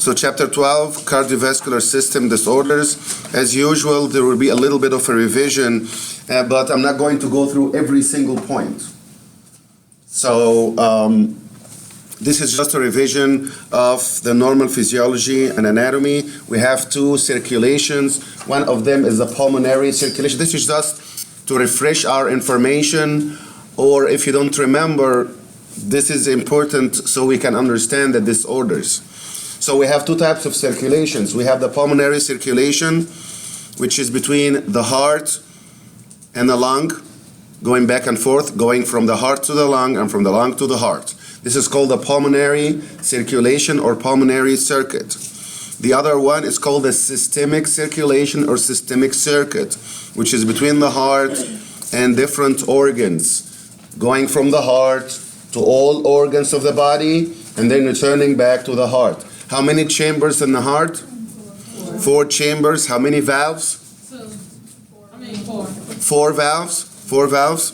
So chapter 12, cardiovascular system disorders. As usual, there will be a little bit of a revision, but I'm not going to go through every single point. So this is just a revision of the normal physiology and anatomy. We have two circulations. One of them is the pulmonary circulation. This is just to refresh our information, or if you don't remember, this is important so we can understand the disorders. So we have two types of circulations. We have the pulmonary circulation, which is between the heart and the lung, going back and forth, going from the heart to the lung and from the lung to the heart. This is called the pulmonary circulation or pulmonary circuit. The other one is called the systemic circulation or systemic circuit, which is between the heart and different organs, going from the heart to all organs of the body and then returning back to the heart. How many chambers in the heart? Four chambers. How many valves? Four. Four valves. Four valves.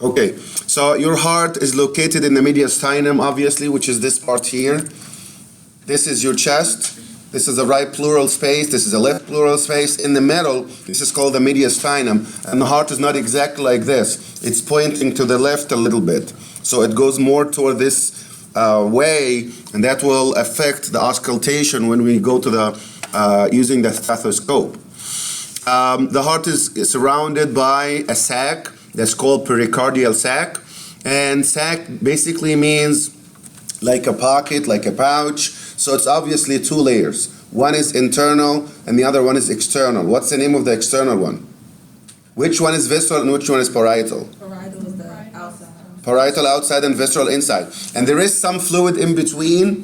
Okay, so your heart is located in the mediastinum, obviously, which is this part here. This is your chest. This is the right pleural space. This is the left pleural space. In the middle, this is called the mediastinum. And the heart is not exactly like this. It's pointing to the left a little bit. So it goes more toward this way, and that will affect the auscultation when we go to the using the stethoscope. The heart is surrounded by a sac that's called pericardial sac. And sac basically means like a pocket, like a pouch. So it's obviously two layers. One is internal and the other one is external. What's the name of the external one? Which one is visceral and which one is parietal? Parietal is the outside. Parietal outside and visceral inside. And there is some fluid in between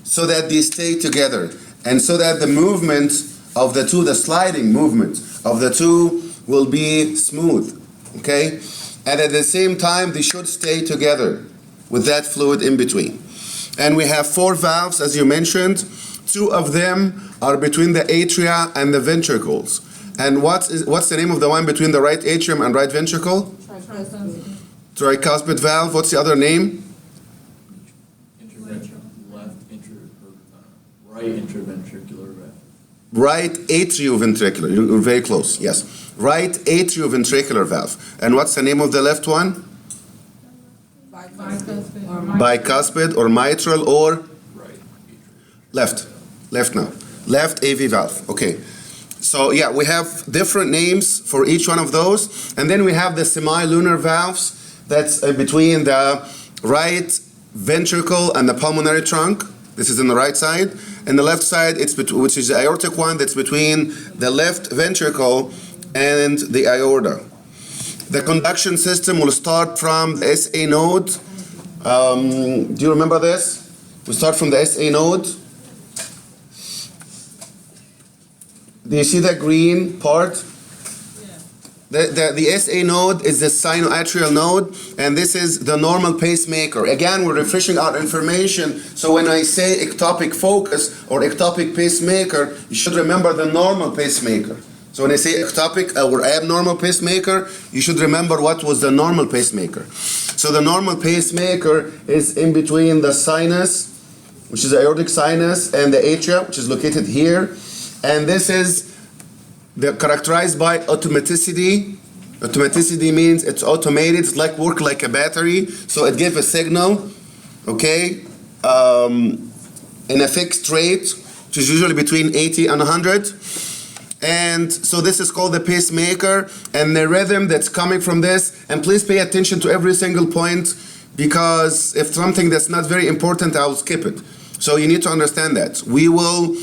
so that they stay together. And so that the movement of the two, the sliding movement of the two will be smooth. Okay? And at the same time, they should stay together with that fluid in between. And we have four valves, as you mentioned. Two of them are between the atria and the ventricles. And what's the name of the one between the right atrium and right ventricle? Tricuspid valve. What's the other name? Right intraventricular valve. Right atrioventricular. You're very close. Yes. Right atrioventricular valve. And what's the name of the left one? Bicuspid or mitral or left now. Left AV valve. Okay. So yeah, we have different names for each one of those. And then we have the semilunar valves that's between the right ventricle and the pulmonary trunk. This is in the right side. And the left side, which is the aortic one, that's between the left ventricle and the aorta. The conduction system will start from the SA node. Do you remember this? We start from the SA node. Do you see the green part? The SA node is the sinoatrial node, and this is the normal pacemaker. Again, we're refreshing our information, so when I say ectopic focus or ectopic pacemaker, you should remember the normal pacemaker. So when I say ectopic or abnormal pacemaker, you should remember what was the normal pacemaker. So the normal pacemaker is in between the sinus, which is the aortic sinus, and the atria, which is located here. And this is characterized by automaticity. Automaticity means it's automated. It's like work like a battery. So it gives a signal, okay, in a fixed rate, which is usually between 80 and 100. And so this is called the pacemaker, and the rhythm that's coming from this, and please pay attention to every single point, because if something that's not very important, I'll skip it. So you need to understand that. We will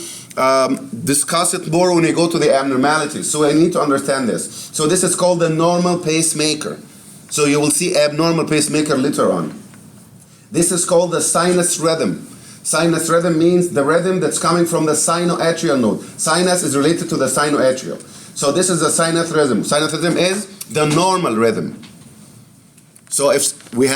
discuss it more when we go to the abnormalities. So I need to understand this. So this is called the normal pacemaker. So you will see abnormal pacemaker later on. This is called the sinus rhythm. Sinus rhythm means the rhythm that's coming from the sinoatrial node. Sinus is related to the sinoatrial. So this is the sinus rhythm. Sinus rhythm is the normal rhythm. So if we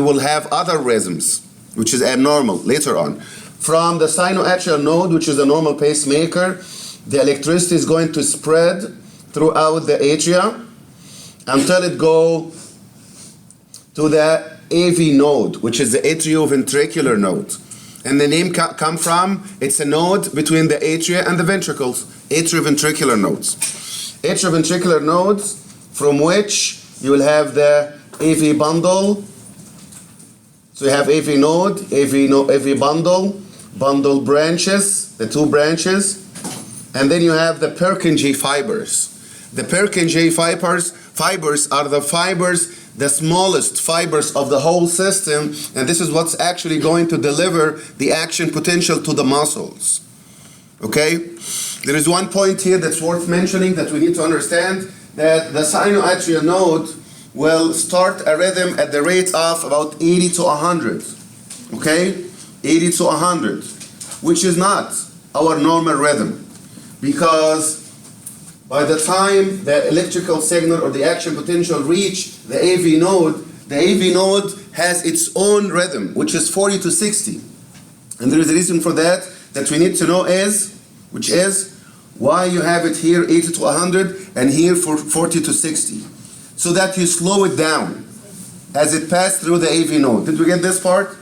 will have other rhythms, which is abnormal later on. From the sinoatrial node, which is the normal pacemaker, the electricity is going to spread throughout the atria until it go to the AV node, which is the atrioventricular node. And the name come from, it's a node between the atria and the ventricles, atrioventricular nodes. Atrioventricular nodes from which you will have the AV bundle. So you have AV node, AV bundle, bundle branches, the two branches, and then you have the Purkinje fibers. The Purkinje fibers are the fibers, the smallest fibers of the whole system, and this is what's actually going to deliver the action potential to the muscles. Okay? There is one point here that's worth mentioning that we need to understand, that the sinoatrial node will start a rhythm at the rate of about 80 to 100. Okay? 80 to 100, which is not our normal rhythm, because by the time the electrical signal or the action potential reach the AV node has its own rhythm, which is 40 to 60. And there is a reason for that we need to know which is why you have it here 80 to 100 and here for 40 to 60. So that you slow it down as it passes through the AV node. Did we get this part?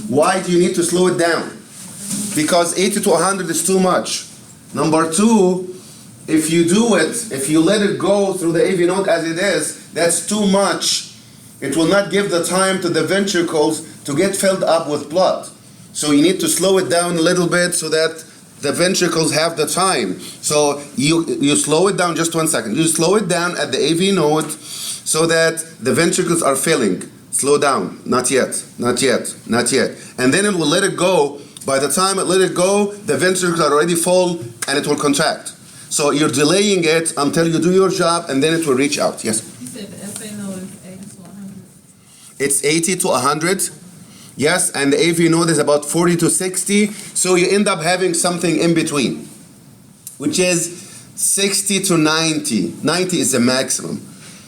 Why do you need to slow it down? Because 80 to 100 is too much. Number two, if you let it go through the AV node as it is, that's too much. It will not give the time to the ventricles to get filled up with blood. So you need to slow it down a little bit so that the ventricles have the time. So you slow it down, just 1 second. You slow it down at the AV node so that the ventricles are filling. Slow down, not yet, not yet, not yet. And then it will let it go. By the time it let it go, the ventricles are already full and it will contract. So you're delaying it until you do your job and then it will reach out. Yes? You said the SA node is 80 to 100. It's 80 to 100. Yes, and the AV node is about 40 to 60. So you end up having something in between, which is 60 to 90. 90 is the maximum.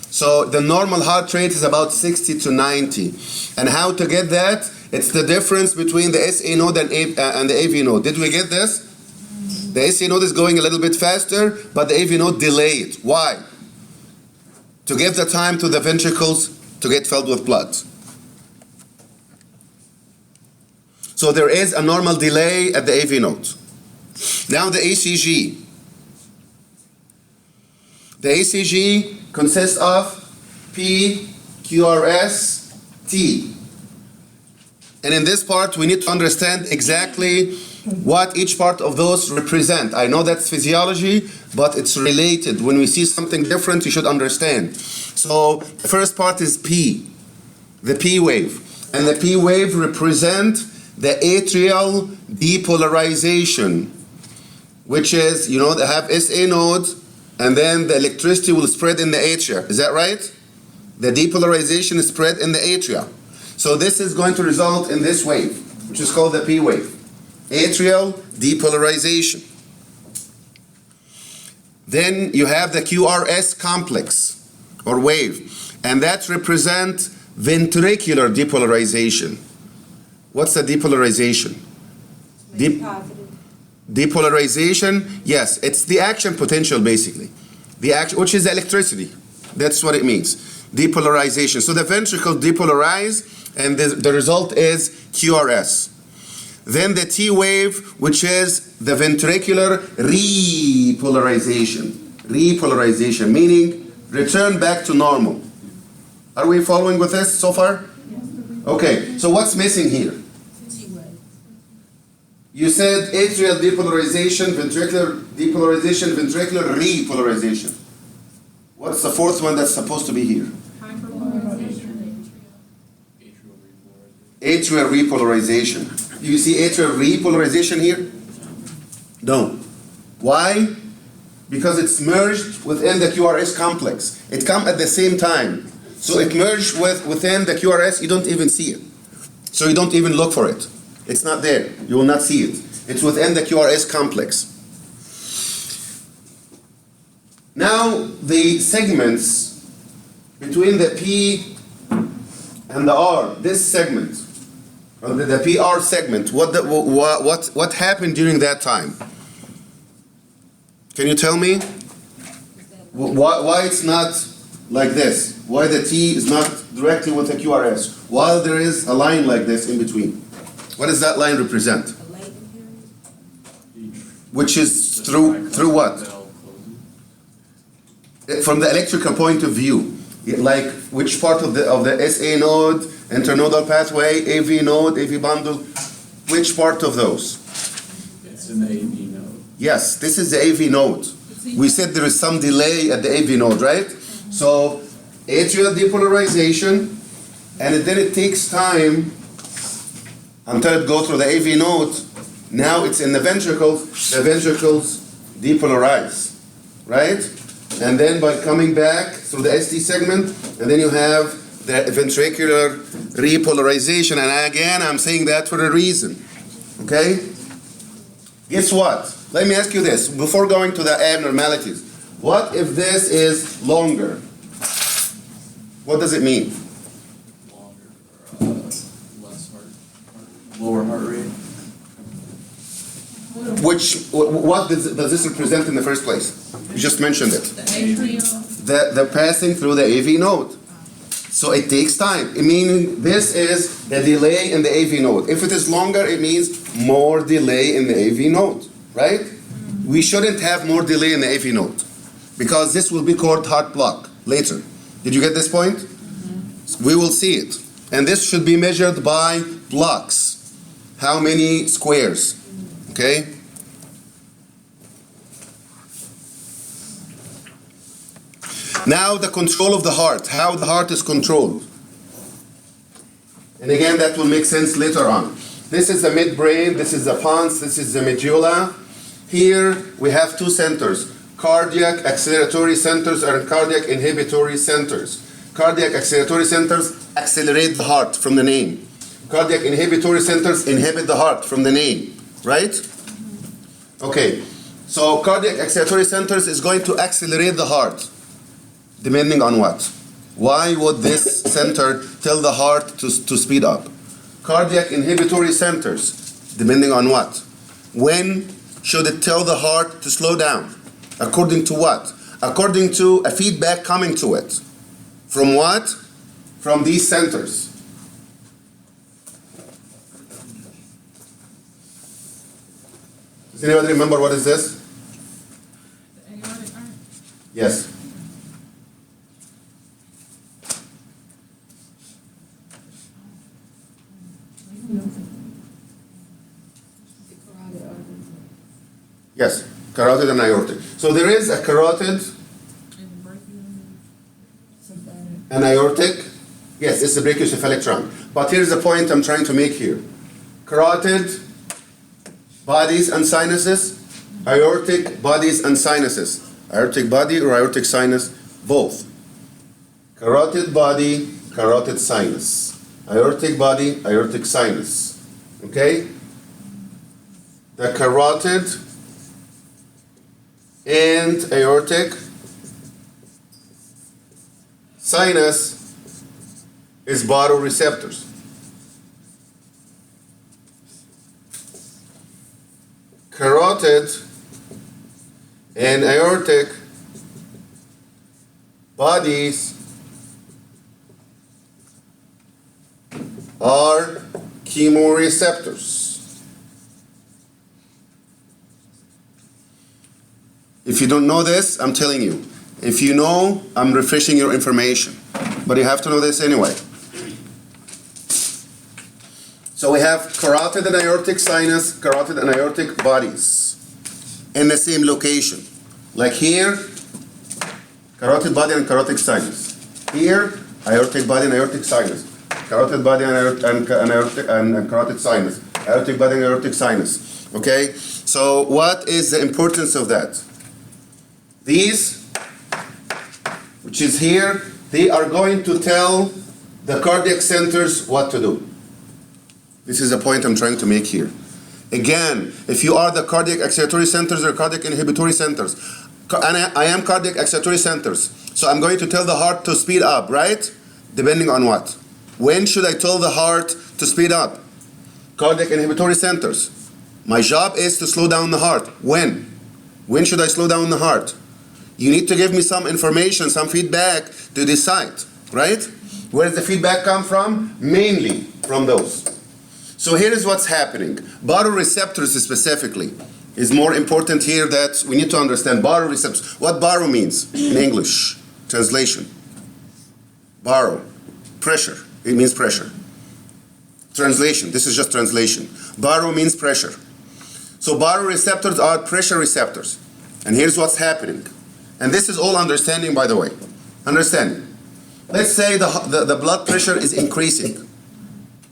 So the normal heart rate is about 60 to 90. And how to get that? It's the difference between the SA node and the AV node. Did we get this? The SA node is going a little bit faster, but the AV node delayed. Why? To give the time to the ventricles to get filled with blood. So there is a normal delay at the AV node. Now the ACG. The ACG consists of P, QRS, T. And in this part, we need to understand exactly what each part of those represent. I know that's physiology, but it's related. When we see something different, you should understand. So the first part is P, the P wave. And the P wave represent the atrial depolarization, which is, they have SA nodes, and then the electricity will spread in the atria. Is that right? The depolarization is spread in the atria. So this is going to result in this wave, which is called the P wave. Atrial depolarization. Then you have the QRS complex, or wave, and that represents ventricular depolarization. What's the depolarization? Depolarization, yes, it's the action potential basically. The action, which is electricity. That's what it means. Depolarization. So the ventricles depolarize, and the result is QRS. Then the T wave, which is the ventricular repolarization. Repolarization, meaning return back to normal. Are we following with this so far? Okay, so what's missing here? You said atrial depolarization, ventricular depolarization, ventricular repolarization. What's the fourth one that's supposed to be here? Atrial repolarization. Do you see atrial repolarization here? No. Why? Because it's merged within the QRS complex. It comes at the same time. So it merged within the QRS, you don't even see it. So you don't even look for it. It's not there. You will not see it. It's within the QRS complex. Now the segments between the P and the R, this segment, or the PR segment, what happened during that time? Can you tell me? Why it's not like this? Why the T is not directly with the QRS? while there is a line like this in between. What does that line represent? Which is through what? From the electrical point of view, like which part of the SA node, internodal pathway, AV node, AV bundle, which part of those? It's an AV node. Yes, this is the AV node. We said there is some delay at the AV node, right? So atrial depolarization, and then it takes time until it goes through the AV node. Now it's in the ventricles depolarize, right? And then by coming back through the ST segment, and then you have the ventricular repolarization. And again, I'm saying that for a reason, okay? Guess what? Let me ask you this, before going to the abnormalities. What if this is longer? What does it mean? Longer, less lower heart rate. What does this represent in the first place? You just mentioned it. The atrial. The passing through the AV node. So it takes time. Meaning this is the delay in the AV node. If it is longer, it means more delay in the AV node, right? We shouldn't have more delay in the AV node because this will be called heart block later. Did you get this point? We will see it. And this should be measured by blocks. How many squares? Okay? Now the control of the heart, how the heart is controlled. And again, that will make sense later on. This is the midbrain, this is the pons, this is the medulla. Here we have two centers, cardiac acceleratory centers and cardiac inhibitory centers. Cardiac acceleratory centers accelerate the heart from the name. Cardiac inhibitory centers inhibit the heart from the name, right? Okay, so cardiac acceleratory centers is going to accelerate the heart. Depending on what? Why would this center tell the heart to speed up? Cardiac inhibitory centers, depending on what? When should it tell the heart to slow down? According to what? According to a feedback coming to it. From what? From these centers. Does anybody remember what is this? The aortic arch. Yes. Yes, carotid and aortic. So there is a carotid And brachial. and aortic. Yes, it's the brachiocephalic trunk. But here's the point I'm trying to make here. Carotid, bodies and sinuses, aortic, bodies and sinuses. Aortic body or aortic sinus, both. Carotid body, carotid sinus. Aortic body, aortic sinus. Okay? The carotid and aortic sinus is baroreceptors. Carotid and aortic bodies are chemoreceptors. If you don't know this, I'm telling you. If you know, I'm refreshing your information. But you have to know this anyway. So we have carotid and aortic sinus, carotid and aortic bodies in the same location. Like here, carotid body and carotid sinus. Here, aortic body and aortic sinus. Carotid body and carotid sinus. Aortic body and aortic sinus. Okay? So what is the importance of that? These, which is here, they are going to tell the cardiac centers what to do. This is the point I'm trying to make here. Again, if you are the cardiac acceleratory centers or cardiac inhibitory centers, and I am cardiac acceleratory centers, so I'm going to tell the heart to speed up, right? Depending on what? When should I tell the heart to speed up? Cardiac inhibitory centers. My job is to slow down the heart. When? When should I slow down the heart? You need to give me some information, some feedback to decide, right? Where does the feedback come from? Mainly from those. So here is what's happening. Baroreceptors specifically is more important here, that we need to understand baroreceptors. What baro means in English translation? Baro, pressure. It means pressure. Translation, this is just translation. Baro means pressure. So baroreceptors are pressure receptors. And here's what's happening. And this is all understanding, by the way. Understanding. Let's say the blood pressure is increasing,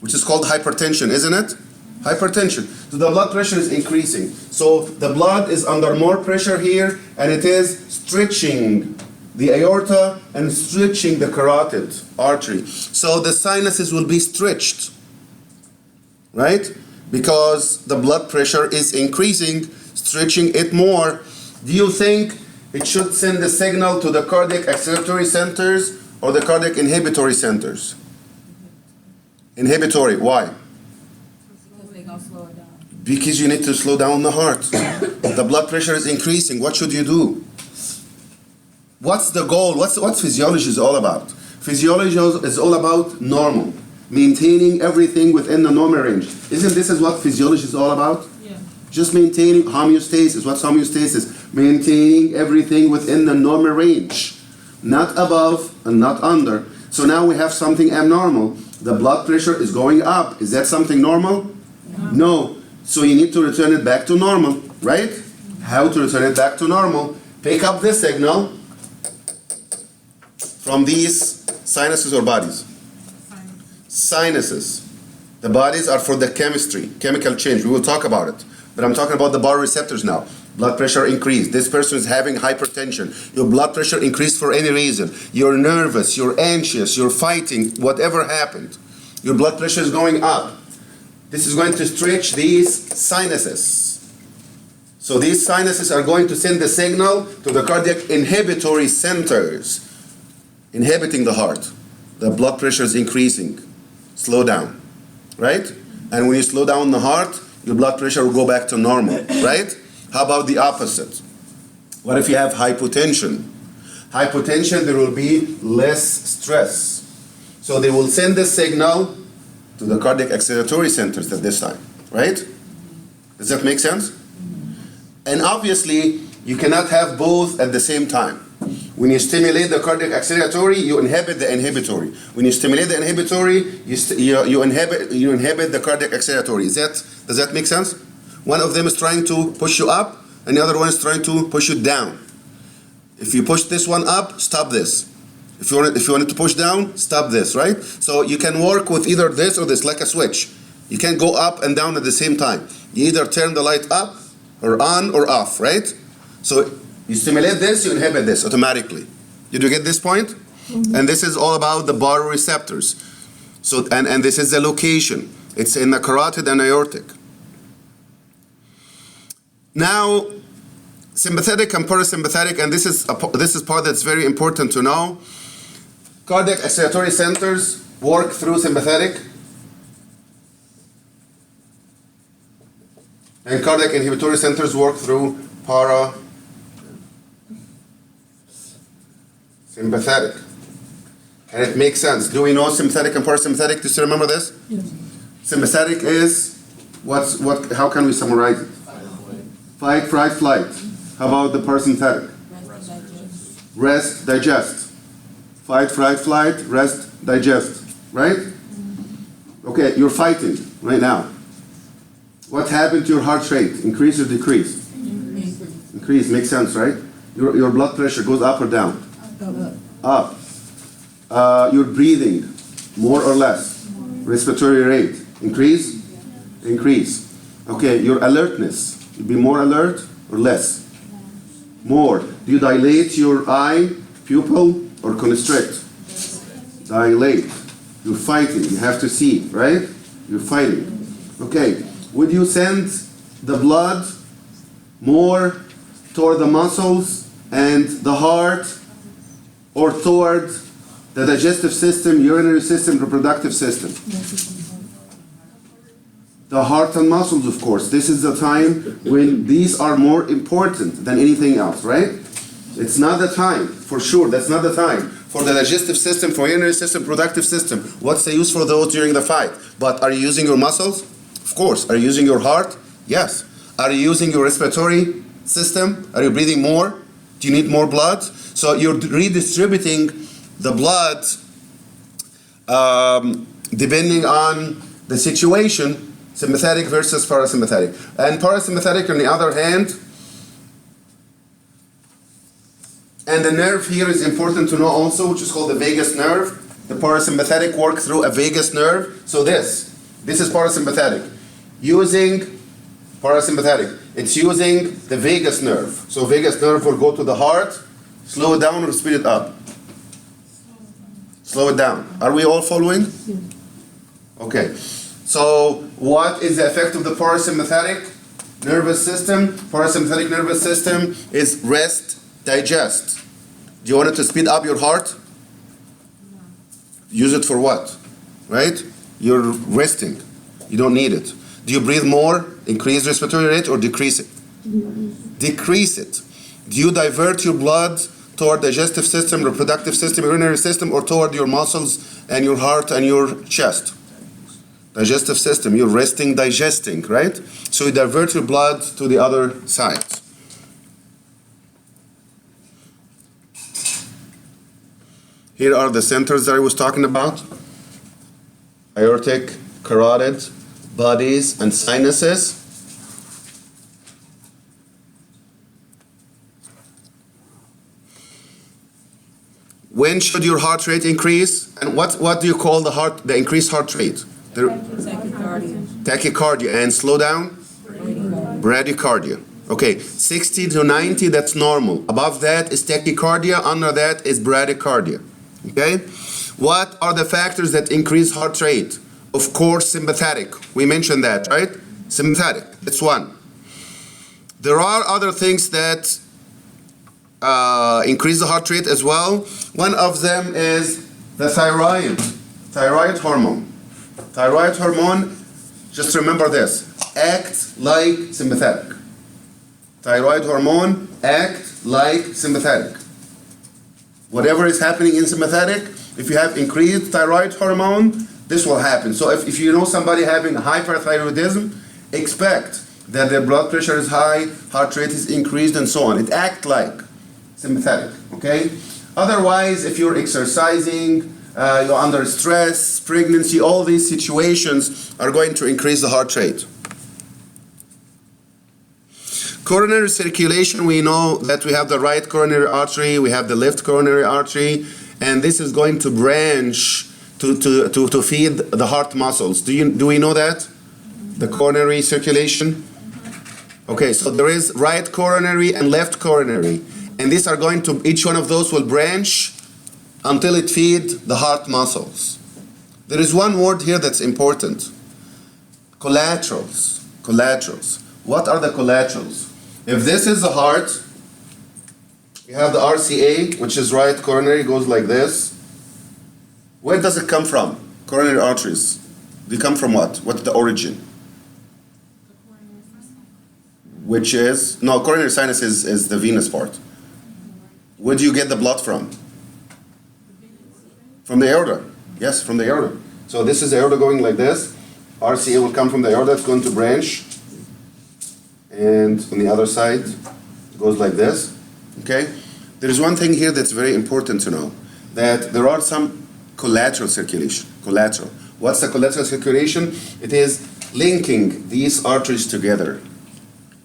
which is called hypertension, isn't it? Hypertension. So the blood pressure is increasing. So the blood is under more pressure here, and it is stretching the aorta and stretching the carotid artery. So the sinuses will be stretched, right? Because the blood pressure is increasing, stretching it more. Do you think it should send the signal to the cardiac acceleratory centers or the cardiac inhibitory centers? Inhibitory, why? Because they gonna slow it down. Because you need to slow down the heart. The blood pressure is increasing. What should you do? What's the goal? What physiology is all about? Physiology is all about normal, maintaining everything within the normal range. Isn't this is what physiology is all about? Yeah. Just maintaining homeostasis. What's homeostasis? Maintaining everything within the normal range, not above and not under. So now we have something abnormal. The blood pressure is going up. Is that something normal? No. So you need to return it back to normal, right? How to return it back to normal? Pick up this signal from these sinuses or bodies. Sinuses. The bodies are for the chemistry, chemical change. We will talk about it. But I'm talking about the baroreceptors now. Blood pressure increased. This person is having hypertension. Your blood pressure increased for any reason. You're nervous, you're anxious, you're fighting, whatever happened. Your blood pressure is going up. This is going to stretch these sinuses. So these sinuses are going to send the signal to the cardiac inhibitory centers, inhibiting the heart. The blood pressure is increasing. Slow down, right? And when you slow down the heart, your blood pressure will go back to normal, right? How about the opposite? What if you have hypotension? Hypotension, there will be less stress. So they will send the signal to the cardiac acceleratory centers at this time, right? Does that make sense? And obviously, you cannot have both at the same time. When you stimulate the cardiac acceleratory, you inhibit the inhibitory. When you stimulate the inhibitory, you inhibit the cardiac acceleratory. Does that make sense? One of them is trying to push you up, and the other one is trying to push you down. If you push this one up, stop this. If you want it to push down, stop this, right? So you can work with either this or this, like a switch. You can't go up and down at the same time. You either turn the light up or on or off, right? So you stimulate this, you inhibit this automatically. Did you get this point? Mm-hmm. And this is all about the baroreceptors. So and this is the location. It's in the carotid and aortic. Now, sympathetic and parasympathetic, and this is part that's very important to know. Cardiac acceleratory centers work through sympathetic, and cardiac inhibitory centers work through parasympathetic. And it makes sense. Do we know sympathetic and parasympathetic? Do you still remember this? Yes. Sympathetic is how can we summarize it? Fight, fright, flight. How about the parasympathetic? Rest, digest. Fight, fright, flight, rest, digest. Right? Okay, you're fighting right now. What happened to your heart rate? Increase or decrease? Increase, makes sense, right? Your blood pressure goes up or down? Up. Your breathing, more or less? Respiratory rate, increase? Increase. Okay, your alertness, you be more alert or less? More. Do you dilate your eye pupil or constrict? Dilate. You're fighting, you have to see, right? You're fighting. Okay, would you send the blood more toward the muscles and the heart, or toward the digestive system, urinary system, reproductive system? The heart and muscles, of course. This is the time when these are more important than anything else, right? It's not the time, for sure, that's not the time for the digestive system, for urinary system, productive system. What's the use for those during the fight? But are you using your muscles? Of course. Are you using your heart? Yes. Are you using your respiratory system? Are you breathing more? Do you need more blood? So you're redistributing the blood depending on the situation, sympathetic versus parasympathetic. And parasympathetic, on the other hand, and the nerve here is important to know also, which is called the vagus nerve. The parasympathetic works through a vagus nerve. So this is parasympathetic. Using parasympathetic, it's using the vagus nerve. So vagus nerve will go to the heart, slow it down or speed it up. Slow it down. Are we all following? Okay. So what is the effect of the parasympathetic nervous system? Parasympathetic nervous system is rest, digest. Do you want it to speed up your heart? Use it for what? Right? You're resting. You don't need it. Do you breathe more, increase respiratory rate, or decrease it? Decrease it. Do you divert your blood toward digestive system, reproductive system, urinary system, or toward your muscles and your heart and your chest? Digestive system. You're resting, digesting, right? So you divert your blood to the other side. Here are the centers that I was talking about. Aortic, carotid, bodies, and sinuses. When should your heart rate increase? And what do you call the increased heart rate? Tachycardia. Tachycardia. And slow down? Bradycardia. Okay, 60 to 90, that's normal. Above that is tachycardia, under that is bradycardia. Okay? What are the factors that increase heart rate? Of course, sympathetic. We mentioned that, right? Sympathetic, that's one. There are other things that increase the heart rate as well. One of them is the thyroid hormone. Thyroid hormone, just remember this, acts like sympathetic. Thyroid hormone acts like sympathetic. Whatever is happening in sympathetic, if you have increased thyroid hormone, this will happen. So if you know somebody having hyperthyroidism, expect that their blood pressure is high, heart rate is increased, and so on. It acts like sympathetic, okay? Otherwise, if you're exercising, you're under stress, pregnancy, all these situations are going to increase the heart rate. Coronary circulation, we know that we have the right coronary artery, we have the left coronary artery, and this is going to branch to feed the heart muscles. Do we know that? The coronary circulation? Okay, so there is right coronary and left coronary, and these are going to, each one of those will branch until it feeds the heart muscles. There is one word here that's important. Collaterals. Collaterals. What are the collaterals? If this is the heart, you have the RCA, which is right coronary, goes like this. Where does it come from? Coronary arteries. They come from what? What's the origin? Which is, no, coronary sinus is the venous part. Where do you get the blood from? From the aorta. Yes, from the aorta. So this is the aorta going like this. RCA will come from the aorta, it's going to branch. And on the other side, it goes like this. Okay? There is one thing here that's very important to know, that there are some collateral circulation. Collateral. What's the collateral circulation? It is linking these arteries together.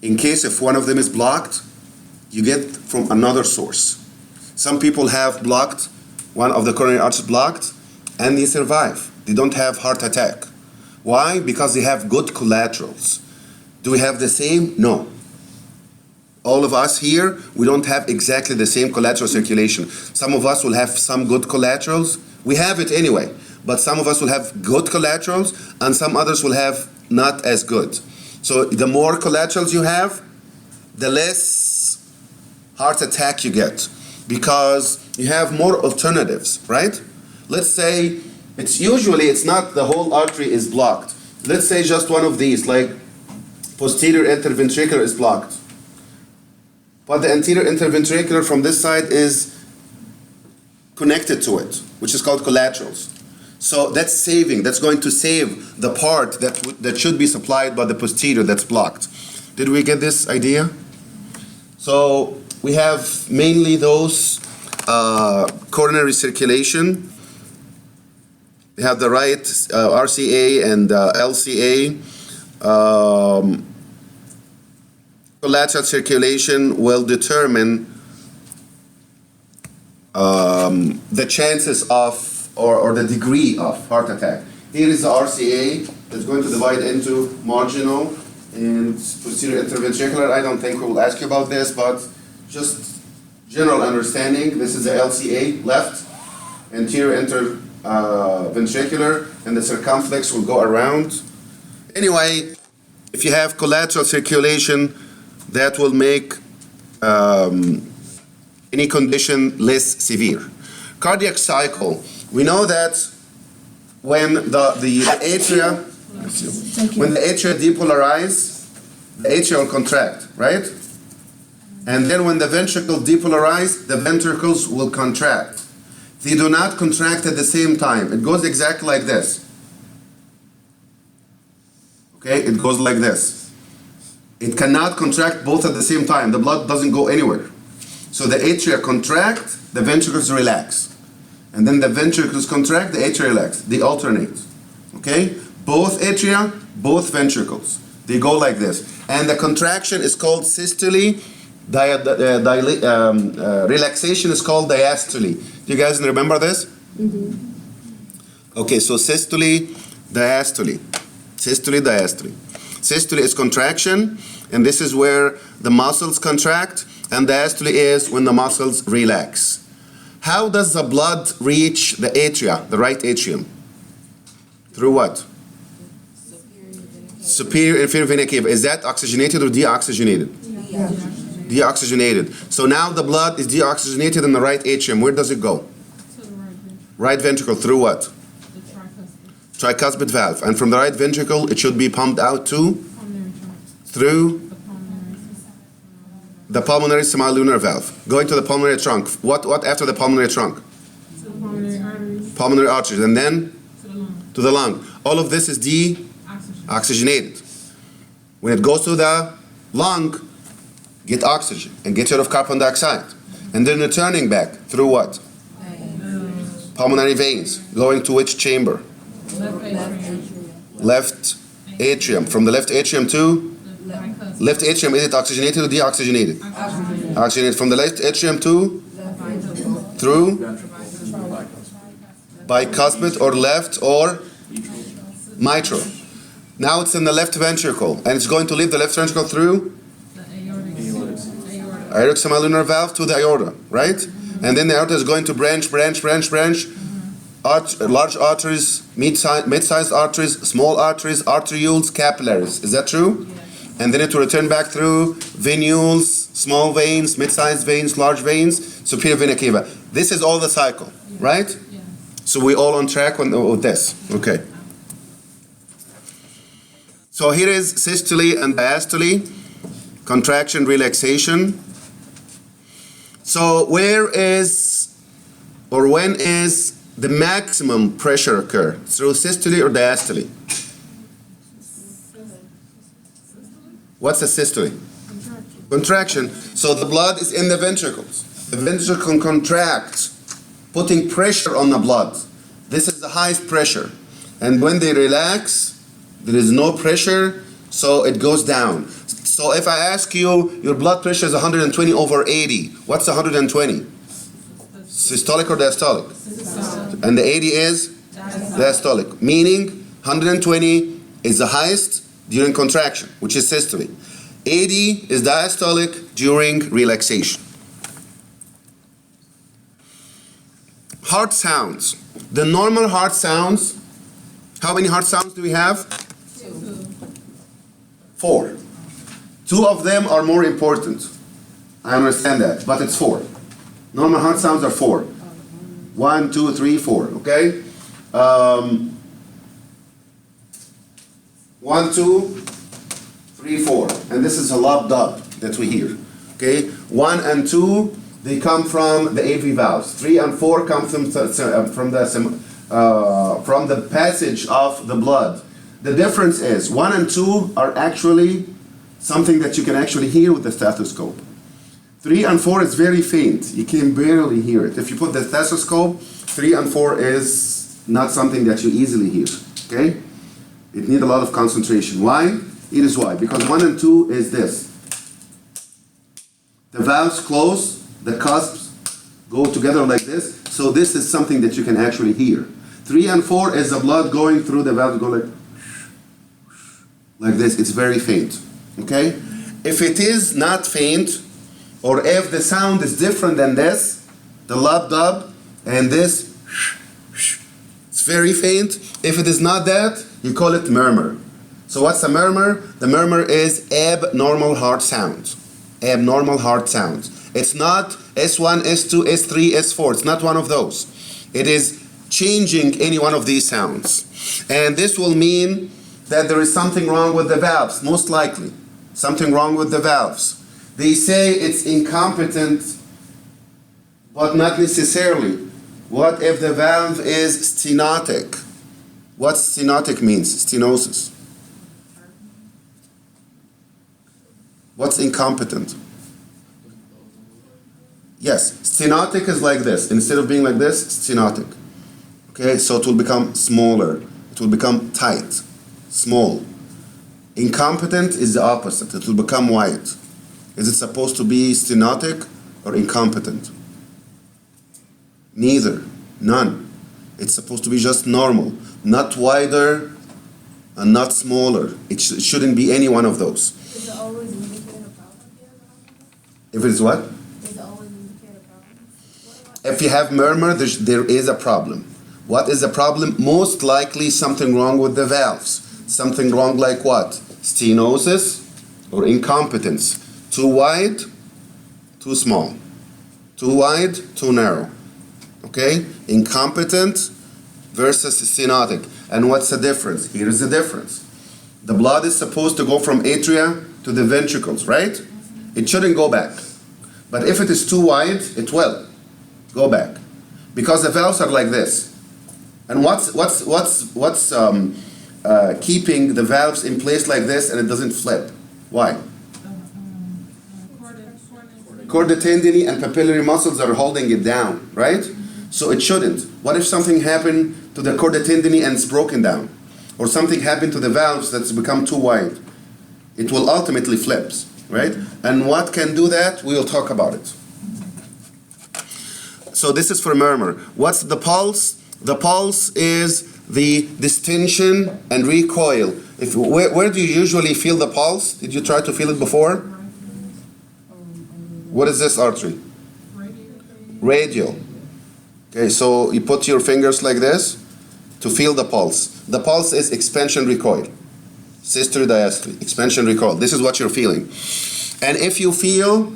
In case if one of them is blocked, you get from another source. Some people have blocked, one of the coronary arteries blocked, and they survive. They don't have heart attack. Why? Because they have good collaterals. Do we have the same? No. All of us here, we don't have exactly the same collateral circulation. Some of us will have some good collaterals. We have it anyway, but some of us will have good collaterals and some others will have not as good. So the more collaterals you have, the less heart attack you get because you have more alternatives, right? Let's say it's not the whole artery is blocked. Let's say just one of these, like posterior interventricular is blocked. But the anterior interventricular from this side is connected to it, which is called collaterals. So that's saving. That's going to save the part that should be supplied by the posterior that's blocked. Did we get this idea? So we have mainly those coronary circulation. We have the right RCA and LCA. Collateral circulation will determine the chances of or the degree of heart attack. Here is the RCA that's going to divide into marginal and posterior interventricular. I don't think we will ask you about this, but just general understanding. This is the LCA, left, anterior interventricular, and the circumflex will go around. Anyway, if you have collateral circulation, that will make any condition less severe. Cardiac cycle. We know that when the atria depolarize, the atria will contract, right? And then when the ventricle depolarize, the ventricles will contract. They do not contract at the same time. It goes exactly like this. Okay, it goes like this. It cannot contract both at the same time. The blood doesn't go anywhere. So the atria contract, the ventricles relax. And then the ventricles contract, the atria relax. They alternate. Okay? Both atria, both ventricles. They go like this. And the contraction is called systole. Relaxation is called diastole. Do you guys remember this? Mm-hmm. Okay, so systole, diastole. Systole, diastole. Systole is contraction, and this is where the muscles contract, and diastole is when the muscles relax. How does the blood reach the atria, the right atrium? Through what? Superior inferior vena cava. Is that oxygenated or deoxygenated? Deoxygenated. So now the blood is deoxygenated in the right atrium. Where does it go? To the Right ventricle. Through what? The tricuspid. Tricuspid valve. And from the right ventricle, it should be pumped out to? Pulmonary trunk. Through? The pulmonary. The pulmonary semilunar valve. Going to the pulmonary trunk. What after the pulmonary trunk? To the pulmonary arteries. Pulmonary arteries. And then? To the lung. To the lung. All of this is deoxygenated. When it goes to the lung, get oxygen and get rid of carbon dioxide. And then returning back through what? Pulmonary veins. Going to which chamber? Left atrium. Left atrium. From the left atrium to? Left atrium, is it oxygenated or deoxygenated? Oxygenated. From the left atrium to? Through? Bicuspid or left or? Mitral. Now it's in the left ventricle, and it's going to leave the left ventricle through? Aortic semilunar valve to the aorta, right? And then the aorta is going to branch. Large arteries, mid-sized arteries, small arteries, arterioles, capillaries. Is that true? Yes. And then it will return back through venules, small veins, mid-sized veins, large veins, superior vena cava. This is all the cycle, right? Yes. So we're all on track with this. Okay. So here is systole and diastole, contraction, relaxation. So where is, or when is the maximum pressure occur? Through systole or diastole? What's the systole? Contraction. So the blood is in the ventricles. The ventricle contracts, putting pressure on the blood. This is the highest pressure. And when they relax, there is no pressure, so it goes down. So if I ask you, your blood pressure is 120 over 80. What's 120? Systolic or diastolic? And the 80 is? Diastolic. Meaning 120 is the highest during contraction, which is systole. 80 is diastolic during relaxation. Heart sounds. The normal heart sounds, how many heart sounds do we have? 4. 2 of them are more important. I understand that, but it's 4. Normal heart sounds are 4. 1, 2, 3, 4, okay? 1, 2, 3, 4. And this is a lub dub that we hear. Okay? 1 and 2 they come from the AV valves. 3 and 4 come from the passage of the blood. The difference is 1 and 2 are actually something that you can actually hear with the stethoscope. 3 and 4 is very faint. You can barely hear it. If you put the stethoscope, 3 and 4 is not something that you easily hear. Okay? It needs a lot of concentration. Why? It is why. Because 1 and 2 is this. The valves close, the cusps go together like this. So this is something that you can actually hear. 3 and 4 is the blood going through the valves, go like this. It's very faint. Okay? If it is not faint, or if the sound is different than this, the lub-dub and this, it's very faint. If it is not that, you call it murmur. So what's a murmur? The murmur is abnormal heart sound. Abnormal heart sound. It's not S1, S2, S3, S4. It's not one of those. It is changing any one of these sounds. And this will mean that there is something wrong with the valves, most likely. Something wrong with the valves. They say it's incompetent, but not necessarily. What if the valve is stenotic? What stenotic means? Stenosis. What's incompetent? Yes, stenotic is like this. Instead of being like this, stenotic. Okay, so it will become smaller. It will become tight, small. Incompetent is the opposite. It will become wide. Is it supposed to be stenotic or incompetent? Neither. None. It's supposed to be just normal. Not wider and not smaller. It shouldn't be any one of those. Is it always indicate a problem here? If it's what? Is it always indicate a problem? If you have murmur, there is a problem. What is the problem? Most likely something wrong with the valves. Something wrong like what? Stenosis or incompetence. Too wide, too small. Too wide, too narrow. Okay? Incompetent versus stenotic. And what's the difference? Here is the difference. The blood is supposed to go from atria to the ventricles, right? It shouldn't go back. But if it is too wide, it will go back. Because the valves are like this. And what's keeping the valves in place like this and it doesn't flip? Why? Chordae tendineae and papillary muscles are holding it down, right? So it shouldn't. What if something happened to the chordae tendineae and it's broken down? Or something happened to the valves that's become too wide? It will ultimately flip, right? And what can do that? We will talk about it. So this is for murmur. What's the pulse? The pulse is the distension and recoil. Where do you usually feel the pulse? Did you try to feel it before? What is this artery? Radial. Okay, so you put your fingers like this to feel the pulse. The pulse is expansion recoil. Systole diastole, expansion recoil. This is what you're feeling. And if you feel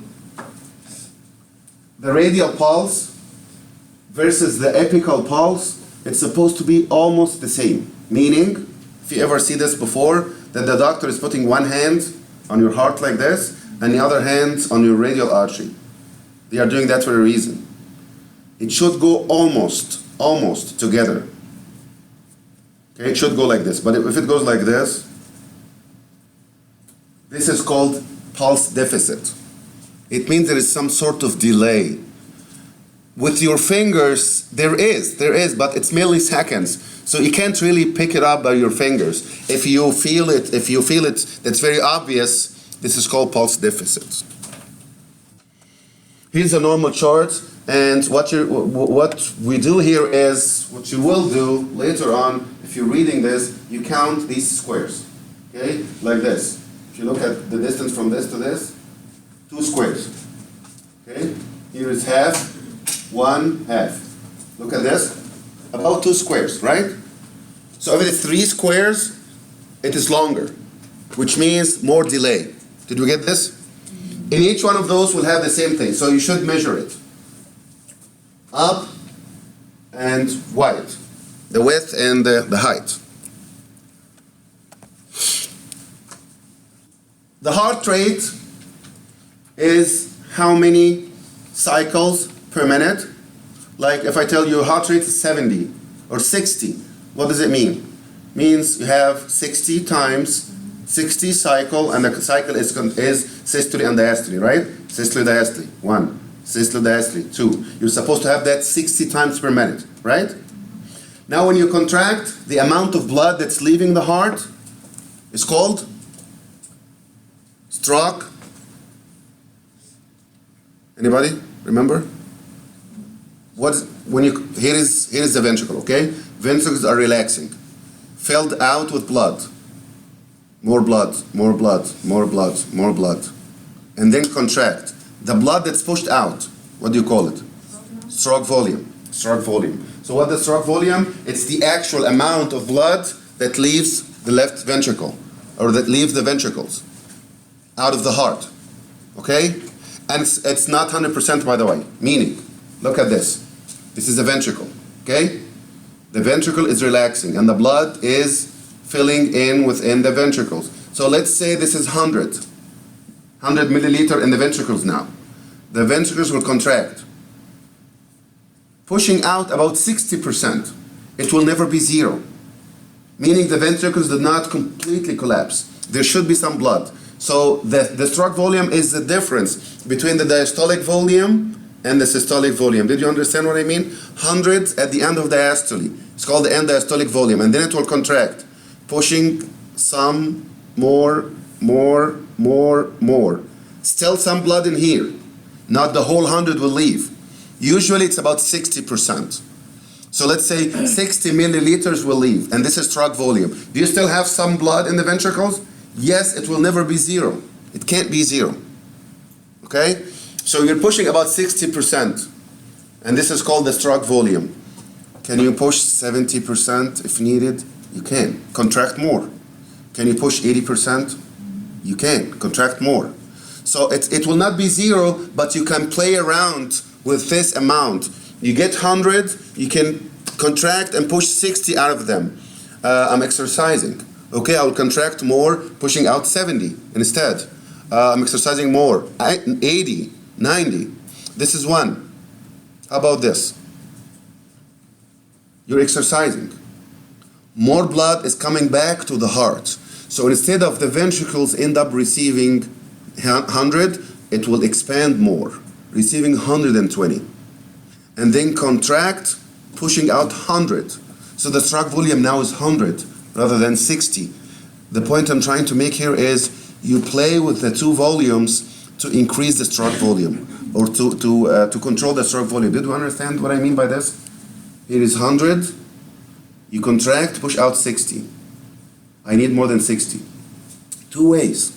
the radial pulse versus the apical pulse, it's supposed to be almost the same. Meaning, if you ever see this before, that the doctor is putting one hand on your heart like this, and the other hand on your radial artery. They are doing that for a reason. It should go almost together. Okay, it should go like this. But if it goes like this is called pulse deficit. It means there is some sort of delay. With your fingers, there is, but it's milliseconds. So you can't really pick it up by your fingers. If you feel it, that's very obvious. This is called pulse deficit. Here's a normal chart, and what we do here is, what you will do later on, if you're reading this, you count these squares, okay, like this. If you look at the distance from this to this, 2 squares, okay. Here is half, 1 half. Look at this, about 2 squares, right? So if it's 3 squares, it is longer, which means more delay. Did we get this? In each one of those will have the same thing, so you should measure it. Up and wide, the width and the height. The heart rate is how many cycles per minute. Like if I tell you heart rate is 70 or 60, what does it mean? Means you have 60 times 60 cycle, and the cycle is systole and diastole, right? Systole, diastole, 1. Systole, diastole, 2. You're supposed to have that 60 times per minute, right? Now when you contract, the amount of blood that's leaving the heart is called stroke. Anybody remember? Here is the ventricle, okay? Ventricles are relaxing, filled out with blood. More blood, more blood, more blood, more blood. And then contract. The blood that's pushed out, what do you call it? Stroke volume. Stroke volume. So what is stroke volume? It's the actual amount of blood that leaves the left ventricle, or that leaves the ventricles out of the heart. Okay? And it's not 100%, by the way. Meaning, look at this. This is a ventricle. Okay? The ventricle is relaxing and the blood is filling in within the ventricles. So let's say this is 100 milliliter in the ventricles now. The ventricles will contract, pushing out about 60%. It will never be zero, meaning the ventricles did not completely collapse. There should be some blood. So the stroke volume is the difference between the diastolic volume and the systolic volume. Did you understand what I mean? 100 at the end of diastole. It's called the end diastolic volume, and then it will contract, pushing some more. Still some blood in here. Not the whole 100 will leave. Usually it's about 60%. So let's say 60 milliliters will leave, and this is stroke volume. Do you still have some blood in the ventricles? Yes, it will never be zero. It can't be zero. Okay? So you're pushing about 60%, and this is called the stroke volume. Can you push 70% if needed? You can. Contract more. Can you push 80%? You can. Contract more. So it will not be zero, but you can play around with this amount. You get 100, you can contract and push 60 out of them. I'm exercising. Okay, I'll contract more, pushing out 70 instead. I'm exercising more, 80, 90. This is one. How about this? You're exercising. More blood is coming back to the heart. So instead of the ventricles end up receiving 100, it will expand more, receiving 120. And then contract, pushing out 100. So the stroke volume now is 100 rather than 60. The point I'm trying to make here is you play with the two volumes to increase the stroke volume, or to control the stroke volume. Did you understand what I mean by this? Here is 100. You contract, push out 60. I need more than 60. Two ways.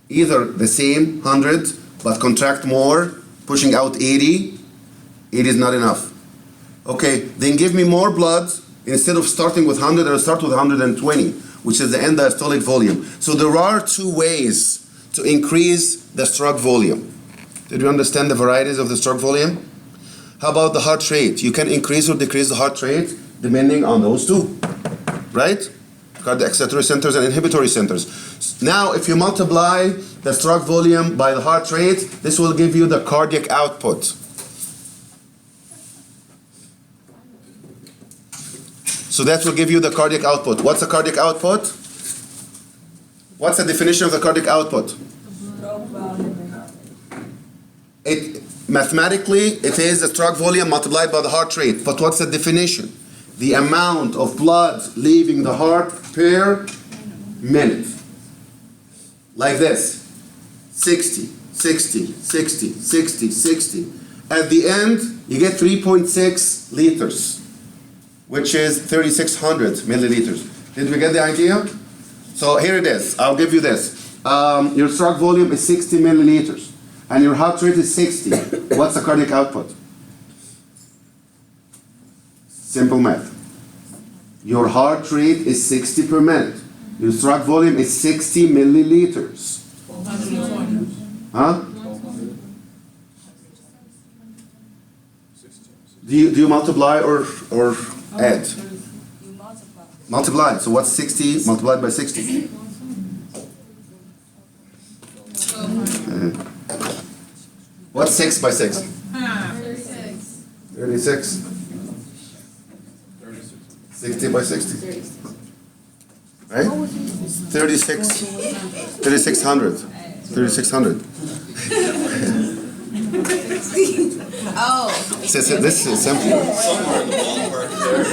Either the same 100, but contract more, pushing out 80. 80 is not enough. Okay, then give me more blood. Instead of starting with 100, I'll start with 120, which is the end diastolic volume. So there are two ways to increase the stroke volume. Did you understand the varieties of the stroke volume? How about the heart rate? You can increase or decrease the heart rate depending on those two, right? Cardiac excitatory centers and inhibitory centers. Now, if you multiply the stroke volume by the heart rate, this will give you the cardiac output. So that will give you the cardiac output. What's the cardiac output? What's the definition of the cardiac output? Mathematically, it is the stroke volume multiplied by the heart rate. But what's the definition? The amount of blood leaving the heart per minute. Like this. 60, 60, 60, 60, 60. At the end, you get 3.6 liters, which is 3,600 milliliters. Did we get the idea? So here it is. I'll give you this. Your stroke volume is 60 milliliters, and your heart rate is 60. What's the cardiac output? Simple math. Your heart rate is 60 per minute. Your stroke volume is 60 milliliters. 120. Huh? Do you multiply or add? You multiply. Multiply. So what's 60 multiplied by 60? What's 6 by 6? 36. 36. 36. 60 by 60. Right? 3600. 3600. Oh. This is simple. Somewhere in the ballpark there.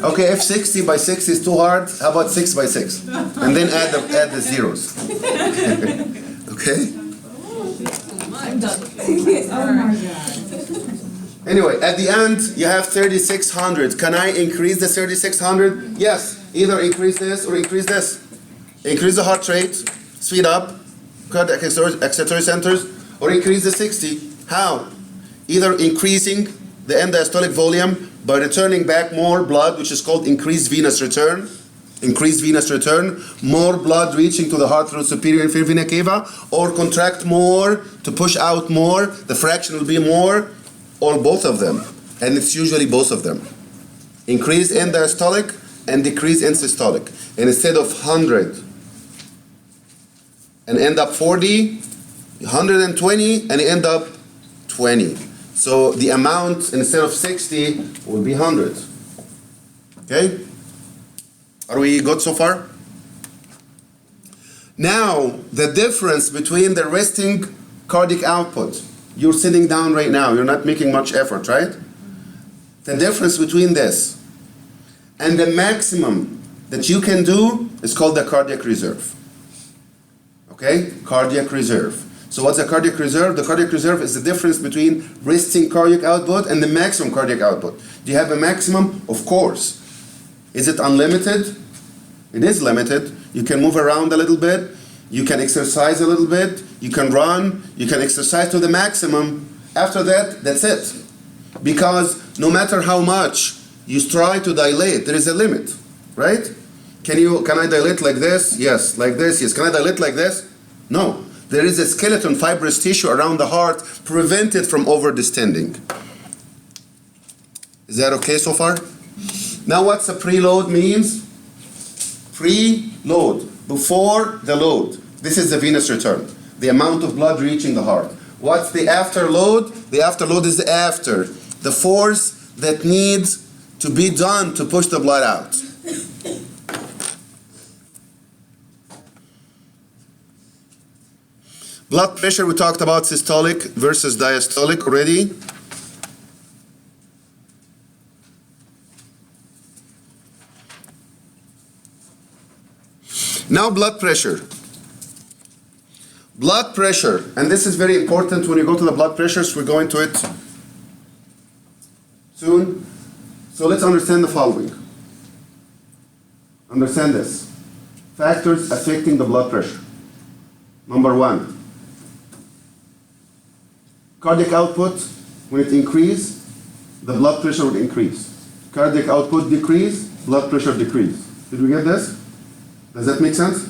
Okay, if 60 by 6 is too hard, how about 6 by 6? And then add the zeros. Okay? Anyway, at the end, you have 3600. Can I increase the 3600? Yes. Either increase this or increase this. Increase the heart rate, speed up, cardiac excitatory centers, or increase the 60. How? Either increasing the end diastolic volume by returning back more blood, which is called increased venous return. Increased venous return, more blood reaching to the heart through superior and inferior vena cava, or contract more to push out more. The fraction will be more, or both of them. And it's usually both of them. Increase end diastolic and decrease end systolic. And instead of 100 and end up 40, 120 and end up 20. So the amount instead of 60 will be 100. Okay? Are we good so far? Now, the difference between the resting cardiac output, you're sitting down right now, you're not making much effort, right? The difference between this and the maximum that you can do is called the cardiac reserve. Okay? Cardiac reserve. So what's a cardiac reserve? The cardiac reserve is the difference between resting cardiac output and the maximum cardiac output. Do you have a maximum? Of course. Is it unlimited? It is limited. You can move around a little bit. You can exercise a little bit. You can run. You can exercise to the maximum. After that, that's it. Because no matter how much you try to dilate, there is a limit, right? Can I dilate like this? Yes. Like this? Yes. Can I dilate like this? No. There is a skeleton fibrous tissue around the heart prevented from over-distending. Is that okay so far? Now what's a preload means? Preload, before the load. This is the venous return, the amount of blood reaching the heart. What's the afterload? The afterload is after, the force that needs to be done to push the blood out. Blood pressure, we talked about systolic versus diastolic already. Now blood pressure. Blood pressure, and this is very important when you go to the blood pressures, we're going to it soon. So let's understand the following. Understand this. Factors affecting the blood pressure. Number one, cardiac output, when it increases, the blood pressure will increase. Cardiac output decrease, blood pressure decrease. Did we get this? Does that make sense?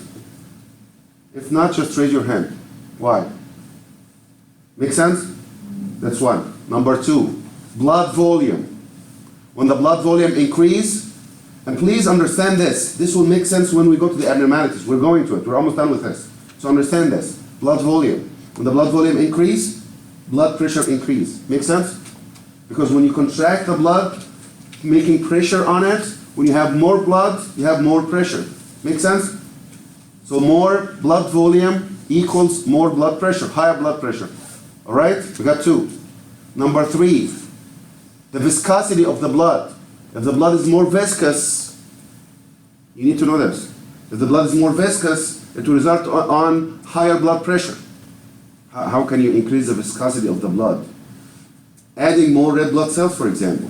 If not, just raise your hand. Why? Make sense? That's one. Number two, blood volume. When the blood volume increase, and please understand this. This will make sense when we go to the abnormalities. We're going to it. We're almost done with this. So understand this. Blood volume. When the blood volume increase, blood pressure increase. Make sense? Because when you contract the blood, making pressure on it, when you have more blood, you have more pressure. Make sense? So more blood volume equals more blood pressure, higher blood pressure. All right? We got two. Number three, the viscosity of the blood. If the blood is more viscous, you need to know this. If the blood is more viscous, it will result on higher blood pressure. How can you increase the viscosity of the blood? Adding more red blood cells, for example.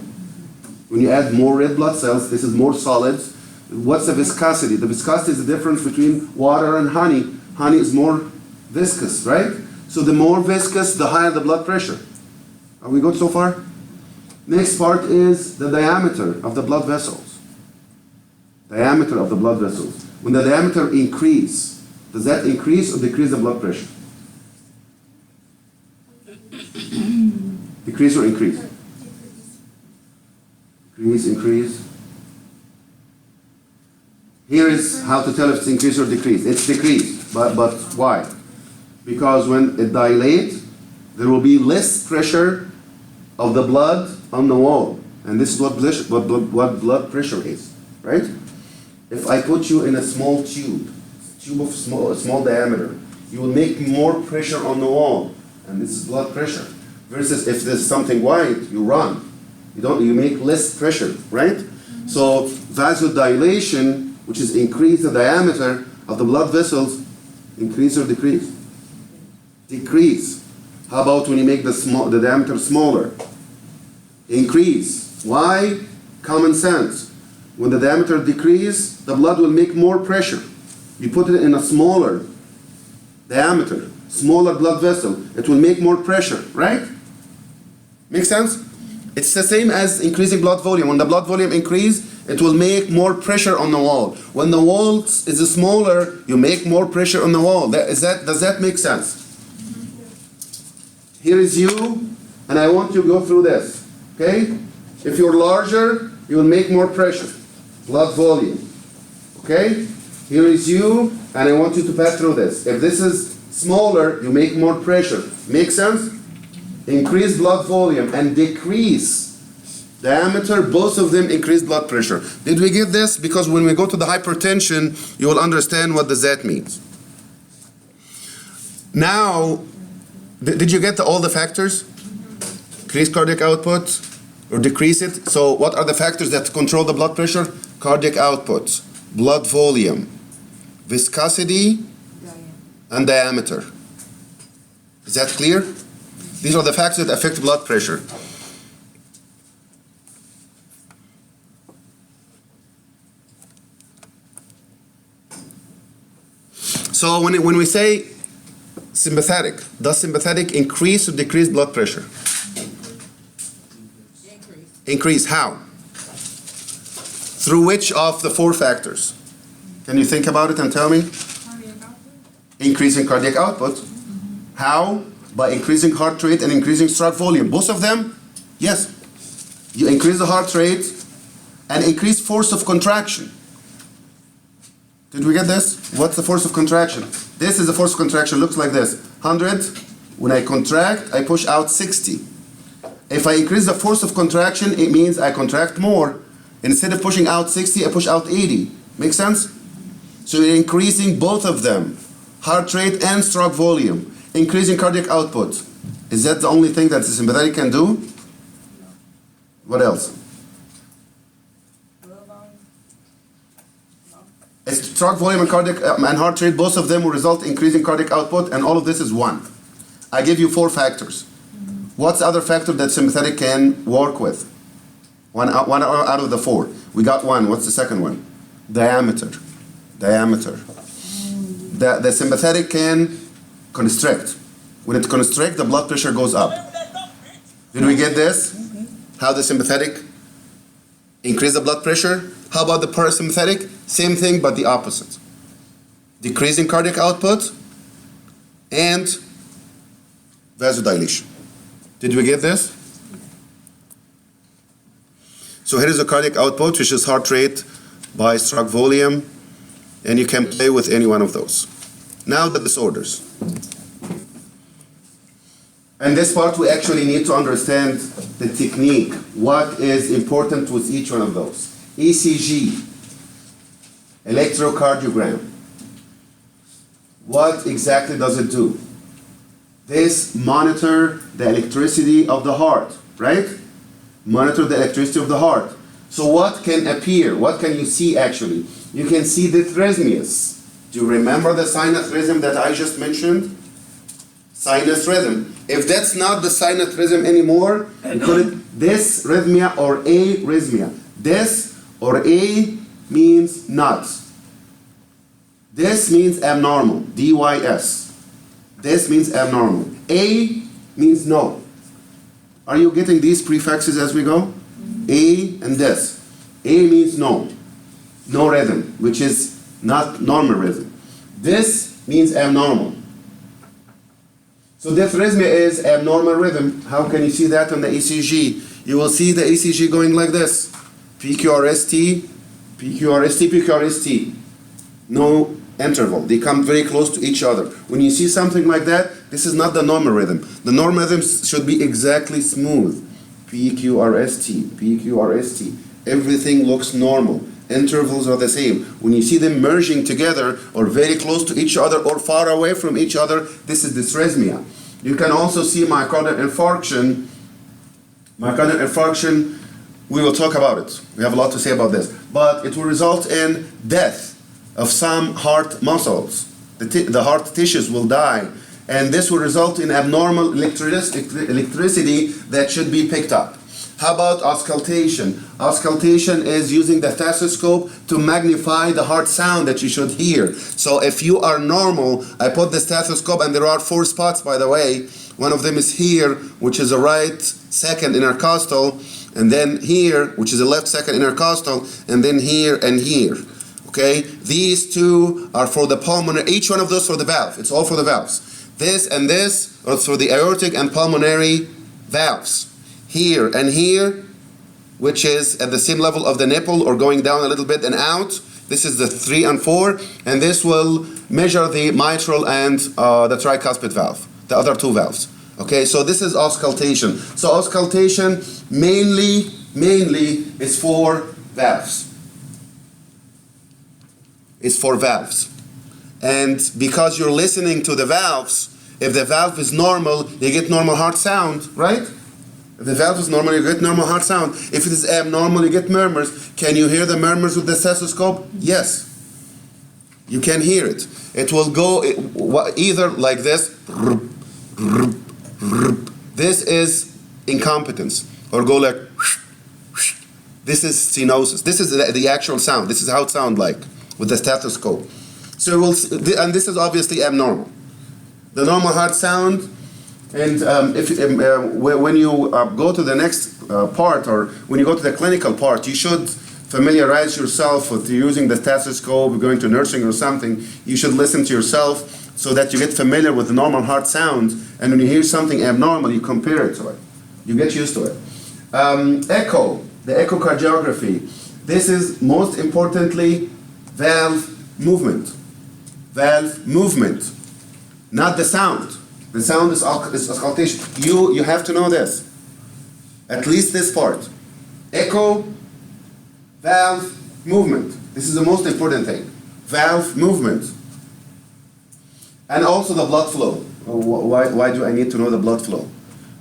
When you add more red blood cells, this is more solids. What's the viscosity? The viscosity is the difference between water and honey. Honey is more viscous, right? So the more viscous, the higher the blood pressure. Are we good so far? Next part is the diameter of the blood vessels. Diameter of the blood vessels. When the diameter increase, does that increase or decrease the blood pressure? Decrease or increase? Decrease, increase. Here is how to tell if it's increase or decrease. It's decrease. But why? Because when it dilates, there will be less pressure of the blood on the wall. And this is what blood pressure is, right? If I put you in a small tube of small diameter, you will make more pressure on the wall, and this is blood pressure. Versus if there's something wide, you run. You make less pressure, right? So vasodilation, which is increase the diameter of the blood vessels, increase or decrease? Decrease. How about when you make the diameter smaller? Increase. Why? Common sense. When the diameter decreases, the blood will make more pressure. You put it in a smaller diameter, smaller blood vessel, it will make more pressure, right? Make sense? It's the same as increasing blood volume. When the blood volume increases, it will make more pressure on the wall. When the wall is smaller, you make more pressure on the wall. Does that make sense? Here is you, and I want you to go through this, okay? If you're larger, you will make more pressure, blood volume, okay? Here is you, and I want you to pass through this. If this is smaller, you make more pressure. Make sense? Increase blood volume and decrease diameter, both of them increase blood pressure. Did we get this? Because when we go to the hypertension, you will understand what that means. Now, did you get all the factors? Increase cardiac output or decrease it? So what are the factors that control the blood pressure? Cardiac output, blood volume, viscosity, and diameter. Is that clear? These are the factors that affect blood pressure. So when we say sympathetic, does sympathetic increase or decrease blood pressure? Increase. How? Through which of the four factors? Can you think about it and tell me? Cardiac output. Increasing cardiac output. How? By increasing heart rate and increasing stroke volume. Both of them? Yes. You increase the heart rate and increase force of contraction. Did we get this? What's the force of contraction? This is the force of contraction. Looks like this. 100. When I contract, I push out 60. If I increase the force of contraction, it means I contract more. Instead of pushing out 60, I push out 80. Make sense? So you're increasing both of them. Heart rate and stroke volume. Increasing cardiac output. Is that the only thing that the sympathetic can do? What else? Stroke volume and cardiac and heart rate, both of them will result in increasing cardiac output, and all of this is one. I give you four factors. What's the other factor that sympathetic can work with? One out of the four. We got one. What's the second one? Diameter. The sympathetic can constrict. When it constricts, the blood pressure goes up. Did we get this? How the sympathetic increase the blood pressure? How about the parasympathetic? Same thing, but the opposite. Decreasing cardiac output and vasodilation. Did we get this? So here is the cardiac output, which is heart rate by stroke volume, and you can play with any one of those. Now the disorders. And this part we actually need to understand the technique. What is important with each one of those? ECG, electrocardiogram. What exactly does it do? This monitor the electricity of the heart, right? Monitor the electricity of the heart. So what can appear? What can you see actually? You can see the arrhythmias. Do you remember the sinus rhythm that I just mentioned? Sinus rhythm. If that's not the sinus rhythm anymore, we call it dysrhythmia or arrhythmia. Dys or A means not. This means abnormal. DYS. This means abnormal. A means no. Are you getting these prefixes as we go? A and this. A means no. No rhythm, which is not normal rhythm. This means abnormal. So dysrhythmia is abnormal rhythm. How can you see that on the ECG? You will see the ECG going like this. PQRST, PQRST, PQRST. No interval. They come very close to each other. When you see something like that, this is not the normal rhythm. The normal rhythm should be exactly smooth. PQRST, PQRST. Everything looks normal. Intervals are the same. When you see them merging together or very close to each other or far away from each other, this is dysrhythmia. You can also see myocardial infarction. Myocardial infarction, we will talk about it. We have a lot to say about this. But it will result in death of some heart muscles. The heart tissues will die. And this will result in abnormal electricity that should be picked up. How about auscultation? Auscultation is using the stethoscope to magnify the heart sound that you should hear. So if you are normal, I put the stethoscope, and there are 4 spots, by the way. One of them is here, which is a right second intercostal, and then here, which is a left second intercostal, and then here and here. Okay? These 2 are for the pulmonary, each one of those for the valve. It's all for the valves. This and this are for the aortic and pulmonary valves. Here and here, which is at the same level of the nipple or going down a little bit and out. This is the 3 and 4, and this will measure the mitral and the tricuspid valve, the other 2 valves. Okay, so this is auscultation. So auscultation mainly is for valves. It's for valves. And because you're listening to the valves, if the valve is normal, you get normal heart sound, right? If the valve is normal, you get normal heart sound. If it is abnormal, you get murmurs. Can you hear the murmurs with the stethoscope? Yes. You can hear it. It will go either like this. This is incompetence. Or go like, this is stenosis. This is the actual sound. This is how it sounds like with the stethoscope. So we'll see, and this is obviously abnormal. The normal heart sound, and when you go to the next part, or when you go to the clinical part, you should familiarize yourself with using the stethoscope, going to nursing or something. You should listen to yourself so that you get familiar with the normal heart sound, and when you hear something abnormal, you compare it to it. You get used to it. Echo, the echocardiography. This is most importantly valve movement. Valve movement, not the sound. The sound is auscultation. You have to know this. At least this part. Echo, valve movement. This is the most important thing. Valve movement. And also the blood flow. Why do I need to know the blood flow?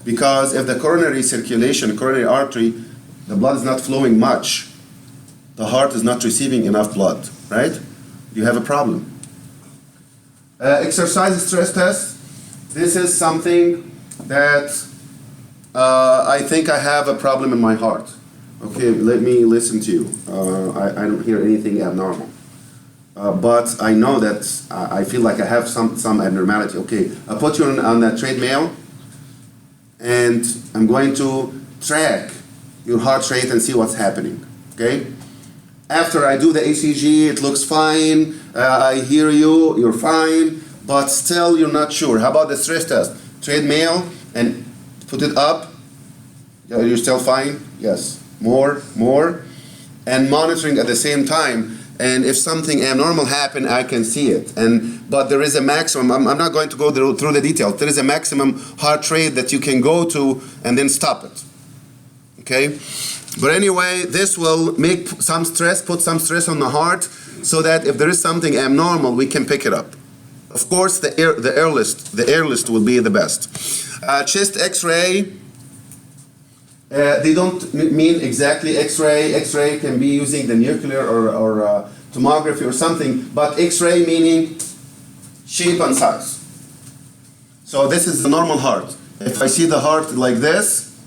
Because if the coronary circulation, coronary artery, the blood is not flowing much, the heart is not receiving enough blood, right? You have a problem. Exercise stress test. This is something that I think I have a problem in my heart. Okay, let me listen to you. I don't hear anything abnormal. But I know that I feel like I have some abnormality. Okay, I'll put you on that treadmill, and I'm going to track your heart rate and see what's happening. Okay? After I do the ECG, it looks fine. I hear you, you're fine, but still you're not sure. How about the stress test? Treadmill and put it up. You're still fine? Yes. More, and monitoring at the same time. And if something abnormal happened, I can see it. But there is a maximum. I'm not going to go through the details. There is a maximum heart rate that you can go to and then stop it. Okay? But anyway, this will make some stress, put some stress on the heart, so that if there is something abnormal, we can pick it up. Of course, the air list will be the best. Chest X-ray. They don't mean exactly X-ray. X-ray can be using the nuclear or tomography or something, but X-ray meaning shape and size. So this is the normal heart. If I see the heart like this,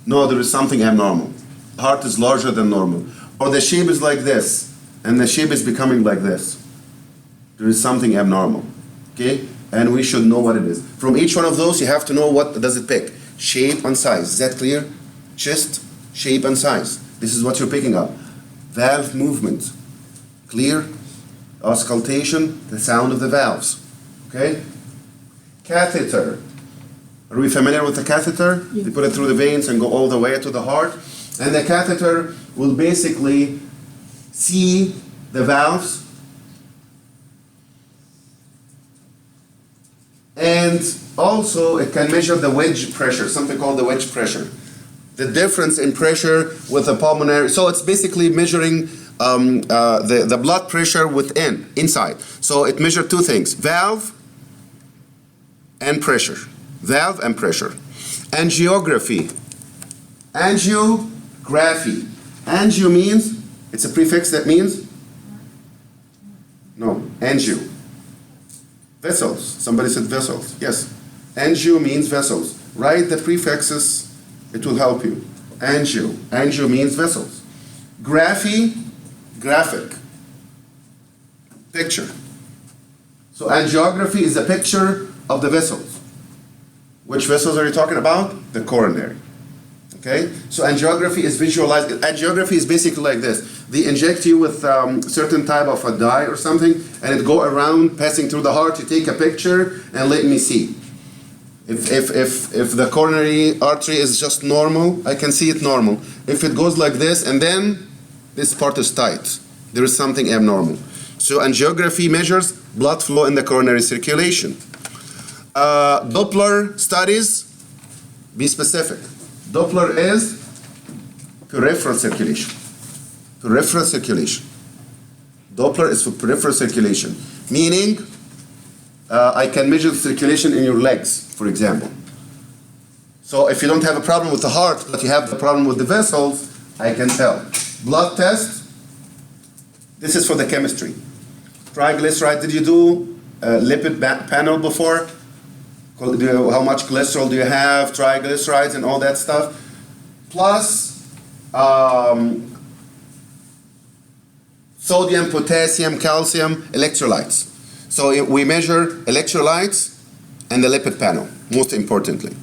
no, there is something abnormal. The heart is larger than normal. Or the shape is like this, and the shape is becoming like this. There is something abnormal. Okay? And we should know what it is. From each one of those, you have to know what does it pick. Shape and size. Is that clear? Chest, shape and size. This is what you're picking up. Valve movement. Clear? Auscultation, the sound of the valves. Okay? Catheter. Are we familiar with the catheter? Yeah. They put it through the veins and go all the way to the heart. And the catheter will basically see the valves And also it can measure the wedge pressure, something called the wedge pressure. The difference in pressure with the pulmonary, so it's basically measuring the blood pressure inside. So it measures two things, valve and pressure. Valve and pressure. Angiography. Angiography. Angio means, it's a prefix that means? No, angio. Vessels. Somebody said vessels. Yes. Angio means vessels. Write the prefixes, it will help you. Angio. Angio means vessels. Graphy, graphic. Picture. So angiography is a picture of the vessels. Which vessels are you talking about? The coronary. Okay? So angiography is visualized. Angiography is basically like this. They inject you with certain type of a dye or something, and it go around passing through the heart. You take a picture and let me see. If the coronary artery is just normal, I can see it normal. If it goes like this and then this part is tight, there is something abnormal. So angiography measures blood flow in the coronary circulation. Doppler studies, be specific. Doppler is peripheral circulation. Peripheral circulation. Doppler is for peripheral circulation, meaning I can measure the circulation in your legs, for example. So if you don't have a problem with the heart, but you have a problem with the vessels, I can tell. Blood test, this is for the chemistry. Triglyceride, did you do lipid panel before? How much cholesterol do you have, triglycerides and all that stuff? Plus sodium, potassium, calcium, electrolytes. So we measure electrolytes and the lipid panel, most importantly.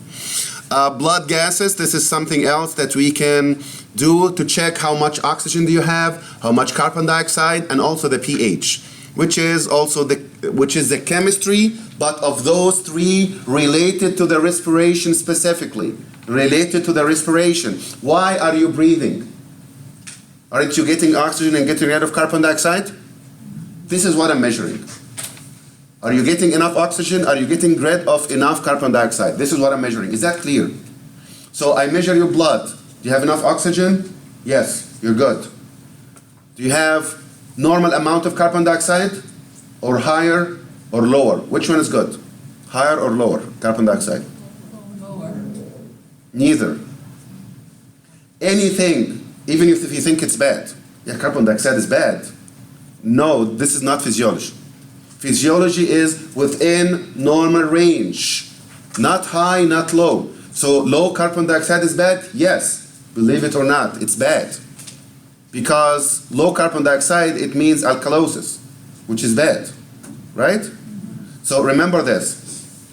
Blood gases, this is something else that we can do to check how much oxygen do you have, how much carbon dioxide, and also the pH, which is the chemistry, but of those three related to the respiration specifically. Related to the respiration. Why are you breathing? Aren't you getting oxygen and getting rid of carbon dioxide? This is what I'm measuring. Are you getting enough oxygen? Are you getting rid of enough carbon dioxide? This is what I'm measuring. Is that clear? So I measure your blood. Do you have enough oxygen? Yes, you're good. Do you have normal amount of carbon dioxide? Or higher or lower? Which one is good? Higher or lower carbon dioxide? Lower. Neither. Anything, even if you think it's bad. Yeah, carbon dioxide is bad. No, this is not physiology. Physiology is within normal range. Not high, not low. So low carbon dioxide is bad? Yes. Believe it or not, it's bad. Because low carbon dioxide, it means alkalosis, which is bad. Right? So remember this.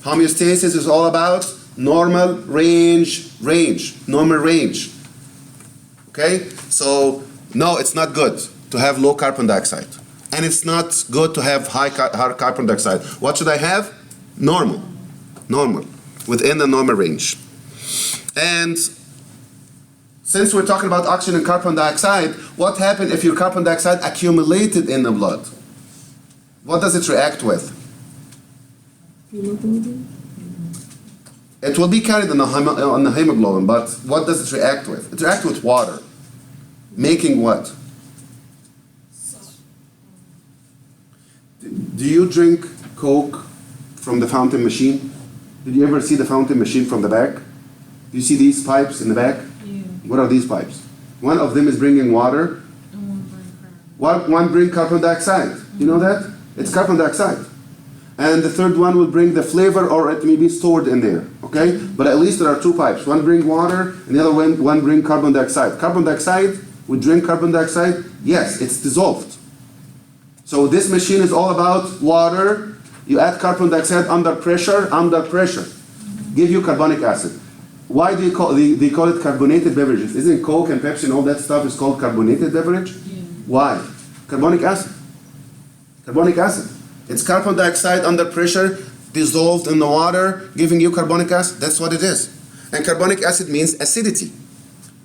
Homeostasis is all about normal range. Normal range. Okay? So, no, it's not good to have low carbon dioxide. And it's not good to have high carbon dioxide. What should I have? Normal. Normal. Within the normal range. And since we're talking about oxygen and carbon dioxide, what happens if your carbon dioxide accumulated in the blood? What does it react with? It will be carried on the hemoglobin, but what does it react with? It reacts with water. Making what? Do you drink Coke from the fountain machine? Did you ever see the fountain machine from the back? Do you see these pipes in the back? Yeah. What are these pipes? One of them is bringing water. And one brain One bring carbon dioxide. You know that? It's carbon dioxide. And the third one will bring the flavor, or it may be stored in there. Okay? But at least there are two pipes. One bring water, and the other one bring carbon dioxide. Carbon dioxide, we drink carbon dioxide. Yes, it's dissolved. So this machine is all about water. You add carbon dioxide under pressure. Give you carbonic acid. Why do they call it carbonated beverages? Isn't Coke and Pepsi and all that stuff is called carbonated beverage? Yeah. Why? Carbonic acid. Carbonic acid. It's carbon dioxide under pressure, dissolved in the water, giving you carbonic acid. That's what it is. And carbonic acid means acidity.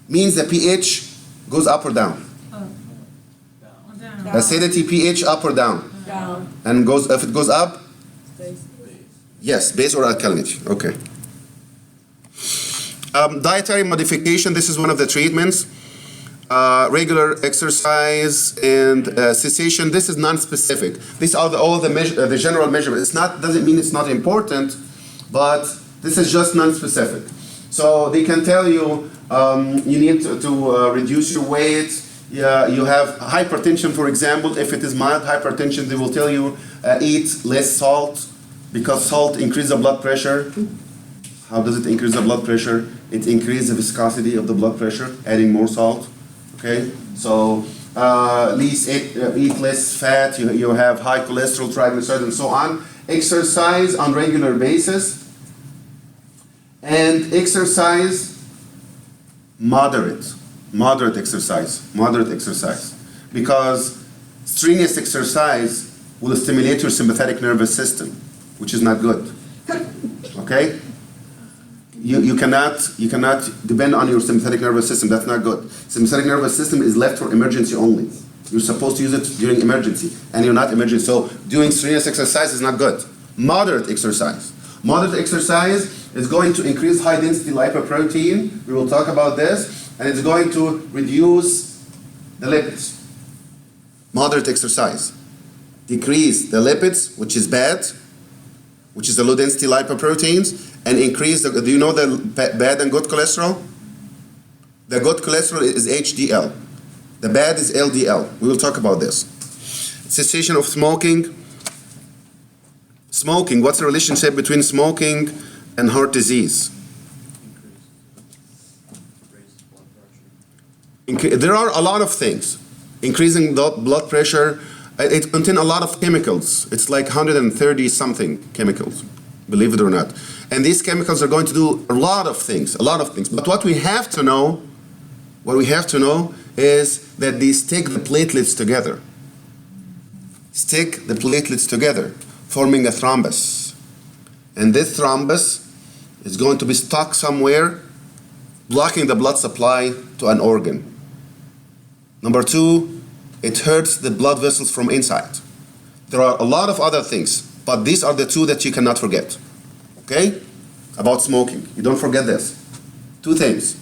Means the pH goes up or down. Down. Acidity, pH up or down. Down. And if it goes up, Yes, base or alkalinity. Okay. Dietary modification. This is one of the treatments. Regular exercise and cessation. This is non-specific. These are all the general measurements. It's not doesn't mean it's not important, but this is just non-specific. So they can tell you you need to reduce your weight. You have hypertension, for example. If it is mild hypertension, they will tell you eat less salt because salt increases the blood pressure. How does it increase the blood pressure? It increases the viscosity of the blood pressure, adding more salt. Okay, so eat less fat. You have high cholesterol, triglycerides, and so on. Exercise on regular basis, and exercise moderate exercise, because strenuous exercise will stimulate your sympathetic nervous system, which is not good. Okay. You cannot depend on your sympathetic nervous system. That's not good. Sympathetic nervous system is left for emergency only. You're supposed to use it during emergency, and you're not emergency. So doing strenuous exercise is not good. Moderate exercise. Moderate exercise is going to increase high density lipoprotein. We will talk about this, and it's going to reduce the lipids. Moderate exercise. Decrease the lipids, which is bad, which is the low density lipoproteins, and increase the, do you know the bad and good cholesterol? The good cholesterol is HDL. The bad is LDL. We will talk about this. Cessation of smoking. Smoking, what's the relationship between smoking and heart disease? There are a lot of things. Increasing blood pressure. It contains a lot of chemicals. It's like 130 something chemicals, believe it or not. And these chemicals are going to do a lot of things. But what we have to know is that they stick the platelets together. Forming a thrombus. And this thrombus is going to be stuck somewhere, blocking the blood supply to an organ. Number two, it hurts the blood vessels from inside. There are a lot of other things, but these are the two that you cannot forget. Okay? About smoking. You don't forget this. Two things.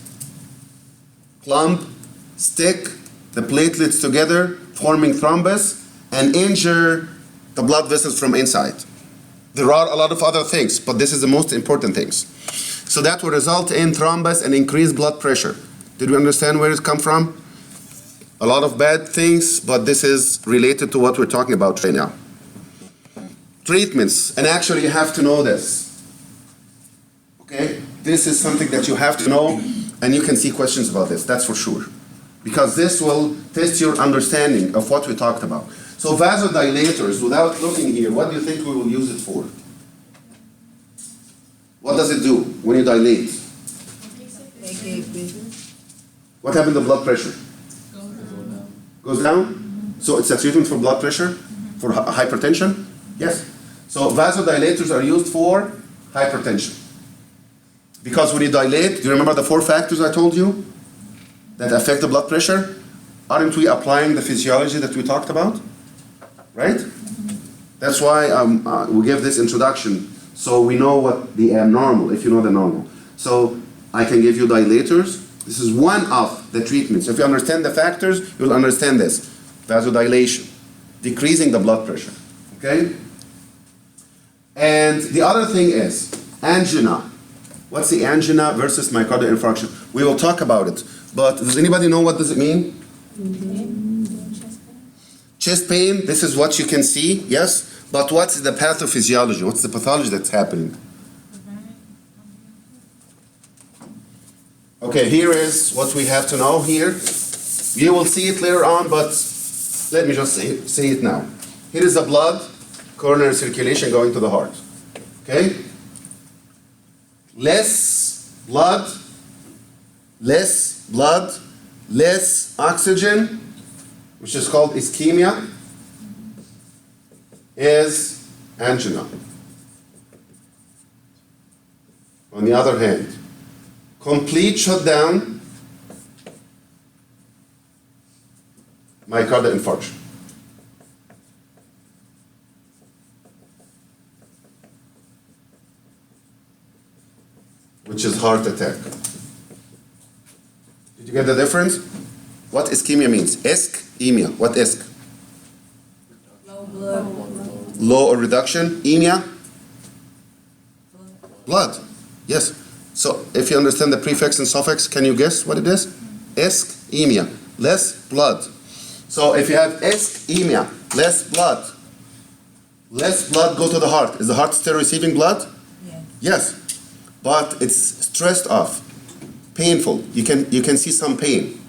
Clump, stick the platelets together, forming thrombus, and injure the blood vessels from inside. There are a lot of other things, but this is the most important things. So that will result in thrombus and increased blood pressure. Did we understand where it comes from? A lot of bad things, but this is related to what we're talking about right now. Treatments, and actually you have to know this. Okay? This is something that you have to know, and you can see questions about this, that's for sure. Because this will test your understanding of what we talked about. So vasodilators, without looking here, what do you think we will use it for? What does it do when you dilate? What happens to blood pressure? Goes down? So it's a treatment for blood pressure? For hypertension? Yes. So vasodilators are used for hypertension. Because when you dilate, do you remember the 4 factors I told you that affect the blood pressure? Aren't we applying the physiology that we talked about? Right? That's why we give this introduction, so we know what the normal, if you know the normal. So I can give you dilators. This is one of the treatments. If you understand the factors, you'll understand this. Vasodilation, decreasing the blood pressure. Okay? And the other thing is angina. What's the angina versus myocardial infarction? We will talk about it. But does anybody know what does it mean? Chest pain, this is what you can see, yes? But what's the pathophysiology? What's the pathology that's happening? Okay, here is what we have to know here. You will see it later on, but let me just say it now. Here is the blood, coronary circulation going to the heart. Okay? Less blood, less oxygen, which is called ischemia, is angina. On the other hand, complete shutdown, myocardial infarction. which is heart attack. Did you get the difference? What ischemia means? Ischemia. What isch? Low blood. Low or reduction. Emia? Blood. Yes. So if you understand the prefix and suffix, can you guess what it is? Ischemia. Less blood. So if you have ischemia, less blood go to the heart. Is the heart still receiving blood? Yes. Yes. But it's stressed off. Painful. You can see some pain.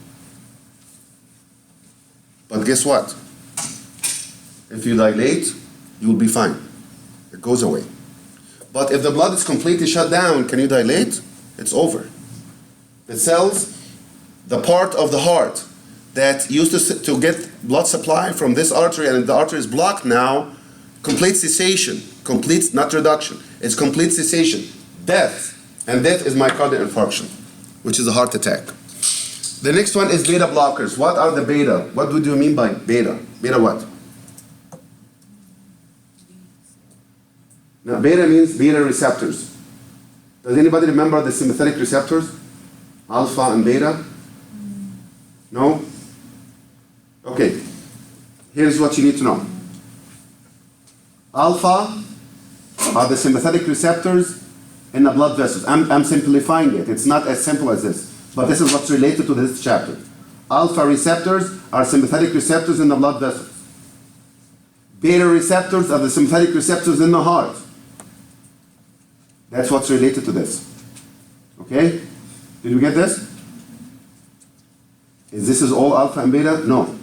But guess what? If you dilate, you will be fine. It goes away. But if the blood is completely shut down, can you dilate? It's over. The cells, the part of the heart that used to get blood supply from this artery, and the artery is blocked now, complete cessation, complete, not reduction, it's complete cessation, death, and death is myocardial infarction, which is a heart attack. The next one is beta blockers. What are the beta? What do you mean by beta? Beta what? Now, beta means beta receptors. Does anybody remember the sympathetic receptors? Alpha and beta? No? Okay. Here's what you need to know. Alpha are the sympathetic receptors in the blood vessels. I'm simplifying it. It's not as simple as this. But this is what's related to this chapter. Alpha receptors are sympathetic receptors in the blood vessels. Beta receptors are the sympathetic receptors in the heart. That's what's related to this. Okay? Did we get this? This is all alpha and beta? No.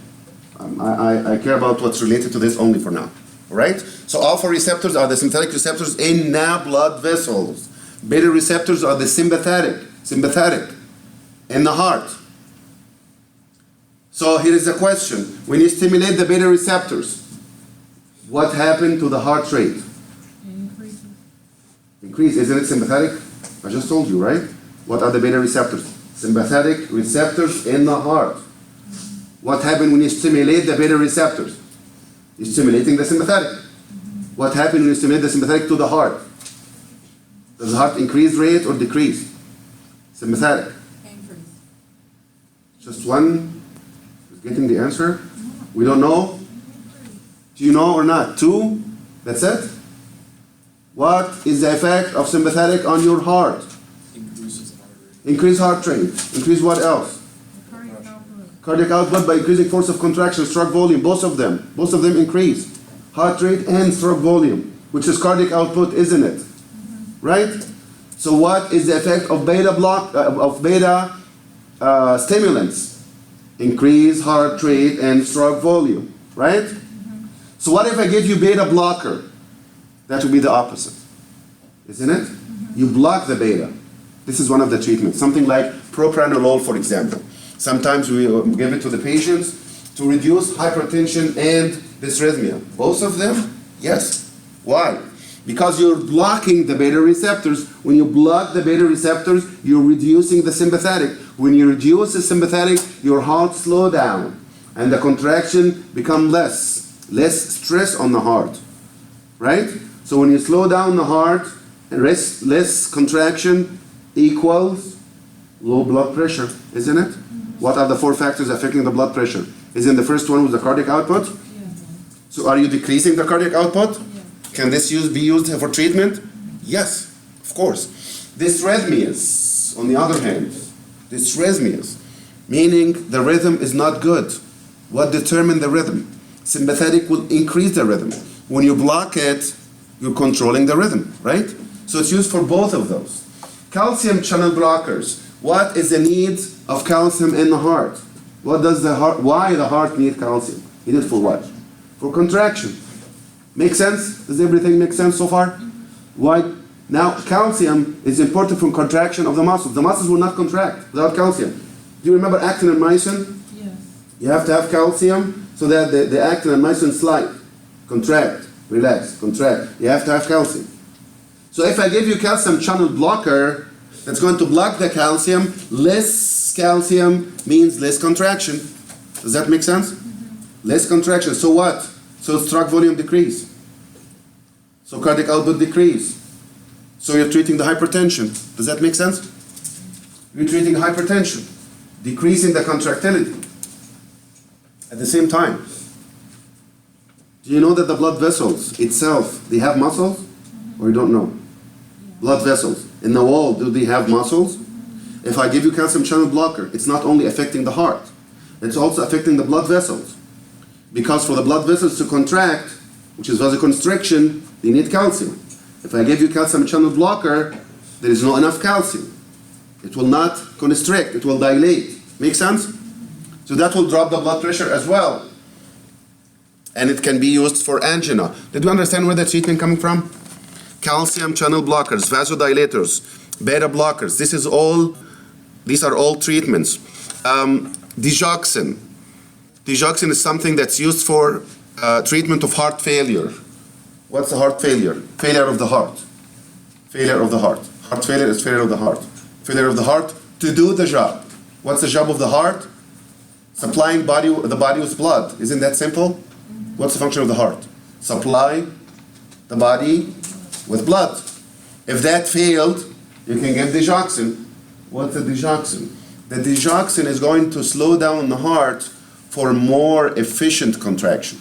I care about what's related to this only for now. Alright? So alpha receptors are the sympathetic receptors in the blood vessels. Beta receptors are the sympathetic in the heart. So here is a question. When you stimulate the beta receptors, what happened to the heart rate? Increase. Isn't it sympathetic? I just told you, right? What are the beta receptors? Sympathetic receptors in the heart. What happened when you stimulate the beta receptors? You're stimulating the sympathetic. What happened when you stimulate the sympathetic to the heart? Does the heart increase rate or decrease? Sympathetic. Increase. Just one is getting the answer. We don't know. Do you know or not? Two? That's it? What is the effect of sympathetic on your heart? Increases heart rate. Increase heart rate. Increase what else? Cardiac output. Cardiac output by increasing force of contraction, stroke volume. Both of them increase. Heart rate and stroke volume, which is cardiac output, isn't it? Right? So what is the effect of beta stimulants? Increase heart rate and stroke volume, right? So what if I give you beta blocker? That would be the opposite, isn't it? You block the beta. This is one of the treatments. Something like propranolol, for example. Sometimes we give it to the patients to reduce hypertension and dysrhythmia. Both of them? Yes. Why? Because you're blocking the beta receptors. When you block the beta receptors, you're reducing the sympathetic. When you reduce the sympathetic, your heart slow down and the contraction become less stress on the heart, right? So when you slow down the heart, less contraction equals low blood pressure, isn't it? What are the four factors affecting the blood pressure? Isn't the first one was the cardiac output? So are you decreasing the cardiac output? Can this be used for treatment? Yes, of course. Dysrhythmias, on the other hand, dysrhythmias, meaning the rhythm is not good. What determines the rhythm? Sympathetic will increase the rhythm. When you block it, you're controlling the rhythm, right? So it's used for both of those. Calcium channel blockers. What is the need of calcium in the heart? Why the heart need calcium? Need it for what? For contraction. Make sense? Does everything make sense so far? Why? Now, calcium is important for contraction of the muscles. The muscles will not contract without calcium. Do you remember actin and myosin? Yes. You have to have calcium so that the actin and myosin slide, contract, relax, contract. You have to have calcium. So if I give you calcium channel blocker, that's going to block the calcium. Less calcium means less contraction. Does that make sense? Less contraction. So what? So stroke volume decrease. So cardiac output decrease. So you're treating the hypertension. Does that make sense? You're treating hypertension, decreasing the contractility. At the same time, do you know that the blood vessels itself, they have muscles? Or you don't know? Blood vessels. In the wall, do they have muscles? If I give you calcium channel blocker, it's not only affecting the heart, it's also affecting the blood vessels. Because for the blood vessels to contract, which is vasoconstriction, they need calcium. If I give you calcium channel blocker, there is not enough calcium. It will not constrict, it will dilate. Make sense? So that will drop the blood pressure as well. And it can be used for angina. Did we understand where the treatment coming from? Calcium channel blockers, vasodilators, beta blockers. These are all treatments. Digoxin. Digoxin is something that's used for treatment of heart failure. What's the heart failure? Failure of the heart. Failure of the heart. Heart failure is failure of the heart. Failure of the heart to do the job. What's the job of the heart? Supplying the body with blood. Isn't that simple? What's the function of the heart? Supply the body with blood. If that failed, you can give digoxin. What's the digoxin? The digoxin is going to slow down the heart for more efficient contraction.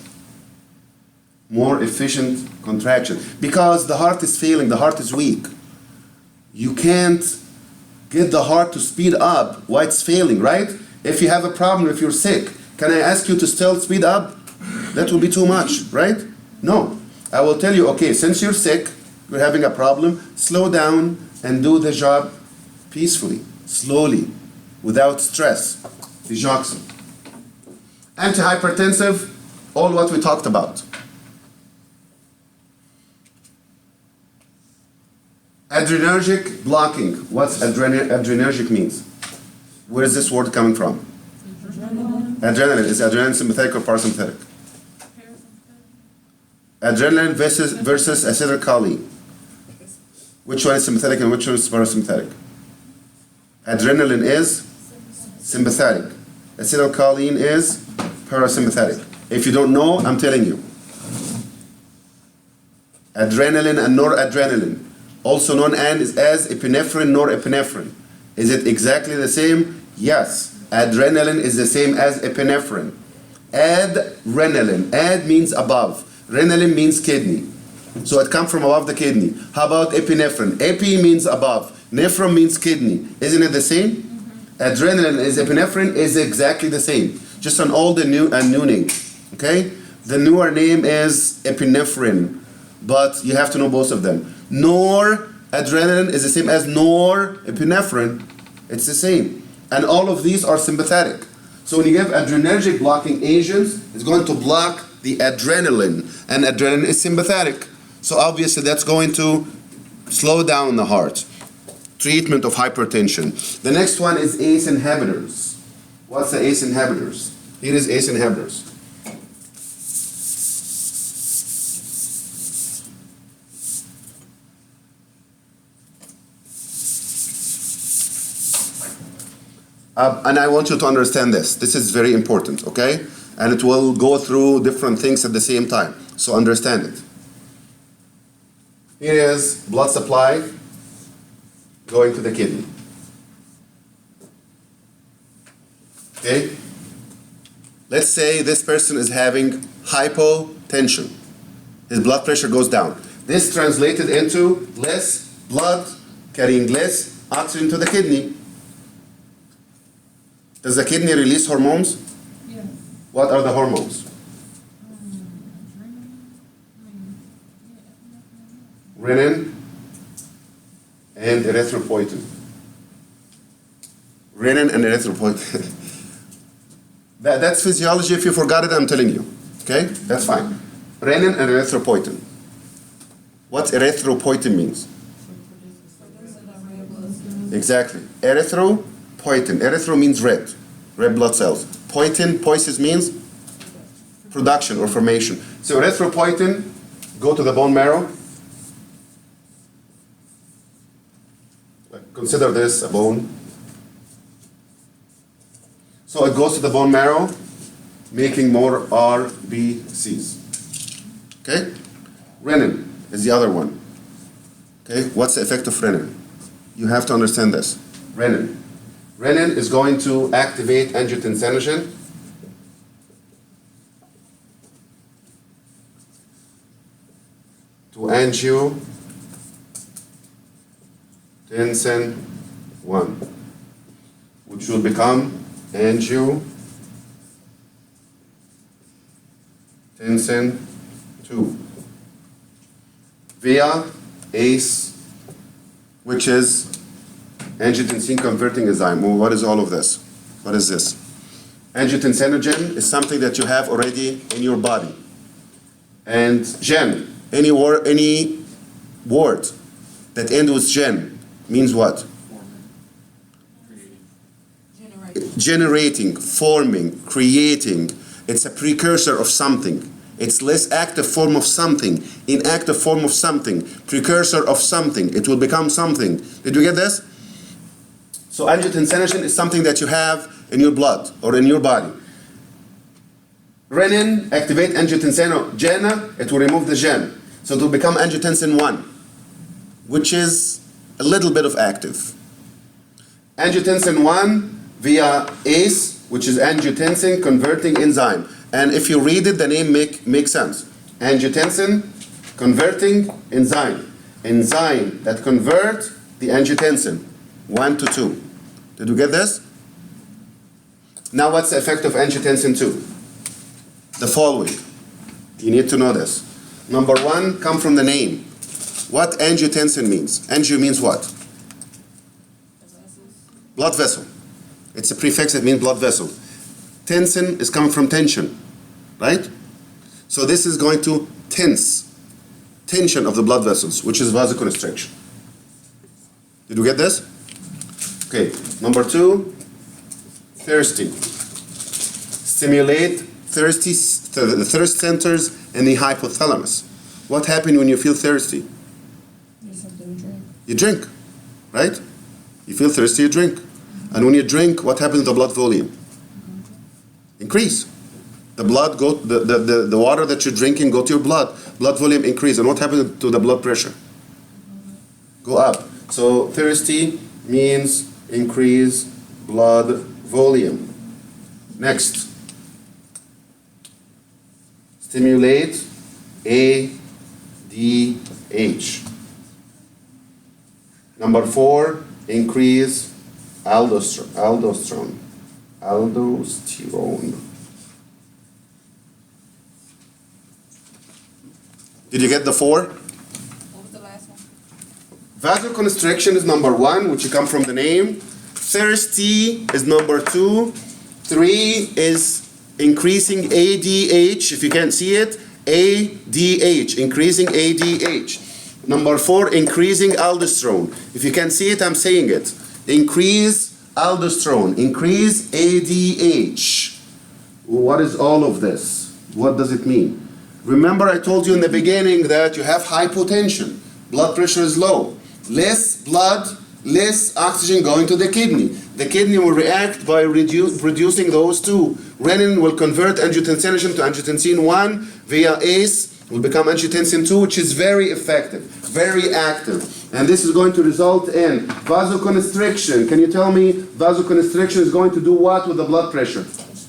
More efficient contraction. Because the heart is failing, the heart is weak. You can't get the heart to speed up while it's failing, right? If you have a problem, if you're sick, can I ask you to still speed up? That will be too much, right? No. I will tell you, okay, since you're sick, you're having a problem, slow down and do the job peacefully, slowly, without stress. Digoxin. Antihypertensive, all what we talked about. Adrenergic blocking. What's adrenergic means? Where is this word coming from? Adrenaline. Is adrenaline sympathetic or parasympathetic? Adrenaline versus acetylcholine. Which one is sympathetic and which one is parasympathetic? Adrenaline is sympathetic. Acetylcholine is parasympathetic. If you don't know, I'm telling you. Adrenaline and noradrenaline, also known as epinephrine, norepinephrine. Is it exactly the same? Yes. Adrenaline is the same as epinephrine. Adrenaline. Ad means above. Renalin means kidney. So it comes from above the kidney. How about epinephrine? Epi means above. Nephron means kidney. Isn't it the same? Adrenaline is epinephrine is exactly the same. Just an old and new name. Okay? The newer name is epinephrine. But you have to know both of them. Noradrenaline is the same as norepinephrine. It's the same. And all of these are sympathetic. So when you give adrenergic blocking agents, it's going to block the adrenaline. And adrenaline is sympathetic. So obviously that's going to slow down the heart. Treatment of hypertension. The next one is ACE inhibitors. What's the ACE inhibitors? Here is ACE inhibitors. And I want you to understand this. This is very important, okay? And it will go through different things at the same time. So understand it. Here is blood supply going to the kidney. Okay? Let's say this person is having hypotension. His blood pressure goes down. This translated into less blood carrying less oxygen to the kidney. Does the kidney release hormones? Yes. What are the hormones? Renin and erythropoietin. Renin and erythropoietin. That's physiology. If you forgot it, I'm telling you. Okay? That's fine. Renin and erythropoietin. What erythropoietin means? Exactly. Erythropoietin. Erythro means red. Red blood cells. Poiesis means production or formation. So erythropoietin go to the bone marrow. Consider this a bone. So it goes to the bone marrow, making more RBCs. Okay? Renin is the other one. Okay, what's the effect of renin? You have to understand this. Renin. Renin is going to activate angiotensinogen. To angiotensin 1, which will become angiotensin 2 via ACE, which is angiotensin converting enzyme. Well, what is all of this? What is this? Angiotensinogen is something that you have already in your body. And gen, any word that ends with gen means what? Generating, forming, creating. It's a precursor of something. It's less active form of something, inactive form of something, precursor of something. It will become something. Did you get this? So angiotensinogen is something that you have in your blood or in your body. Renin activate angiotensinogen, it will remove the gen. So it will become angiotensin 1, which is a little bit of active. Angiotensin 1 via ACE, which is angiotensin converting enzyme. And if you read it, the name makes sense. Angiotensin converting enzyme. Enzyme that convert the angiotensin 1 to 2. Did you get this? Now what's the effect of angiotensin 2? The following. You need to know this. Number 1, come from the name. What angiotensin means? Angio means what? Blood vessel. It's a prefix that means blood vessel. Tensin is coming from tension, right? So this is going to tense tension of the blood vessels, which is vasoconstriction. Did you get this? Okay. Number 2, thirsty. Stimulate the thirst centers in the hypothalamus. What happens when you feel thirsty? You drink, right? You feel thirsty, you drink. And when you drink, what happens to the blood volume? Increase. The blood the water that you're drinking go to your blood. Blood volume increase. And what happens to the blood pressure? Go up. So thirsty means increase blood volume. Next. Stimulate ADH. Number 4, increase aldosterone. Did you get the 4? What was the last one? Vasoconstriction is number 1, which comes from the name. Thirsty is number 2. 3 is increasing ADH. If you can't see it, ADH, increasing ADH. Number 4, increasing aldosterone. If you can see it, I'm saying it. Increase aldosterone, increase ADH. What is all of this? What does it mean? Remember I told you in the beginning that you have hypotension. Blood pressure is low. Less blood, less oxygen going to the kidney. The kidney will react by reducing those two. Renin will convert angiotensinogen to angiotensin 1 via ACE. Will become angiotensin 2, which is very effective, very active. And this is going to result in vasoconstriction. Can you tell me vasoconstriction is going to do what with the blood pressure? It's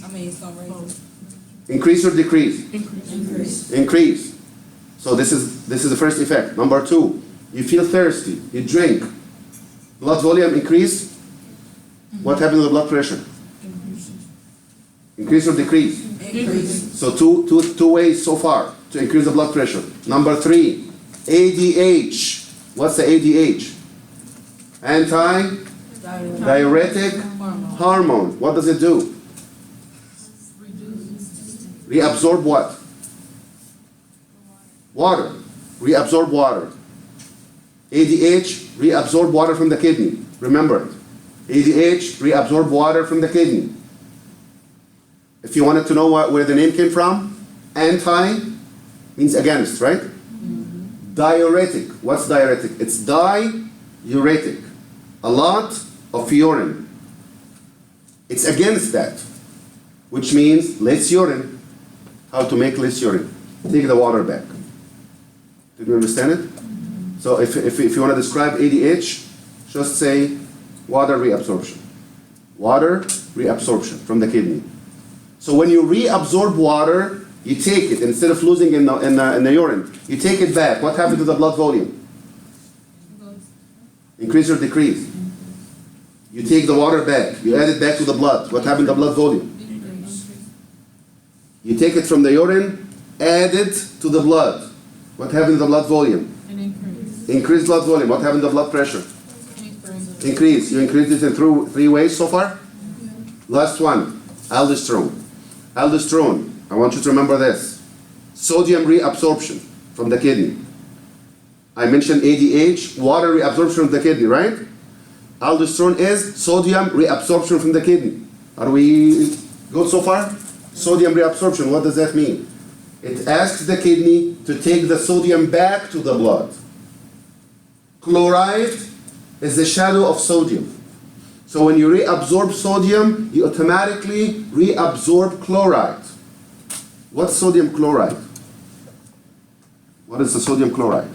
gonna raise it. Increase or decrease? Increase. Increase. So this is the first effect. Number 2, you feel thirsty, you drink. Blood volume increase. What happens to the blood pressure? Increase or decrease? Increase. So two ways so far to increase the blood pressure. Number 3, ADH. What's the ADH? Anti-diuretic hormone. What does it do? Reabsorb what? Water. Reabsorb water. ADH, reabsorb water from the kidney. Remember it. ADH, reabsorb water from the kidney. If you wanted to know where the name came from, anti means against, right? Mm-hmm. Diuretic. What's diuretic? It's diuretic. A lot of urine. It's against that, which means less urine. How to make less urine? Take the water back. Did you understand it? Mm-hmm. So if you want to describe ADH, just say water reabsorption. Water reabsorption from the kidney. So when you reabsorb water, you take it, instead of losing in the urine, you take it back. What happened to the blood volume? Increase or decrease? You take the water back, you add it back to the blood. What happened to the blood volume? You take it from the urine, add it to the blood. What happened to the blood volume? An increase. Increase blood volume. What happened to the blood pressure? Increase. You increased it in three ways so far? Last one, aldosterone. Aldosterone, I want you to remember this. Sodium reabsorption from the kidney. I mentioned ADH, water reabsorption from the kidney, right? Aldosterone is sodium reabsorption from the kidney. Are we good so far? Sodium reabsorption, what does that mean? It asks the kidney to take the sodium back to the blood. Chloride is the shadow of sodium. So when you reabsorb sodium, you automatically reabsorb chloride. What's sodium chloride? What is the sodium chloride?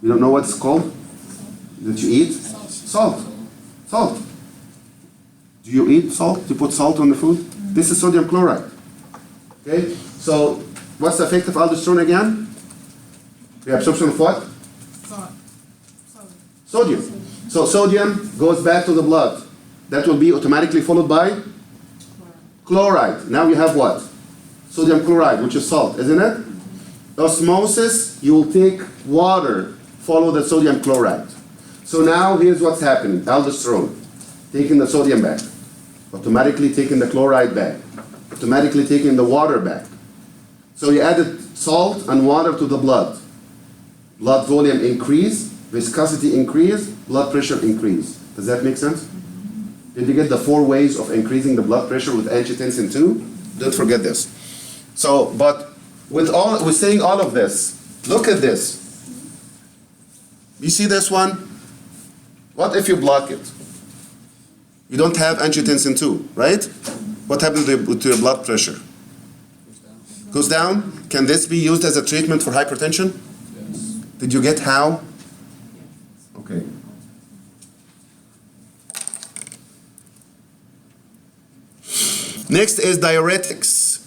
You don't know what it's called? That you eat? Salt. Salt. Do you eat salt? Do you put salt on the food? This is sodium chloride. Okay? So what's the effect of aldosterone again? Reabsorption of what? Sodium. So sodium goes back to the blood. That will be automatically followed by chloride. Now you have what? Sodium chloride, which is salt, isn't it? Osmosis, you will take water, follow the sodium chloride. So now here's what's happening. Aldosterone, taking the sodium back, automatically taking the chloride back, automatically taking the water back. So you added salt and water to the blood. Blood volume increase, viscosity increase, blood pressure increase. Does that make sense? Did you get the 4 ways of increasing the blood pressure with angiotensin 2? Don't forget this. So, but with saying all of this, look at this. You see this one? What if you block it? You don't have angiotensin 2, right? What happens to your blood pressure? Goes down? Can this be used as a treatment for hypertension? Yes. Did you get how? Okay. Next is diuretics.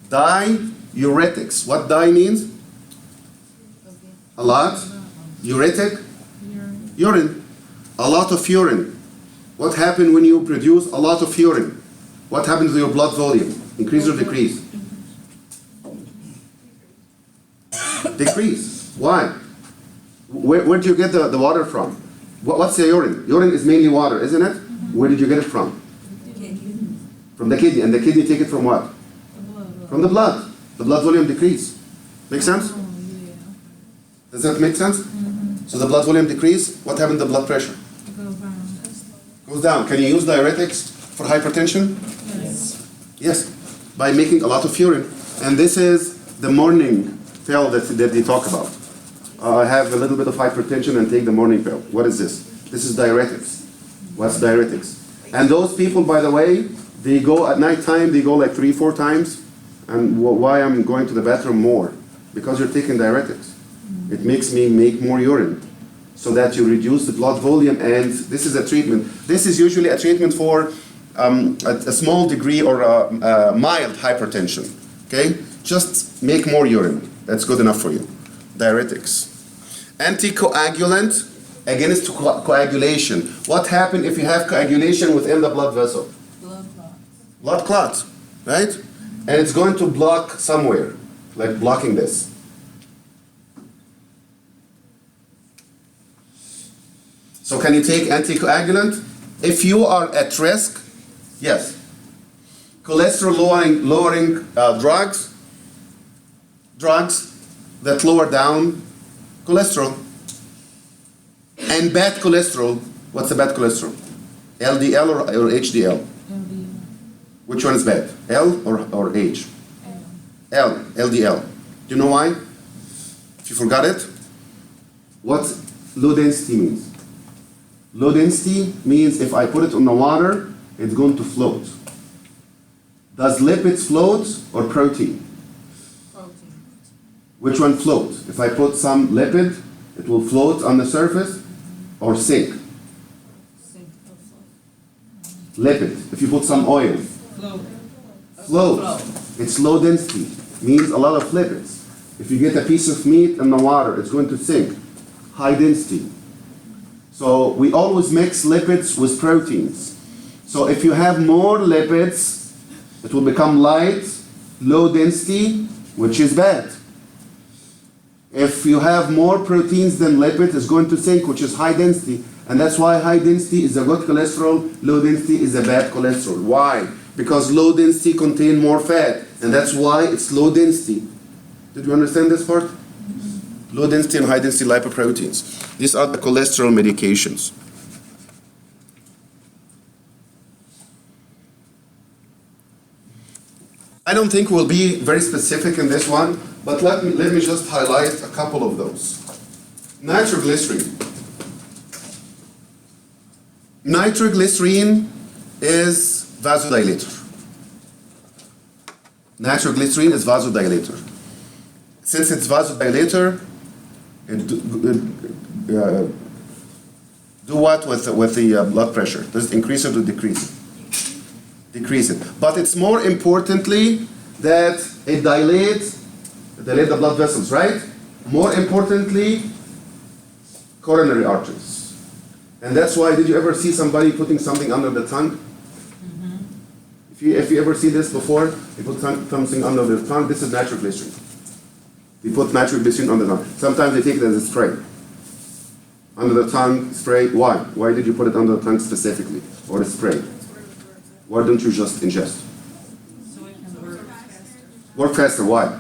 Diuretics. What di means? A lot. Uretic? Urine. A lot of urine. What happens when you produce a lot of urine? What happens to your blood volume? Increase or decrease? Decrease. Why? Where do you get the water from? What's the urine? Urine is mainly water, isn't it? Where did you get it from? From the kidney. And the kidney take it from what? From the blood. The blood volume decrease. Make sense? Does that make sense? So the blood volume decrease. What happened to the blood pressure? Goes down. Can you use diuretics for hypertension? Yes. Yes. By making a lot of urine. And this is the morning pill that they talk about. I have a little bit of hypertension and take the morning pill. What is this? This is diuretics. What's diuretics? And those people, by the way, they go at night time, they go like 3-4 times. And why I'm going to the bathroom more? Because you're taking diuretics. It makes me make more urine so that you reduce the blood volume, and this is a treatment. This is usually a treatment for a small degree or a mild hypertension. Okay? Just make more urine. That's good enough for you. Diuretics. Anticoagulant, against coagulation. What happens if you have coagulation within the blood vessel? Blood clots. Blood clot, right? And it's going to block somewhere, like blocking this. So can you take anticoagulant? If you are at risk, yes. Cholesterol lowering drugs that lower down cholesterol. And bad cholesterol, what's the bad cholesterol? LDL or HDL? Which one is bad? L or H? L, LDL. Do you know why? If you forgot it, what low density means? Low density means if I put it on the water, it's going to float. Does lipids float or protein? Protein. Which one floats? If I put some lipid, it will float on the surface or sink. Lipid. If you put some oil, float. It's low density. Means a lot of lipids. If you get a piece of meat in the water, it's going to sink. High density. So we always mix lipids with proteins. So if you have more lipids, it will become light, low density, which is bad. If you have more proteins than lipids, it's going to sink, which is high density. And that's why high density is a good cholesterol, low density is a bad cholesterol. Why? Because low density contain more fat, and that's why it's low density. Did you understand this part? Low density and high density lipoproteins. These are the cholesterol medications. I don't think we'll be very specific in this one, but let me just highlight a couple of those. Nitroglycerin. Nitroglycerin is vasodilator. Nitroglycerin is vasodilator. Since it's vasodilator, do what with the blood pressure? Does it increase it or decrease it? Decrease it. But it's more importantly that it dilates the blood vessels, right? More importantly, coronary arteries. And that's why, did you ever see somebody putting something under the tongue? If you ever see this before, they put something under their tongue, this is nitroglycerin. They put nitroglycerin on the tongue. Sometimes they take it as a spray. Under the tongue, spray. Why? Why did you put it under the tongue specifically? Or a spray? Why don't you just ingest? So it can work faster. Work faster, why?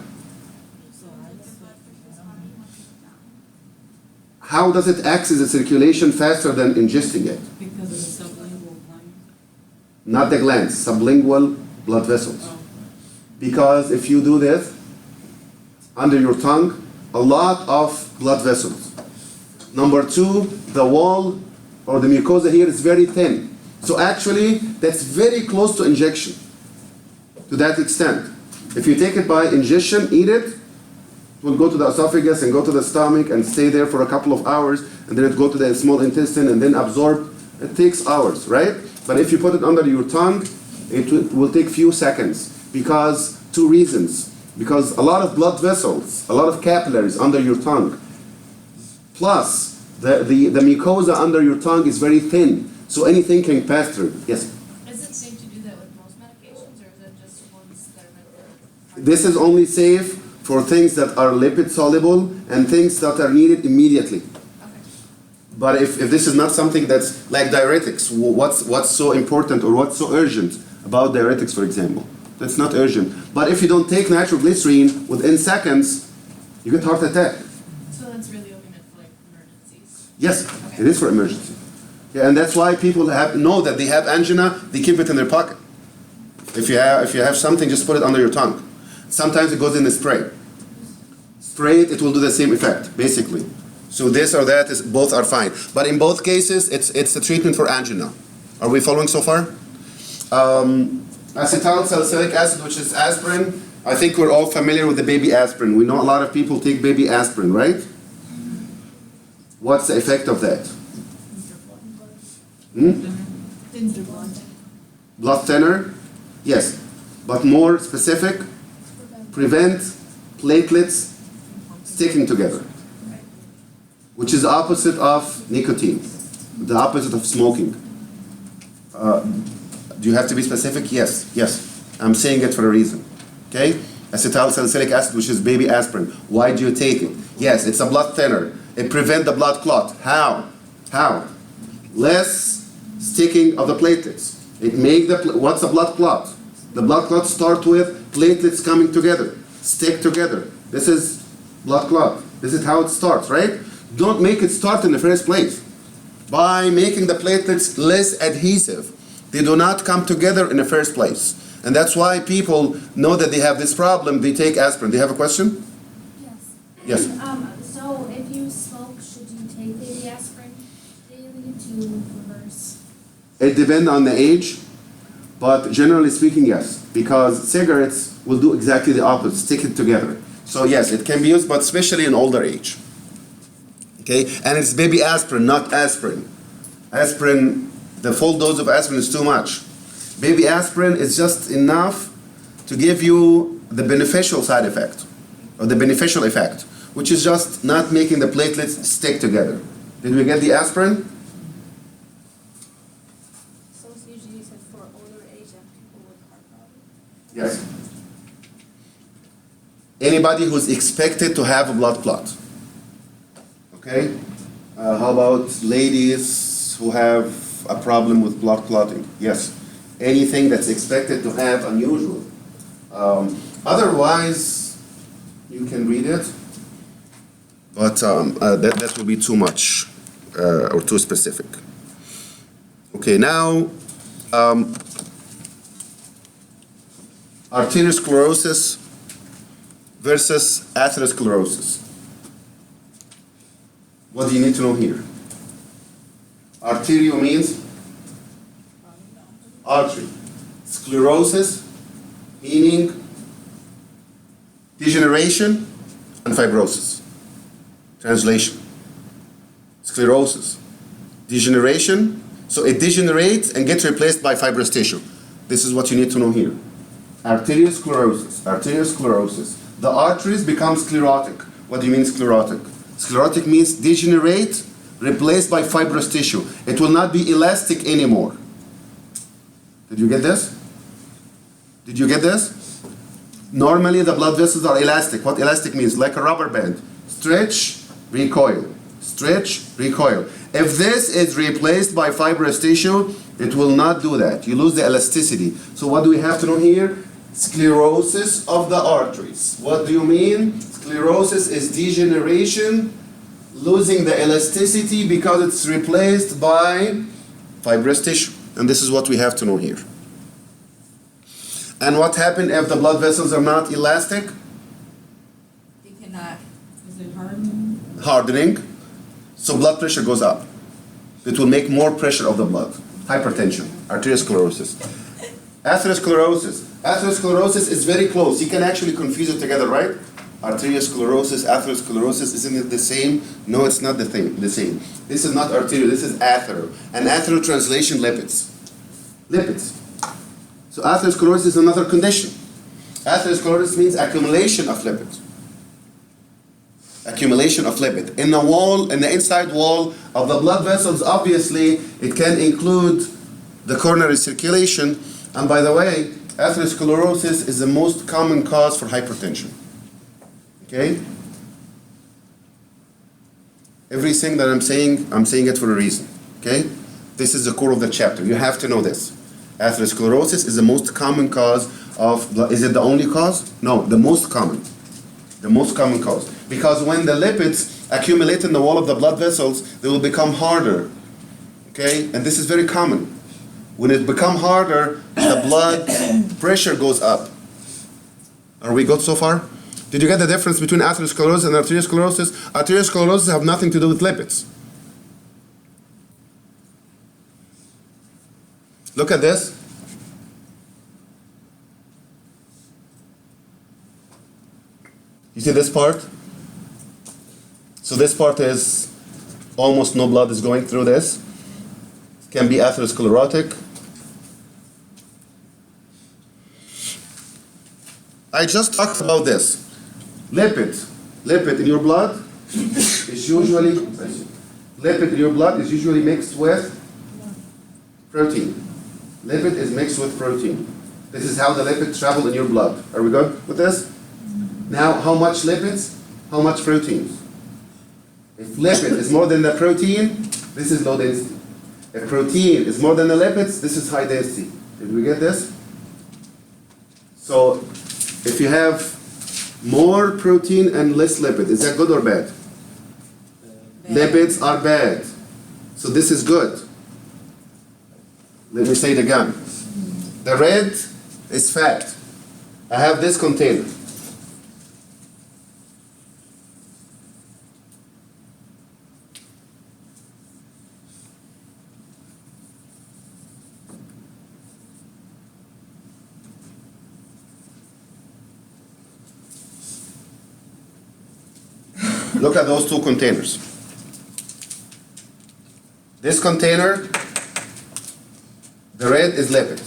How does it access the circulation faster than ingesting it? Because of the sublingual gland. Not the glands, sublingual blood vessels. Oh. Because if you do this under your tongue, a lot of blood vessels. Number two, the wall or the mucosa here is very thin. So actually, that's very close to injection, to that extent. If you take it by ingestion, eat it, it will go to the esophagus and go to the stomach and stay there for a couple of hours, and then it go to the small intestine and then absorb. It takes hours, right? But if you put it under your tongue, it will take few seconds, because two reasons. Because a lot of blood vessels, a lot of capillaries under your tongue, plus the mucosa under your tongue is very thin, so anything can pass through. Yes? Is it safe to do that with most medications, or is it just ones that are meant for? This is only safe for things that are lipid soluble and things that are needed immediately. Okay. But if this is not something that's like diuretics, what's so important or what's so urgent about diuretics, for example? That's not urgent. But if you don't take nitroglycerin, within seconds, you get heart attack. So that's really only meant for like emergencies? Yes, it is for emergency. Yeah, and that's why people know that they have angina, they keep it in their pocket. If you have something, just put it under your tongue. Sometimes it goes in a spray. Spray it, it will do the same effect, basically. So this or that, both are fine. But in both cases, it's a treatment for angina. Are we following so far? Acetylsalicylic acid, which is aspirin. I think we're all familiar with the baby aspirin. We know a lot of people take baby aspirin, right? What's the effect of that? Blood thinner? Yes. But more specific, prevent platelets sticking together, which is the opposite of nicotine, the opposite of smoking. Do you have to be specific? Yes, yes. I'm saying it for a reason. Okay? Acetylsalicylic acid, which is baby aspirin. Why do you take it? Yes, it's a blood thinner. It prevents the blood clot. How? How? Less sticking of the platelets. It make what's the blood clot? The blood clots start with platelets coming together, stick together. This is blood clot. This is how it starts, right? Don't make it start in the first place. By making the platelets less adhesive, they do not come together in the first place. And that's why people know that they have this problem, they take aspirin. Do you have a question? Yes. Yes. So if you smoke, should you take baby aspirin daily to reverse? It depends on the age, but generally speaking, yes. Because cigarettes will do exactly the opposite, stick it together. So yes, it can be used, but especially in older age. Okay, and it's baby aspirin, not aspirin. Aspirin, the full dose of aspirin is too much. Baby aspirin is just enough to give you the beneficial side effect, or the beneficial effect, which is just not making the platelets stick together. Did we get the aspirin? So it's usually used for older age and people with heart problems? Yes. Anybody who's expected to have a blood clot. Okay? How about ladies who have a problem with blood clotting? Yes. Anything that's expected to have unusual. Otherwise, you can read it, but that will be too much or too specific. Okay, now arteriosclerosis versus atherosclerosis. What do you need to know here? Arterio means artery. Sclerosis meaning degeneration and fibrosis. Translation. Sclerosis. Degeneration, so it degenerates and gets replaced by fibrous tissue. This is what you need to know here. Arteriosclerosis. Arteriosclerosis. The arteries become sclerotic. What do you mean sclerotic? Sclerotic means degenerate, replaced by fibrous tissue. It will not be elastic anymore. Did you get this? Did you get this? Normally the blood vessels are elastic. What elastic means? Like a rubber band. Stretch, recoil. Stretch, recoil. If this is replaced by fibrous tissue, it will not do that. You lose the elasticity. So what do we have to know here? Sclerosis of the arteries. What do you mean? Sclerosis is degeneration, losing the elasticity because it's replaced by fibrous tissue. And this is what we have to know here. And what happens if the blood vessels are not elastic? They cannot. Is it hardening? Hardening. So blood pressure goes up. It will make more pressure of the blood. Hypertension, arteriosclerosis. Atherosclerosis. Atherosclerosis is very close. You can actually confuse it together, right? Arteriosclerosis, atherosclerosis, isn't it the same? No, it's not the same. This is not arterial, this is athero. And athero translation, lipids. Lipids. So atherosclerosis is another condition. Atherosclerosis means accumulation of lipids. Accumulation of lipid. In the wall, in the inside wall of the blood vessels, obviously, it can include the coronary circulation. And by the way, atherosclerosis is the most common cause for hypertension. Okay? Everything that I'm saying it for a reason. Okay? This is the core of the chapter. You have to know this. Atherosclerosis is the most common cause of, is it the only cause? No, the most common. The most common cause. Because when the lipids accumulate in the wall of the blood vessels, they will become harder. Okay? And this is very common. When it becomes harder, the blood pressure goes up. Are we good so far? Did you get the difference between atherosclerosis and arteriosclerosis? Arteriosclerosis have nothing to do with lipids. Look at this. You see this part? So this part is almost no blood is going through this. It can be atherosclerotic. I just talked about this. Lipid in your blood is usually mixed with protein. Lipid is mixed with protein. This is how the lipids travel in your blood. Are we good with this? Now, how much lipids? How much proteins? If lipid is more than the protein, this is low density. If protein is more than the lipids, this is high density. Did we get this? So, if you have more protein and less lipid, is that good or bad? Lipids are bad. So this is good. Let me say it again. The red is fat. I have this container. Look at those two containers. This container, the red is lipid.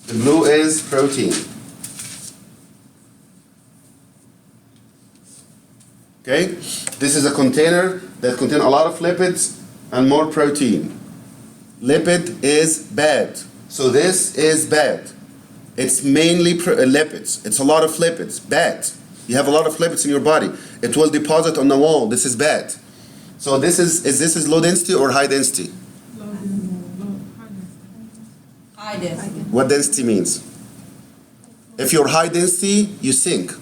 The blue is protein. Okay? This is a container that contains a lot of lipids and more protein. Lipid is bad. So this is bad. It's mainly lipids. It's a lot of lipids. Bad. You have a lot of lipids in your body. It will deposit on the wall. This is bad. So this is low density or high density? High density. What density means? If you're high density, you sink.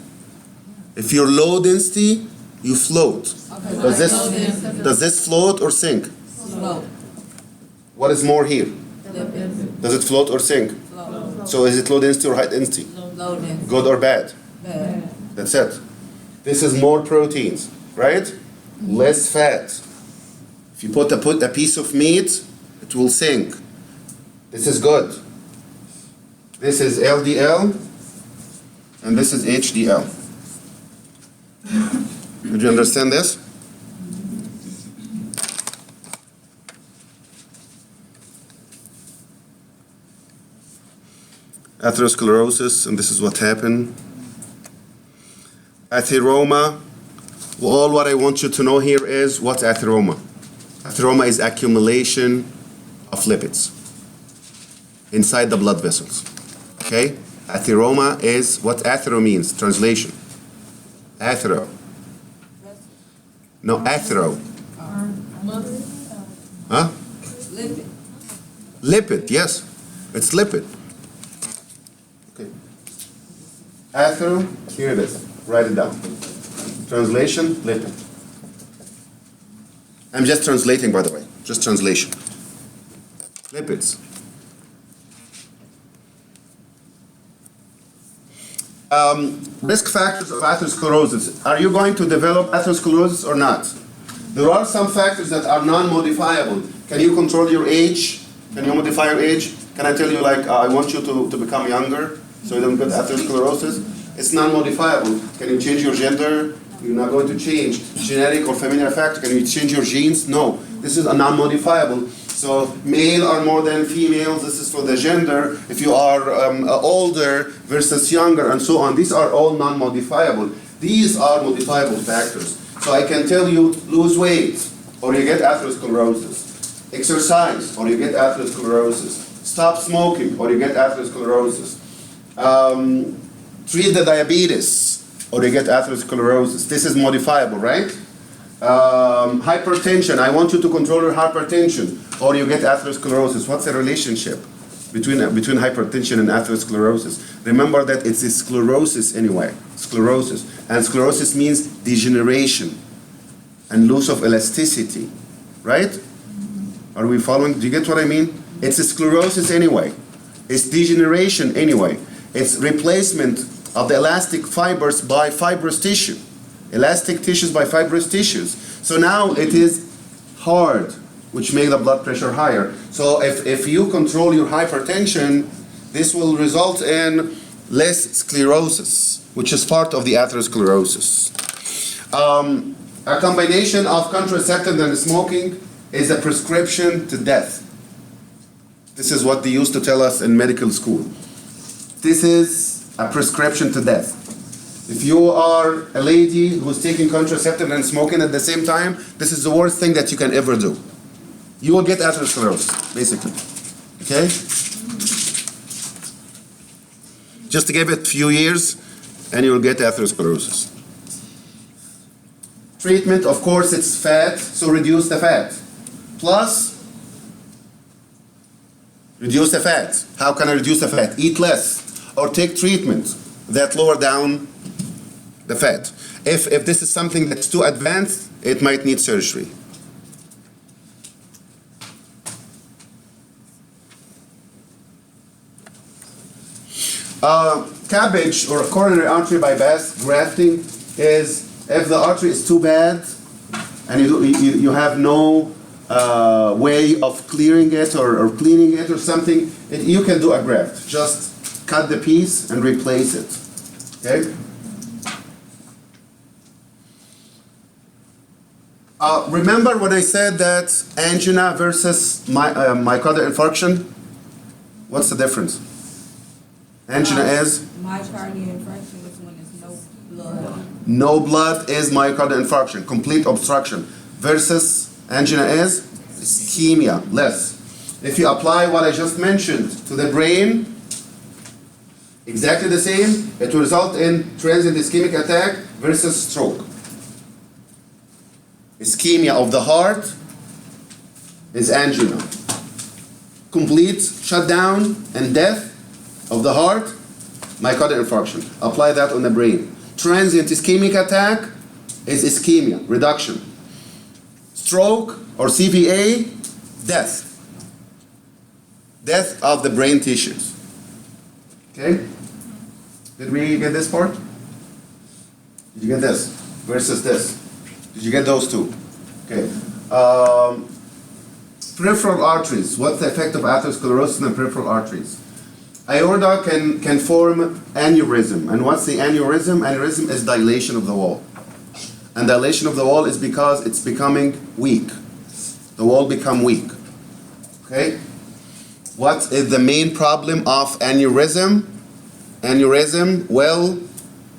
If you're low density, you float. Okay, Does low density. this float or sink? Float. What is more here? Lipid. Does it float or sink? Float. So is it low density or high density? Low density. Good or bad? Bad. That's it. This is more proteins, right? Less fat. If you put a piece of meat, it will sink. This is good. This is LDL, and this is HDL. Did you understand this? Atherosclerosis, and this is what happened. Atheroma. All what I want you to know here is what's atheroma. Atheroma is accumulation of lipids inside the blood vessels. Okay? Atheroma is what athero means. Translation. Athero. No, athero. Huh? Lipid. Lipid, yes. It's lipid. Okay. Athero, here it is. Write it down. Translation, lipid. I'm just translating, by the way. Just translation. Lipids. Risk factors of atherosclerosis. Are you going to develop atherosclerosis or not? There are some factors that are non-modifiable. Can you control your age? Can you modify your age? Can I tell you, like, I want you to become younger so you don't get atherosclerosis? It's non-modifiable. Can you change your gender? You're not going to change. Genetic or familial factor, can you change your genes? No. This is a non-modifiable. So male are more than females, this is for the gender. If you are older versus younger and so on, these are all non-modifiable. These are modifiable factors. So I can tell you, lose weight, or you get atherosclerosis. Exercise, or you get atherosclerosis. Stop smoking, or you get atherosclerosis. Treat the diabetes, or you get atherosclerosis. This is modifiable, right? Hypertension, I want you to control your hypertension, or you get atherosclerosis. What's the relationship between hypertension and atherosclerosis? Remember that it's a sclerosis anyway, sclerosis. And sclerosis means degeneration and loss of elasticity, right? Are we following? Do you get what I mean? It's a sclerosis anyway. It's degeneration anyway. It's replacement of the elastic fibers by fibrous tissue. Elastic tissues by fibrous tissues. So now it is hard, which makes the blood pressure higher. So if you control your hypertension, this will result in less sclerosis, which is part of the atherosclerosis. A combination of contraceptive and smoking is a prescription to death. This is what they used to tell us in medical school. This is a prescription to death. If you are a lady who's taking contraceptive and smoking at the same time, this is the worst thing that you can ever do. You will get atherosclerosis, basically. Okay? Just give it a few years, and you will get atherosclerosis. Treatment, of course, it's fat, so reduce the fat. Plus, reduce the fat. How can I reduce the fat? Eat less, or take treatment that lower down the fat. If this is something that's too advanced, it might need surgery. Cabbage or coronary artery bypass grafting is if the artery is too bad and you have no way of clearing it or cleaning it or something, you can do a graft. Just cut the piece and replace it. Okay? Remember when I said that angina versus myocardial infarction? What's the difference? Angina is Myocardial infarction is when there's no blood. no blood is myocardial infarction, complete obstruction. Versus angina is ischemia, less. If you apply what I just mentioned to the brain, exactly the same, it will result in transient ischemic attack versus stroke. Ischemia of the heart is angina. Complete shutdown and death of the heart, myocardial infarction. Apply that on the brain. Transient ischemic attack is ischemia, reduction. Stroke or CVA, death. Death of the brain tissues. Okay? Did we get this part? Did you get this versus this? Did you get those two? Okay. Peripheral arteries. What's the effect of atherosclerosis on peripheral arteries? Aorta can form aneurysm. And what's the aneurysm? Aneurysm is dilation of the wall. And dilation of the wall is because it's becoming weak. The wall become weak. Okay? What is the main problem of aneurysm? Aneurysm, well,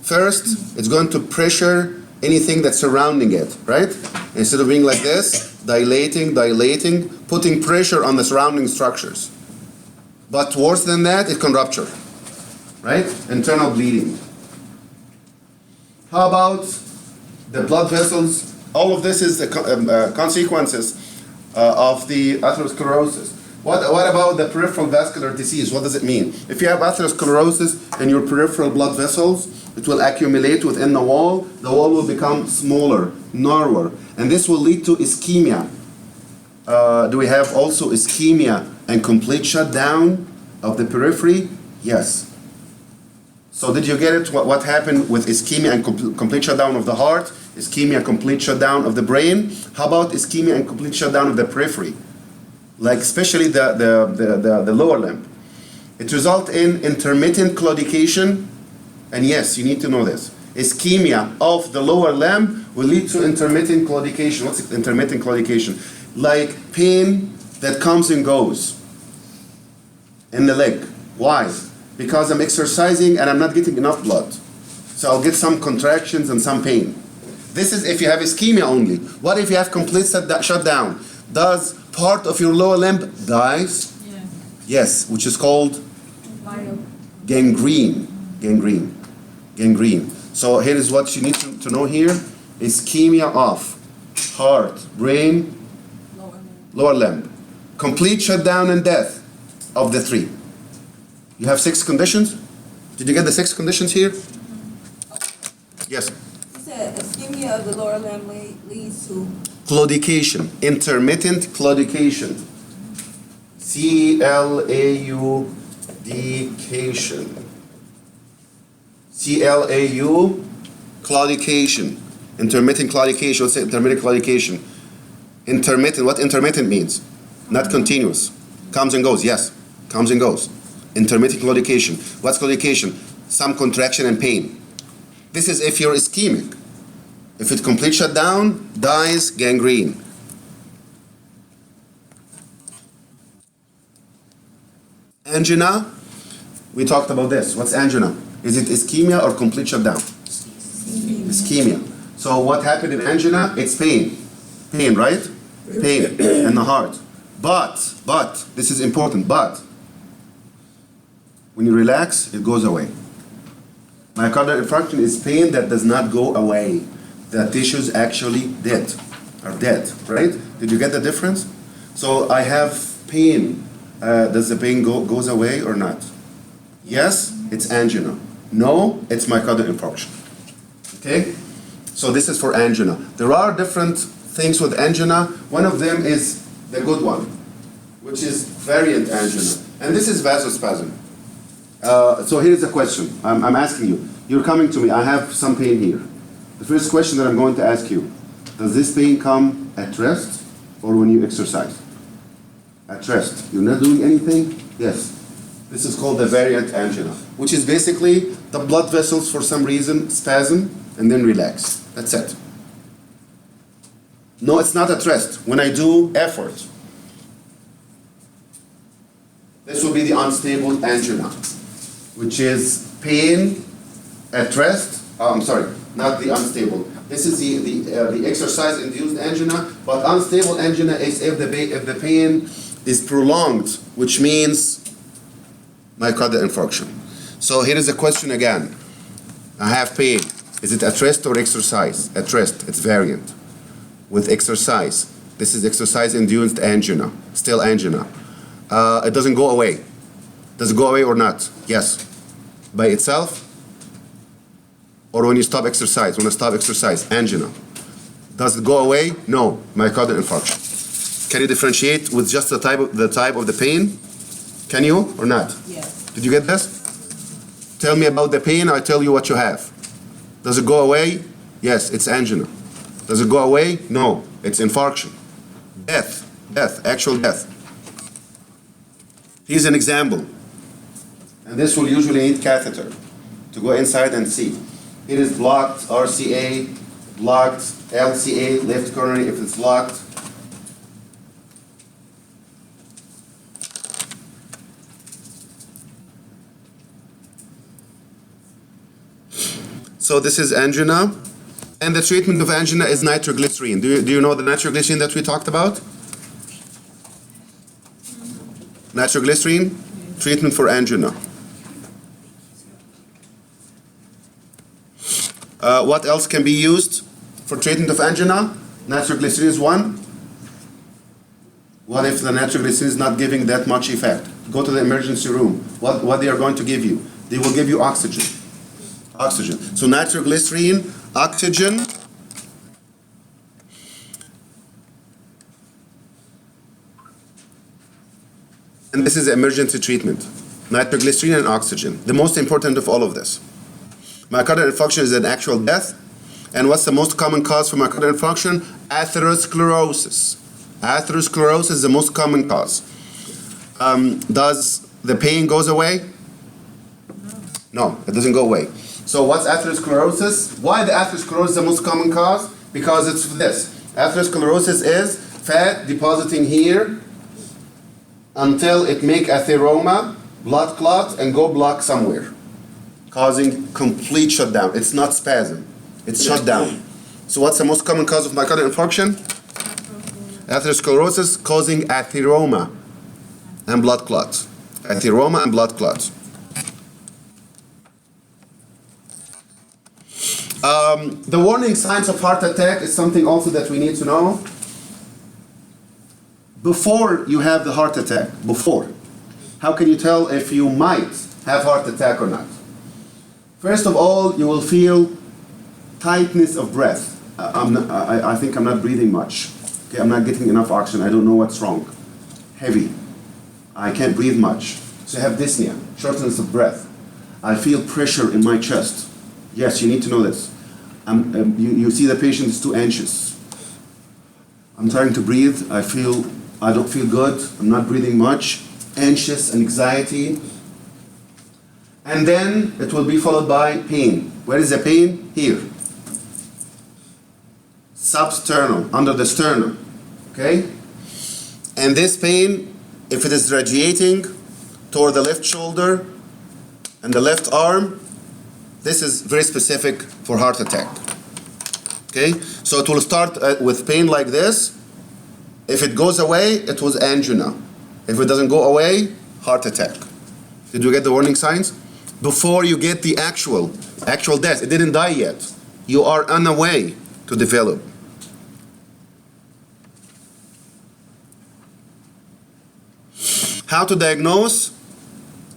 first, it's going to pressure anything that's surrounding it, right? Instead of being like this, dilating, putting pressure on the surrounding structures. But worse than that, it can rupture, right? Internal bleeding. How about the blood vessels? All of this is the consequences of the atherosclerosis. What about the peripheral vascular disease? What does it mean? If you have atherosclerosis in your peripheral blood vessels, it will accumulate within the wall will become smaller, narrower, and this will lead to ischemia. Do we have also ischemia and complete shutdown of the periphery? Yes. So did you get it? What happened with ischemia and complete shutdown of the heart? Ischemia, complete shutdown of the brain. How about ischemia and complete shutdown of the periphery? Like especially the lower limb. It results in intermittent claudication. And yes, you need to know this. Ischemia of the lower limb will lead to intermittent claudication. What's intermittent claudication? Like pain that comes and goes in the leg. Why? Because I'm exercising and I'm not getting enough blood. So I'll get some contractions and some pain. This is if you have ischemia only. What if you have complete shutdown? Does part of your lower limb dies? Yeah. Yes, which is called gangrene. Gangrene. So here is what you need to know here. Ischemia of heart, brain, lower limb. Complete shutdown and death of the three. You have 6 conditions? Did you get the 6 conditions here? Yes. You said ischemia of the lower limb leads to Claudication, intermittent claudication. C-L-A-U-D-cation. C-L-A-U, claudication. Intermittent claudication. What's intermittent claudication? Intermittent, what intermittent means? Not continuous. Comes and goes, yes. Comes and goes. Intermittent claudication. What's claudication? Some contraction and pain. This is if you're ischemic. If it complete shutdown, dies, gangrene. Angina, we talked about this. What's angina? Is it ischemia or complete shutdown? Ischemia. So what happened in angina? It's pain. Pain, right? Pain in the heart. But, this is important, but, when you relax, it goes away. Myocardial infarction is pain that does not go away. The tissues actually are dead, right? Did you get the difference? So I have pain. Does the pain goes away or not? Yes, it's angina. No, it's myocardial infarction. Okay? So this is for angina. There are different things with angina. One of them is the good one, which is variant angina. And this is vasospasm. So here's the question. I'm asking you. You're coming to me. I have some pain here. The first question that I'm going to ask you, does this pain come at rest or when you exercise? At rest. You're not doing anything? Yes. This is called the variant angina, which is basically the blood vessels for some reason spasm and then relax. That's it. No, it's not at rest. When I do effort, this will be the unstable angina, which is pain at rest. Oh, I'm sorry, not the unstable. This is the exercise-induced angina, but unstable angina is if the pain is prolonged, which means myocardial infarction. So here is a question again. I have pain. Is it at rest or exercise? At rest, it's variant. With exercise, this is exercise-induced angina, still angina. It doesn't go away. Does it go away or not? Yes. By itself? Or when you stop exercise? When I stop exercise, angina. Does it go away? No. Myocardial infarction. Can you differentiate with just the type of the pain? Can you or not? Yes. Did you get this? Tell me about the pain, I'll tell you what you have. Does it go away? Yes, it's angina. Does it go away? No, it's infarction. Death, actual death. Here's an example. And this will usually need catheter to go inside and see. It is blocked RCA, blocked LCA, left coronary if it's blocked. So this is angina, and the treatment of angina is nitroglycerin. Do you know the nitroglycerin that we talked about? Nitroglycerin, treatment for angina. What else can be used for treatment of angina? Nitroglycerin is one. What if the nitroglycerin is not giving that much effect? Go to the emergency room. What they are going to give you? They will give you oxygen. Oxygen. So nitroglycerin, oxygen. And this is emergency treatment. Nitroglycerin and oxygen. The most important of all of this. Myocardial infarction is an actual death. And what's the most common cause for myocardial infarction? Atherosclerosis. Atherosclerosis is the most common cause. Does the pain goes away? No, it doesn't go away. So what's atherosclerosis? Why the atherosclerosis is the most common cause? Because it's this. Atherosclerosis is fat depositing here until it make atheroma, blood clot, and go block somewhere, causing complete shutdown. It's not spasm, it's shutdown. So what's the most common cause of myocardial infarction? Atherosclerosis causing atheroma and blood clot. Atheroma and blood clot. The warning signs of heart attack is something also that we need to know. Before you have the heart attack, before, how can you tell if you might have heart attack or not? First of all, you will feel tightness of breath. I think I'm not breathing much. Okay, I'm not getting enough oxygen. I don't know what's wrong. Heavy. I can't breathe much. So I have dyspnea, shortness of breath. I feel pressure in my chest. Yes, you need to know this. You see the patient is too anxious. I'm trying to breathe. I don't feel good. I'm not breathing much. Anxious and anxiety. And then it will be followed by pain. Where is the pain? Here. Substernal, under the sternum. Okay? And this pain, if it is radiating toward the left shoulder and the left arm, this is very specific for heart attack. Okay? So it will start with pain like this. If it goes away, it was angina. If it doesn't go away, heart attack. Did you get the warning signs? Before you get the actual death, it didn't die yet. You are on a way to develop. How to diagnose?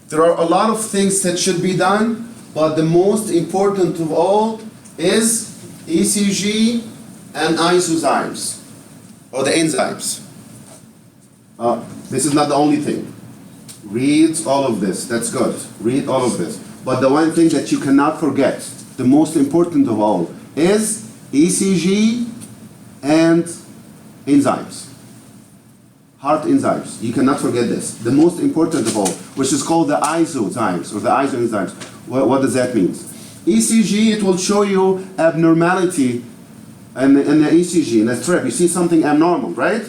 There are a lot of things that should be done, but the most important of all is ECG and isozymes, or the enzymes. This is not the only thing. Read all of this, that's good. Read all of this. But the one thing that you cannot forget, the most important of all, is ECG and enzymes. Heart enzymes. You cannot forget this. The most important of all, which is called the isozymes or the isoenzymes. What does that mean? ECG, it will show you abnormality and in the ECG, in the strip, you see something abnormal, right?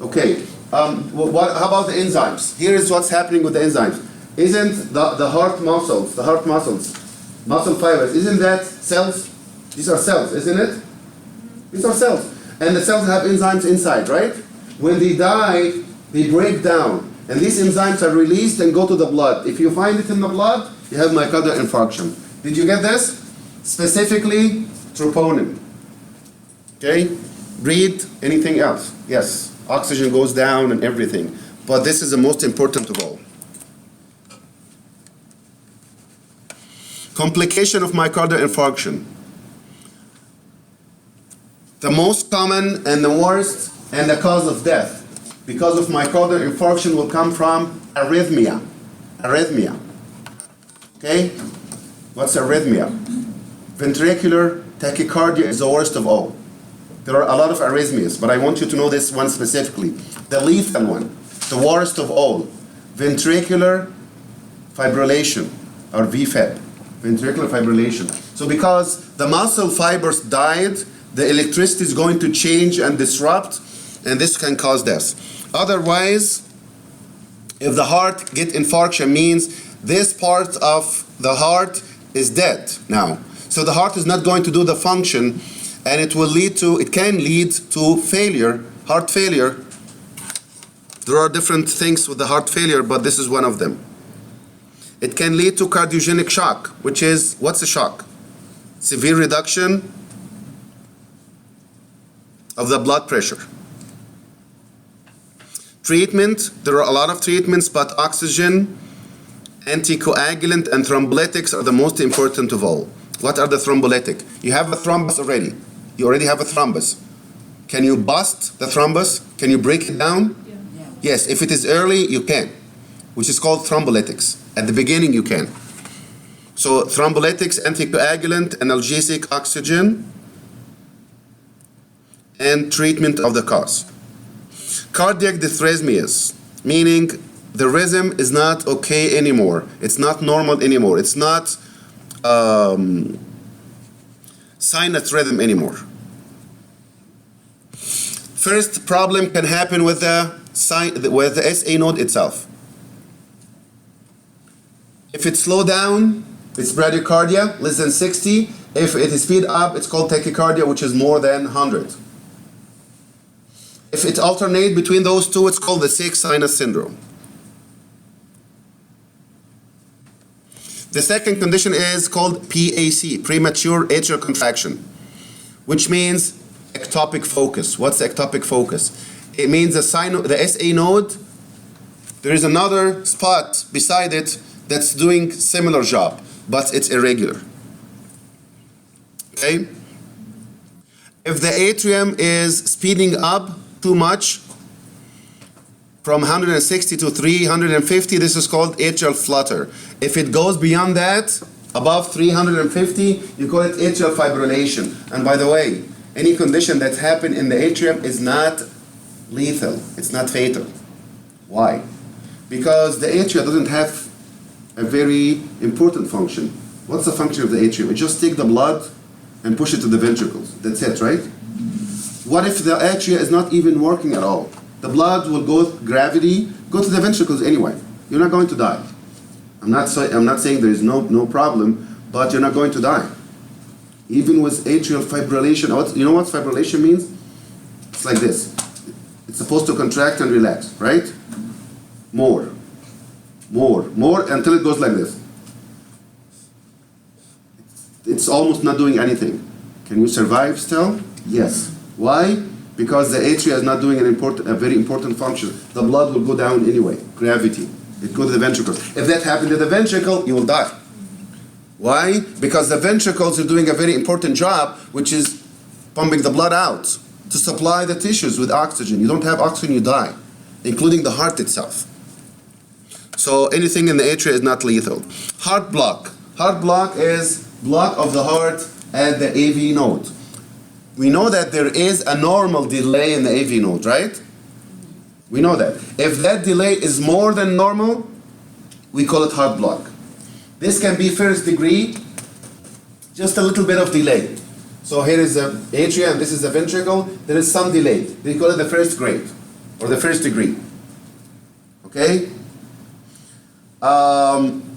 Okay. How about the enzymes? Here is what's happening with the enzymes. Isn't the heart muscles, muscle fibers, isn't that cells? These are cells, isn't it? These are cells. And the cells have enzymes inside, right? When they die, they break down. And these enzymes are released and go to the blood. If you find it in the blood, you have myocardial infarction. Did you get this? Specifically, troponin. Okay? Read anything else. Yes, oxygen goes down and everything. But this is the most important of all. Complication of myocardial infarction. The most common and the worst and the cause of death because of myocardial infarction will come from arrhythmia. Arrhythmia. Okay? What's arrhythmia? Ventricular tachycardia is the worst of all. There are a lot of arrhythmias, but I want you to know this one specifically. The lethal one, the worst of all, ventricular fibrillation, or VFib, ventricular fibrillation. So because the muscle fibers died, the electricity is going to change and disrupt, and this can cause death. Otherwise, if the heart get infarction, means this part of the heart is dead now. So the heart is not going to do the function, and it can lead to failure, heart failure. There are different things with the heart failure, but this is one of them. It can lead to cardiogenic shock, which is, what's a shock? Severe reduction of the blood pressure. Treatment, there are a lot of treatments, but oxygen, anticoagulant, and thrombolytics are the most important of all. What are the thrombolytic? You have a thrombus already. You already have a thrombus. Can you bust the thrombus? Can you break it down? Yeah. Yes, if it is early, you can, which is called thrombolytics. At the beginning, you can. So thrombolytics, anticoagulant, analgesic, oxygen, and treatment of the cause. Cardiac dysrhythmias, meaning the rhythm is not okay anymore. It's not normal anymore. It's not sinus rhythm anymore. First problem can happen with the SA node itself. If it's slow down, it's bradycardia, less than 60. If it is speed up, it's called tachycardia, which is more than 100. If it alternates between those two, it's called the sick sinus syndrome. The second condition is called PAC, premature atrial contraction, which means ectopic focus. What's ectopic focus? It means the SA node, there is another spot beside it that's doing similar job, but it's irregular. Okay? If the atrium is speeding up too much, from 160 to 350, this is called atrial flutter. If it goes beyond that, above 350, you call it atrial fibrillation. And by the way, any condition that happens in the atrium is not lethal. It's not fatal. Why? Because the atria doesn't have a very important function. What's the function of the atrium? It just takes the blood and push it to the ventricles. That's it, right? What if the atria is not even working at all? The blood will go, gravity, go to the ventricles anyway. You're not going to die. I'm not saying there is no problem, but you're not going to die. Even with atrial fibrillation, you know what fibrillation means? It's like this. It's supposed to contract and relax, right? More, until it goes like this. It's almost not doing anything. Can you survive still? Yes. Why? Because the atria is not doing a very important function. The blood will go down anyway. Gravity. It goes to the ventricles. If that happened to the ventricle, you will die. Why? Because the ventricles are doing a very important job, which is pumping the blood out to supply the tissues with oxygen. You don't have oxygen, you die, including the heart itself. So anything in the atria is not lethal. Heart block. Heart block is block of the heart at the AV node. We know that there is a normal delay in the AV node, right? We know that. If that delay is more than normal, we call it heart block. This can be first degree, just a little bit of delay. So here is the atria and this is the ventricle. There is some delay. They call it the first grade or the first degree. Okay?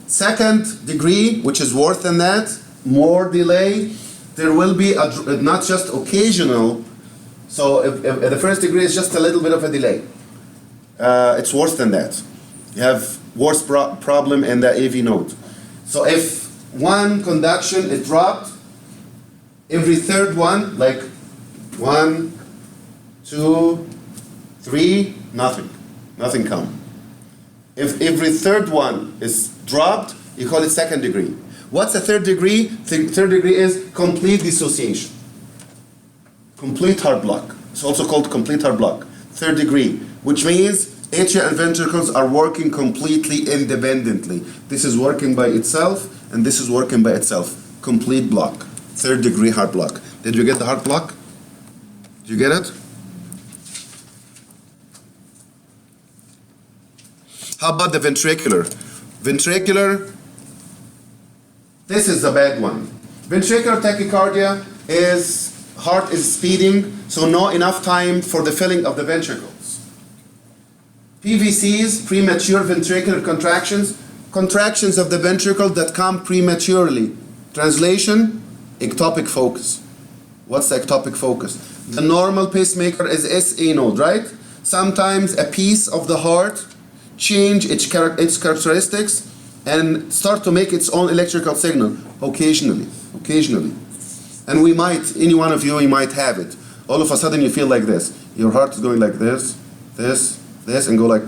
Second degree, which is worse than that, more delay, there will be not just occasional. So if the first degree is just a little bit of a delay, it's worse than that. You have worse problem in the AV node. So if one conduction is dropped, every third one, like 1, 2, 3, nothing come. If every third one is dropped, you call it second degree. What's the third degree? Third degree is complete dissociation. Complete heart block. It's also called complete heart block. Third degree, which means atria and ventricles are working completely independently. This is working by itself, and this is working by itself. Complete block. Third degree heart block. Did you get the heart block? Did you get it? How about the ventricular? Ventricular, this is the bad one. Ventricular tachycardia is heart is speeding, so not enough time for the filling of the ventricles. PVCs, premature ventricular contractions, contractions of the ventricle that come prematurely. Translation, ectopic focus. What's the ectopic focus? The normal pacemaker is SA node, right? Sometimes a piece of the heart change its characteristics and start to make its own electrical signal occasionally. And we might, any one of you might have it. All of a sudden you feel like this. Your heart is going like this, and go like,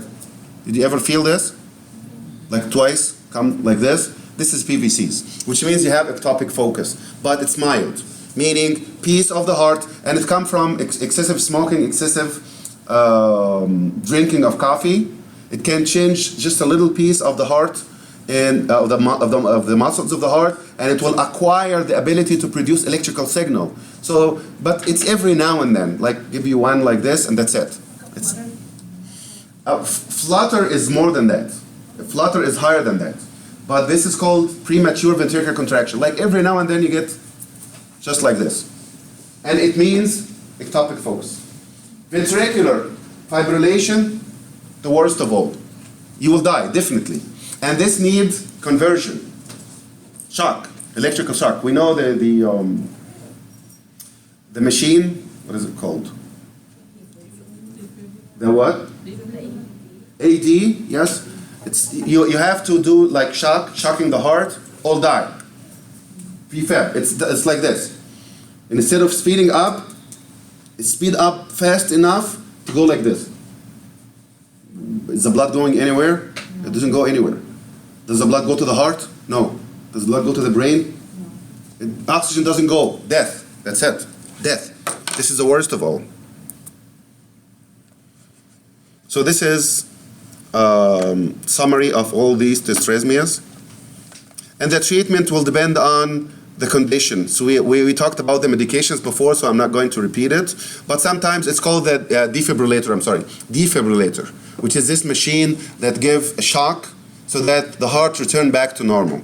did you ever feel this? Like twice, come like this? This is PVCs, which means you have ectopic focus, but it's mild, meaning piece of the heart, and it comes from excessive smoking, excessive drinking of coffee. It can change just a little piece of the heart and of the muscles of the heart, and it will acquire the ability to produce electrical signal. So, but it's every now and then, like give you one like this, and that's it. It's, flutter is more than that. Flutter is higher than that. But this is called premature ventricular contraction. Like every now and then you get just like this. And it means ectopic focus. Ventricular fibrillation, the worst of all. You will die, definitely. And this needs conversion. Shock, electrical shock. We know the machine, what is it called? The what? AD, yes. It's you have to do like shocking the heart, or die. Prefab, it's like this. And instead of speeding up, speed up fast enough to go like this. Is the blood going anywhere? It doesn't go anywhere. Does the blood go to the heart? No. Does the blood go to the brain? Oxygen doesn't go. Death. That's it. Death. This is the worst of all. So this is summary of all these dysrhythmias. And the treatment will depend on the condition. So we talked about the medications before, so I'm not going to repeat it. But sometimes it's called the defibrillator, which is this machine that gives a shock so that the heart return back to normal.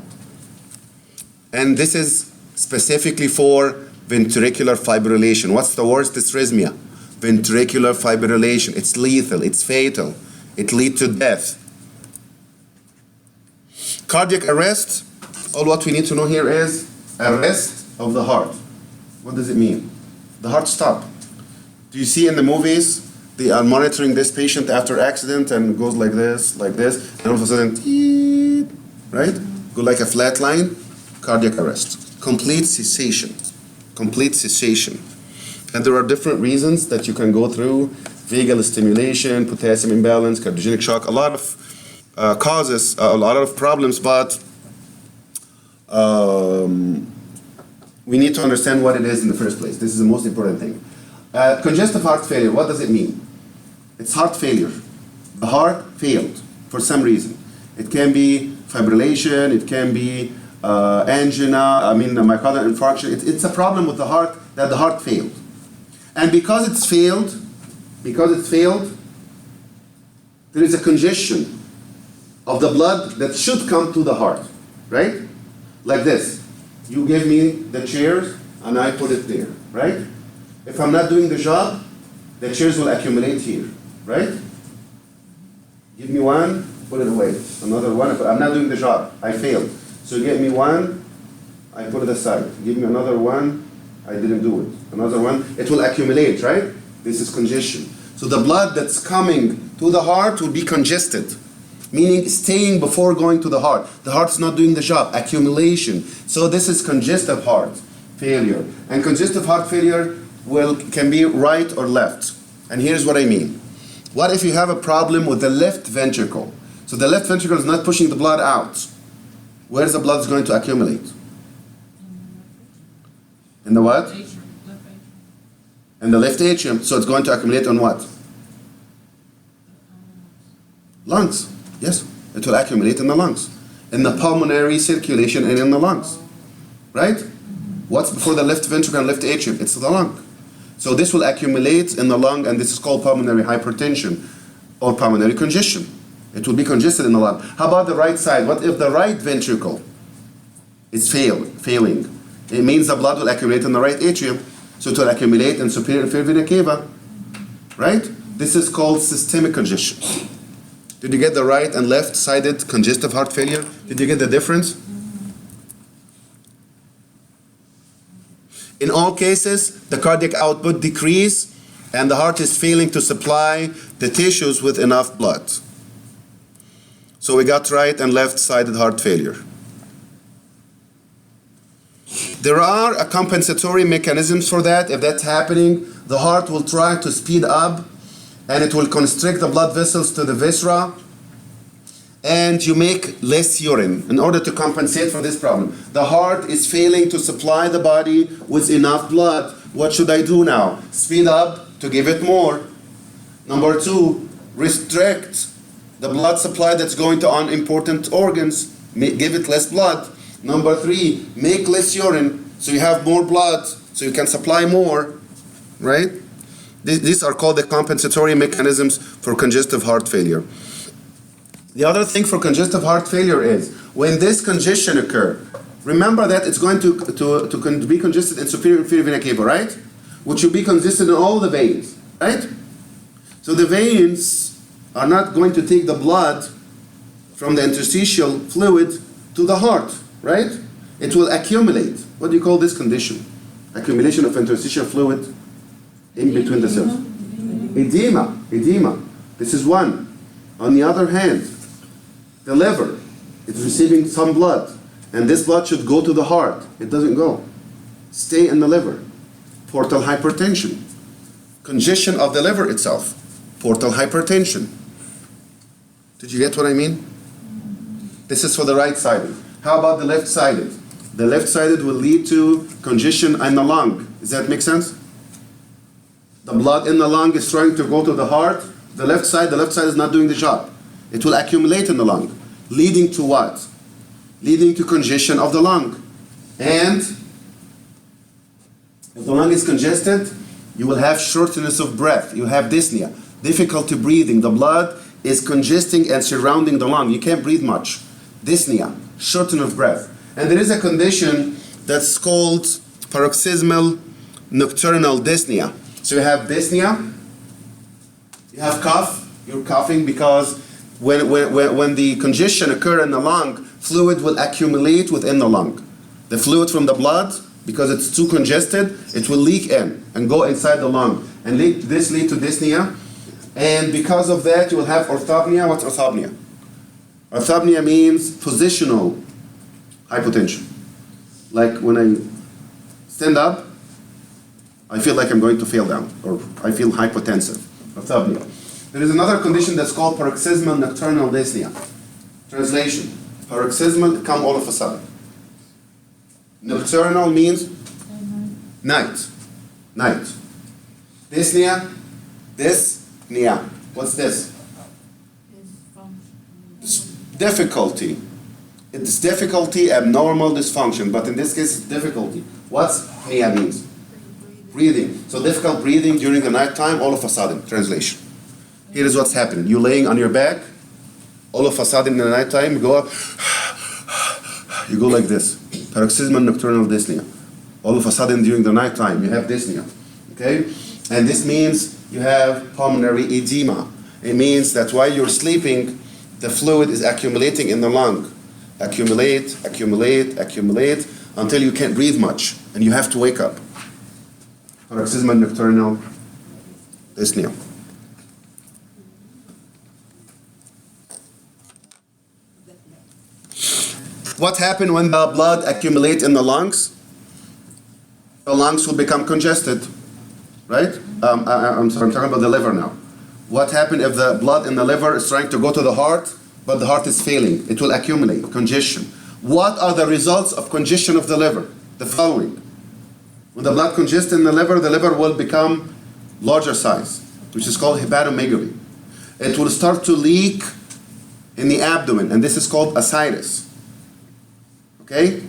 And this is specifically for ventricular fibrillation. What's the worst dysrhythmia? Ventricular fibrillation. It's lethal, it's fatal. It leads to death. Cardiac arrest, all what we need to know here is arrest of the heart. What does it mean? The heart stop. Do you see in the movies, they are monitoring this patient after accident and it goes like this, and all of a sudden, right? Go like a flat line, cardiac arrest. Complete cessation. Complete cessation. And there are different reasons that you can go through: vagal stimulation, potassium imbalance, cardiogenic shock, a lot of causes, a lot of problems, but we need to understand what it is in the first place. This is the most important thing. Congestive heart failure, what does it mean? It's heart failure. The heart failed for some reason. It can be fibrillation, it can be angina, myocardial infarction. It's a problem with the heart, that the heart failed. And because it's failed, there is a congestion of the blood that should come to the heart, right? Like this. You give me the chairs, and I put it there, right? If I'm not doing the job, the chairs will accumulate here, right? Give me one, put it away. Another one, I'm not doing the job, I failed. So give me one, I put it aside. Give me another one, I didn't do it. Another one, it will accumulate, right? This is congestion. So the blood that's coming to the heart will be congested, meaning staying before going to the heart. The heart's not doing the job, accumulation. So this is congestive heart failure. And congestive heart failure can be right or left. And here's what I mean. What if you have a problem with the left ventricle? So the left ventricle is not pushing the blood out. Where's the blood going to accumulate? In the what? Atrium, left atrium. In the left atrium. So it's going to accumulate on what? Lungs. Yes, it will accumulate in the lungs, in the pulmonary circulation and in the lungs, right? What's before the left ventricle and left atrium? It's the lung. So this will accumulate in the lung, and this is called pulmonary hypertension or pulmonary congestion. It will be congested in the lung. How about the right side? What if the right ventricle is failing? It means the blood will accumulate in the right atrium, so it will accumulate in superior and inferior vena cava, right? This is called systemic congestion. Did you get the right and left-sided congestive heart failure? Did you get the difference? In all cases, the cardiac output decreases and the heart is failing to supply the tissues with enough blood. So we got right and left-sided heart failure. There are compensatory mechanisms for that. If that's happening, the heart will try to speed up and it will constrict the blood vessels to the viscera, and you make less urine in order to compensate for this problem. The heart is failing to supply the body with enough blood. What should I do now? Speed up to give it more. Number two, restrict the blood supply that's going to unimportant organs. Give it less blood. Number three, make less urine so you have more blood, so you can supply more, right? These are called the compensatory mechanisms for congestive heart failure. The other thing for congestive heart failure is when this congestion occurs, remember that it's going to be congested in superior and inferior vena cava, right? Which will be congested in all the veins, right? So the veins are not going to take the blood from the interstitial fluid to the heart, right? It will accumulate. What do you call this condition? Accumulation of interstitial fluid in between the cells. Edema. This is one. On the other hand, the liver is receiving some blood, and this blood should go to the heart. It doesn't go. Stay in the liver. Portal hypertension. Congestion of the liver itself. Portal hypertension. Did you get what I mean? This is for the right-sided. How about the left-sided? The left-sided will lead to congestion in the lung. Does that make sense? The blood in the lung is trying to go to the heart. The left side is not doing the job. It will accumulate in the lung, leading to what? Leading to congestion of the lung. And if the lung is congested, you will have shortness of breath. You have dyspnea, difficulty breathing. The blood is congesting and surrounding the lung. You can't breathe much. Dyspnea, shortness of breath. And there is a condition that's called paroxysmal nocturnal dyspnea. So you have dyspnea, you have cough, you're coughing because when the congestion occurs in the lung, fluid will accumulate within the lung. The fluid from the blood, because it's too congested, it will leak in and go inside the lung. And this leads to dyspnea. And because of that, you will have orthopnea. What's orthopnea? Orthopnea means positional hypotension. Like when I stand up, I feel like I'm going to fall down, or I feel hypotensive, orthopnea. There is another condition that's called paroxysmal nocturnal dyspnea. Translation, paroxysmal come all of a sudden. Nocturnal means night. Dyspnea, what's this? Difficulty. It's difficulty, abnormal dysfunction, but in this case it's difficulty. What's pnea means? Breathing. So difficult breathing during the night time, all of a sudden. Translation. Here is what's happening. You're laying on your back, all of a sudden in the night time, you go up, you go like this. Paroxysmal nocturnal dyspnea. all of a sudden during the night time, you have dyspnea, okay? And this means you have pulmonary edema. It means that while you're sleeping, the fluid is accumulating in the lung. Accumulate, accumulate, accumulate, until you can't breathe much, and you have to wake up. Paroxysmal nocturnal dyspnea. What happens when the blood accumulates in the lungs? The lungs will become congested, right? I'm sorry, I'm talking about the liver now. What happens if the blood in the liver is trying to go to the heart, but the heart is failing? It will accumulate, congestion. What are the results of congestion of the liver? The following. When the blood congests in the liver will become larger size, which is called hepatomegaly. It will start to leak in the abdomen, and this is called ascites. Okay?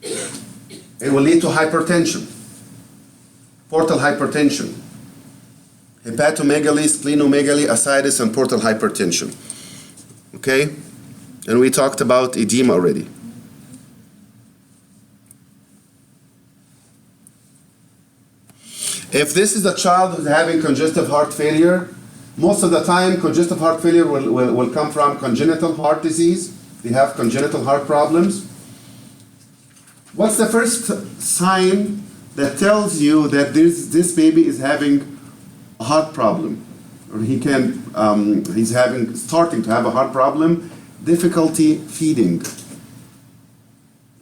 It will lead to hypertension, portal hypertension, hepatomegaly, splenomegaly, ascites, and portal hypertension. Okay? And we talked about edema already. If this is a child who's having congestive heart failure, most of the time congestive heart failure will come from congenital heart disease. They have congenital heart problems. What's the first sign that tells you that this baby is having a heart problem, or he's starting to have a heart problem? Difficulty feeding.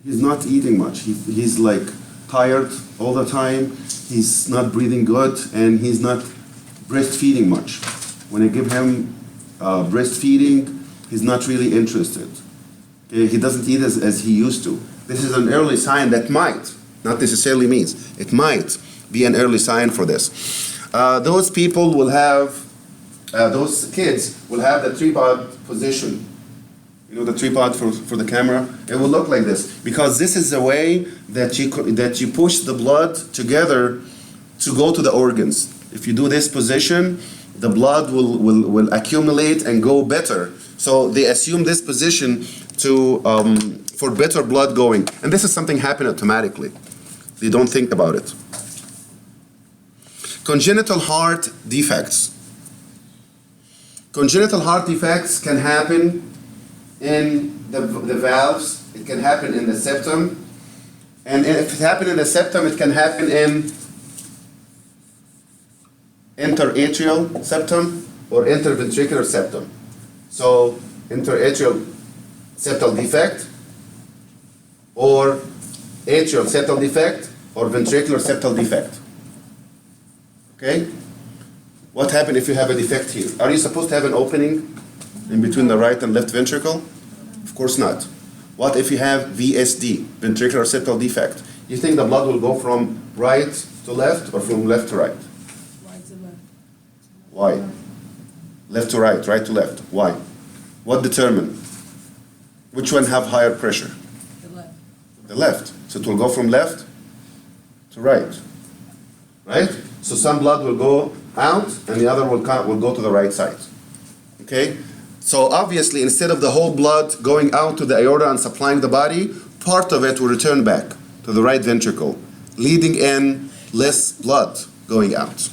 He's not eating much. He's like tired all the time. He's not breathing good, and he's not breastfeeding much. When I give him breastfeeding, he's not really interested. Okay? He doesn't eat as he used to. This is an early sign that might, not necessarily means, it might be an early sign for this. Those people will have, those kids will have the tripod position. You know the tripod for the camera? It will look like this, because this is the way that you push the blood together to go to the organs. If you do this position, the blood will accumulate and go better. So they assume this position for better blood going. And this is something happen automatically. They don't think about it. Congenital heart defects. Congenital heart defects can happen in the valves. It can happen in the septum. And if it happens in the septum, it can happen in interatrial septum or interventricular septum. So interatrial septal defect, or atrial septal defect, or ventricular septal defect. Okay? What happens if you have a defect here? Are you supposed to have an opening in between the right and left ventricle? Of course not. What if you have VSD, ventricular septal defect? You think the blood will go from right to left or from left to right? Right to left. Why? Left to right, right to left. Why? What determines? Which one have higher pressure? The left. The left. So it will go from left to right. Right? So some blood will go out and the other will go to the right side. Okay? So obviously, instead of the whole blood going out to the aorta and supplying the body, part of it will return back to the right ventricle, leading in less blood going out.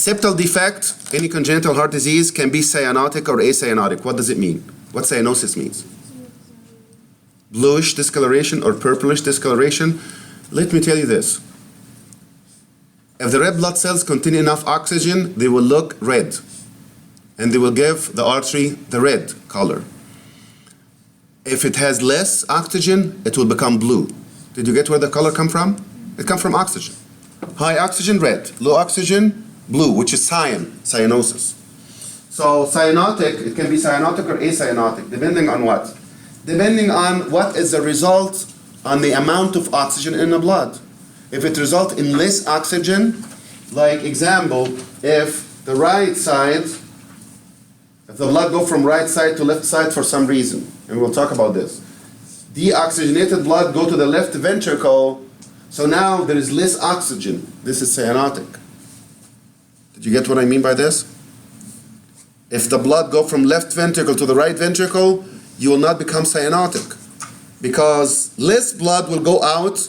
Septal defect, any congenital heart disease, can be cyanotic or acyanotic. What does it mean? What cyanosis means? Bluish discoloration or purplish discoloration. Let me tell you this. If the red blood cells contain enough oxygen, they will look red. And they will give the artery the red color. If it has less oxygen, it will become blue. Did you get where the color come from? It comes from oxygen. High oxygen, red. Low oxygen, blue, which is cyanosis. So cyanotic, it can be cyanotic or acyanotic, depending on what? Depending on what is the result on the amount of oxygen in the blood. If it results in less oxygen, like example, if the right side, if the blood go from right side to left side for some reason, and we'll talk about this, deoxygenated blood go to the left ventricle, so now there is less oxygen. This is cyanotic. Did you get what I mean by this? If the blood go from left ventricle to the right ventricle, you will not become cyanotic, because less blood will go out,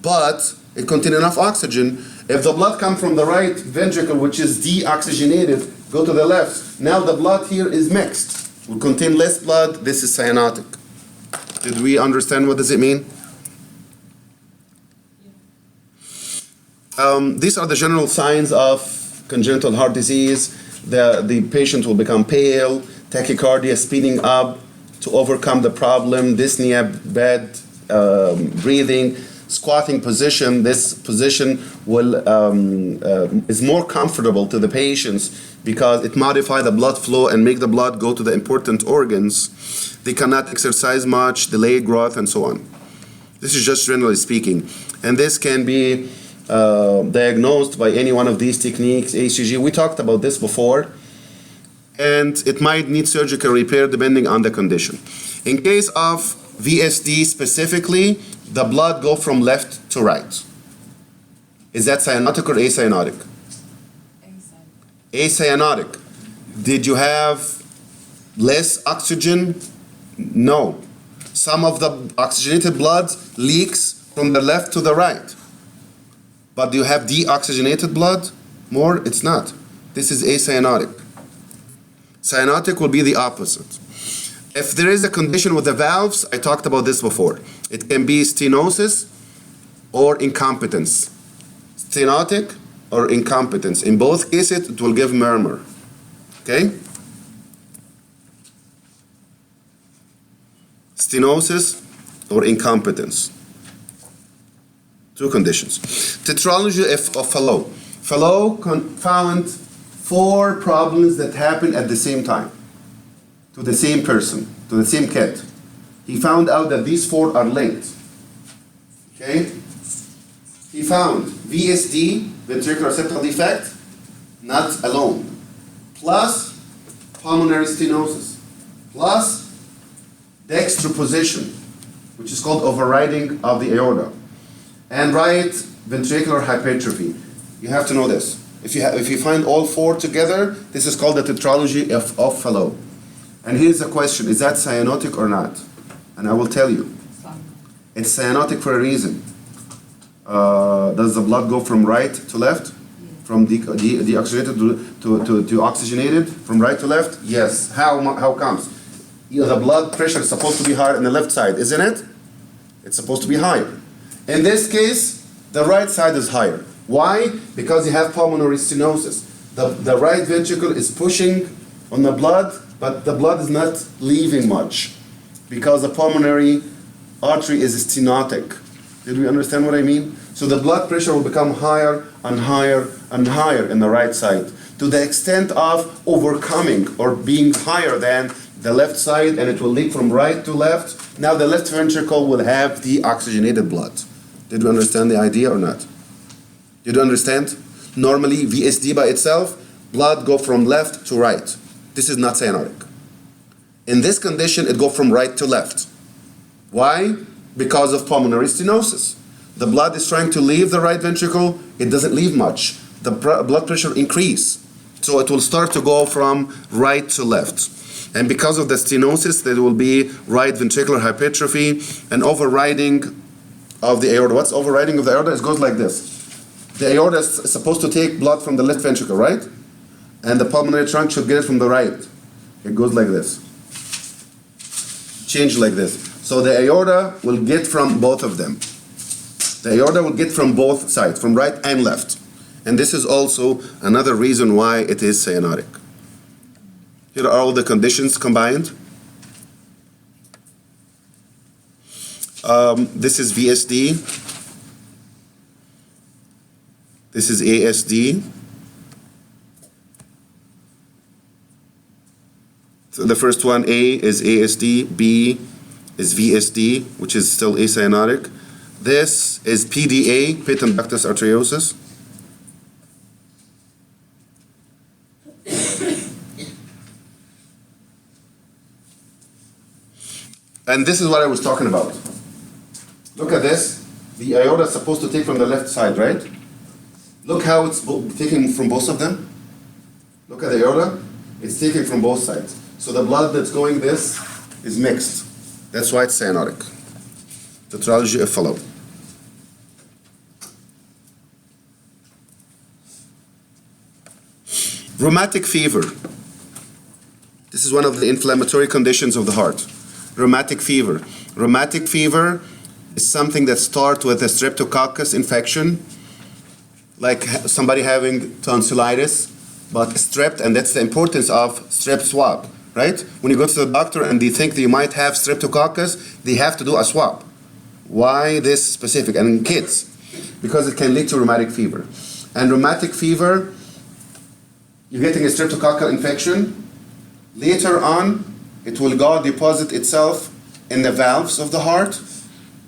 but it contains enough oxygen. If the blood comes from the right ventricle, which is deoxygenated, go to the left. Now the blood here is mixed. Will contain less blood. This is cyanotic. Did we understand what does it mean? These are the general signs of congenital heart disease. The patient will become pale, tachycardia, speeding up to overcome the problem, dyspnea, bad breathing, squatting position. This position will is more comfortable to the patients because it modifies the blood flow and make the blood go to the important organs. They cannot exercise much, delayed growth, and so on. This is just generally speaking. And this can be diagnosed by any one of these techniques, ECG. We talked about this before. And it might need surgical repair depending on the condition. In case of VSD specifically, the blood go from left to right. Is that cyanotic or acyanotic? Acyanotic. Did you have less oxygen? No. Some of the oxygenated blood leaks from the left to the right. But do you have deoxygenated blood? More? It's not. This is acyanotic. Cyanotic will be the opposite. If there is a condition with the valves, I talked about this before. It can be stenosis or incompetence. Stenotic or incompetence. In both cases, it will give murmur. Okay? Stenosis or incompetence. Two conditions. Tetralogy of Fallot. Fallot found 4 problems that happen at the same time to the same person, to the same kid. He found out that these 4 are linked. Okay? He found VSD, ventricular septal defect, not alone, plus pulmonary stenosis, plus dextroposition, which is called overriding of the aorta, and right ventricular hypertrophy. You have to know this. If you find all 4 together, this is called the tetralogy of Fallot. And here's the question: is that cyanotic or not? And I will tell you. It's cyanotic for a reason. Does the blood go from right to left? From deoxygenated to oxygenated? From right to left? Yes. How comes? The blood pressure is supposed to be higher on the left side, isn't it? It's supposed to be higher. In this case, the right side is higher. Why? Because you have pulmonary stenosis. The right ventricle is pushing on the blood, but the blood is not leaving much because the pulmonary artery is stenotic. Did we understand what I mean? So the blood pressure will become higher and higher and higher in the right side to the extent of overcoming or being higher than the left side, and it will leak from right to left. Now the left ventricle will have the oxygenated blood. Did we understand the idea or not? Did you understand? Normally, VSD by itself, blood go from left to right. This is not cyanotic. In this condition, it go from right to left. Why? Because of pulmonary stenosis. The blood is trying to leave the right ventricle. It doesn't leave much. The blood pressure increase. So it will start to go from right to left. And because of the stenosis, there will be right ventricular hypertrophy and overriding of the aorta. What's overriding of the aorta? It goes like this. The aorta is supposed to take blood from the left ventricle, right? And the pulmonary trunk should get it from the right. It goes like this. Change like this. So the aorta will get from both of them. The aorta will get from both sides, from right and left. And this is also another reason why it is cyanotic. Here are all the conditions combined. This is VSD. This is ASD. So the first one, A, is ASD. B is VSD, which is still acyanotic. This is PDA, patent ductus arteriosus. And this is what I was talking about. Look at this. The aorta is supposed to take from the left side, right? Look how it's taking from both of them. Look at the aorta. It's taking from both sides. So the blood that's going this is mixed. That's why it's cyanotic. Tetralogy if followed. Rheumatic fever. This is one of the inflammatory conditions of the heart. Rheumatic fever. Rheumatic fever is something that starts with a streptococcus infection, like somebody having tonsillitis, but strep, and that's the importance of strep swab, right? When you go to the doctor and they think that you might have streptococcus, they have to do a swab. Why this specific? And in kids, because it can lead to rheumatic fever. And rheumatic fever, you're getting a streptococcal infection. Later on, it will go deposit itself in the valves of the heart,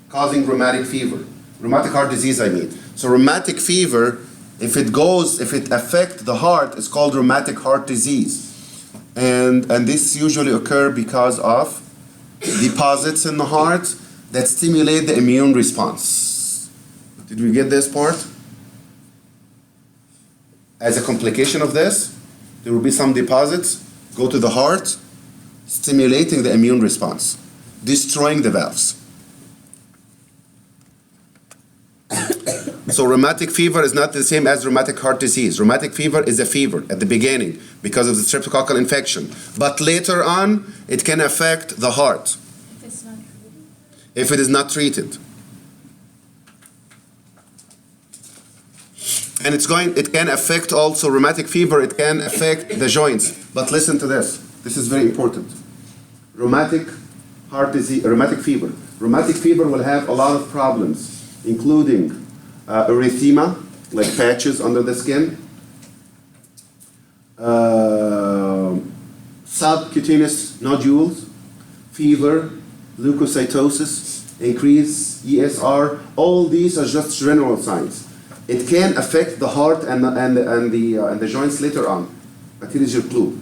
causing rheumatic fever. Rheumatic heart disease, I mean. So rheumatic fever, if it affects the heart, it's called rheumatic heart disease. And this usually occur because of deposits in the heart that stimulate the immune response. Did we get this part? As a complication of this, there will be some deposits go to the heart, stimulating the immune response, destroying the valves. So rheumatic fever is not the same as rheumatic heart disease. Rheumatic fever is a fever at the beginning because of the streptococcal infection. But later on, it can affect the heart If it's not treated. if it is not treated. And it can affect also rheumatic fever, it can affect the joints. But listen to this. This is very important. Rheumatic heart disease, rheumatic fever. Rheumatic fever will have a lot of problems, including erythema, like patches under the skin, subcutaneous nodules, fever, leukocytosis, increased ESR. All these are just general signs. It can affect the heart and the joints later on. But here is your clue.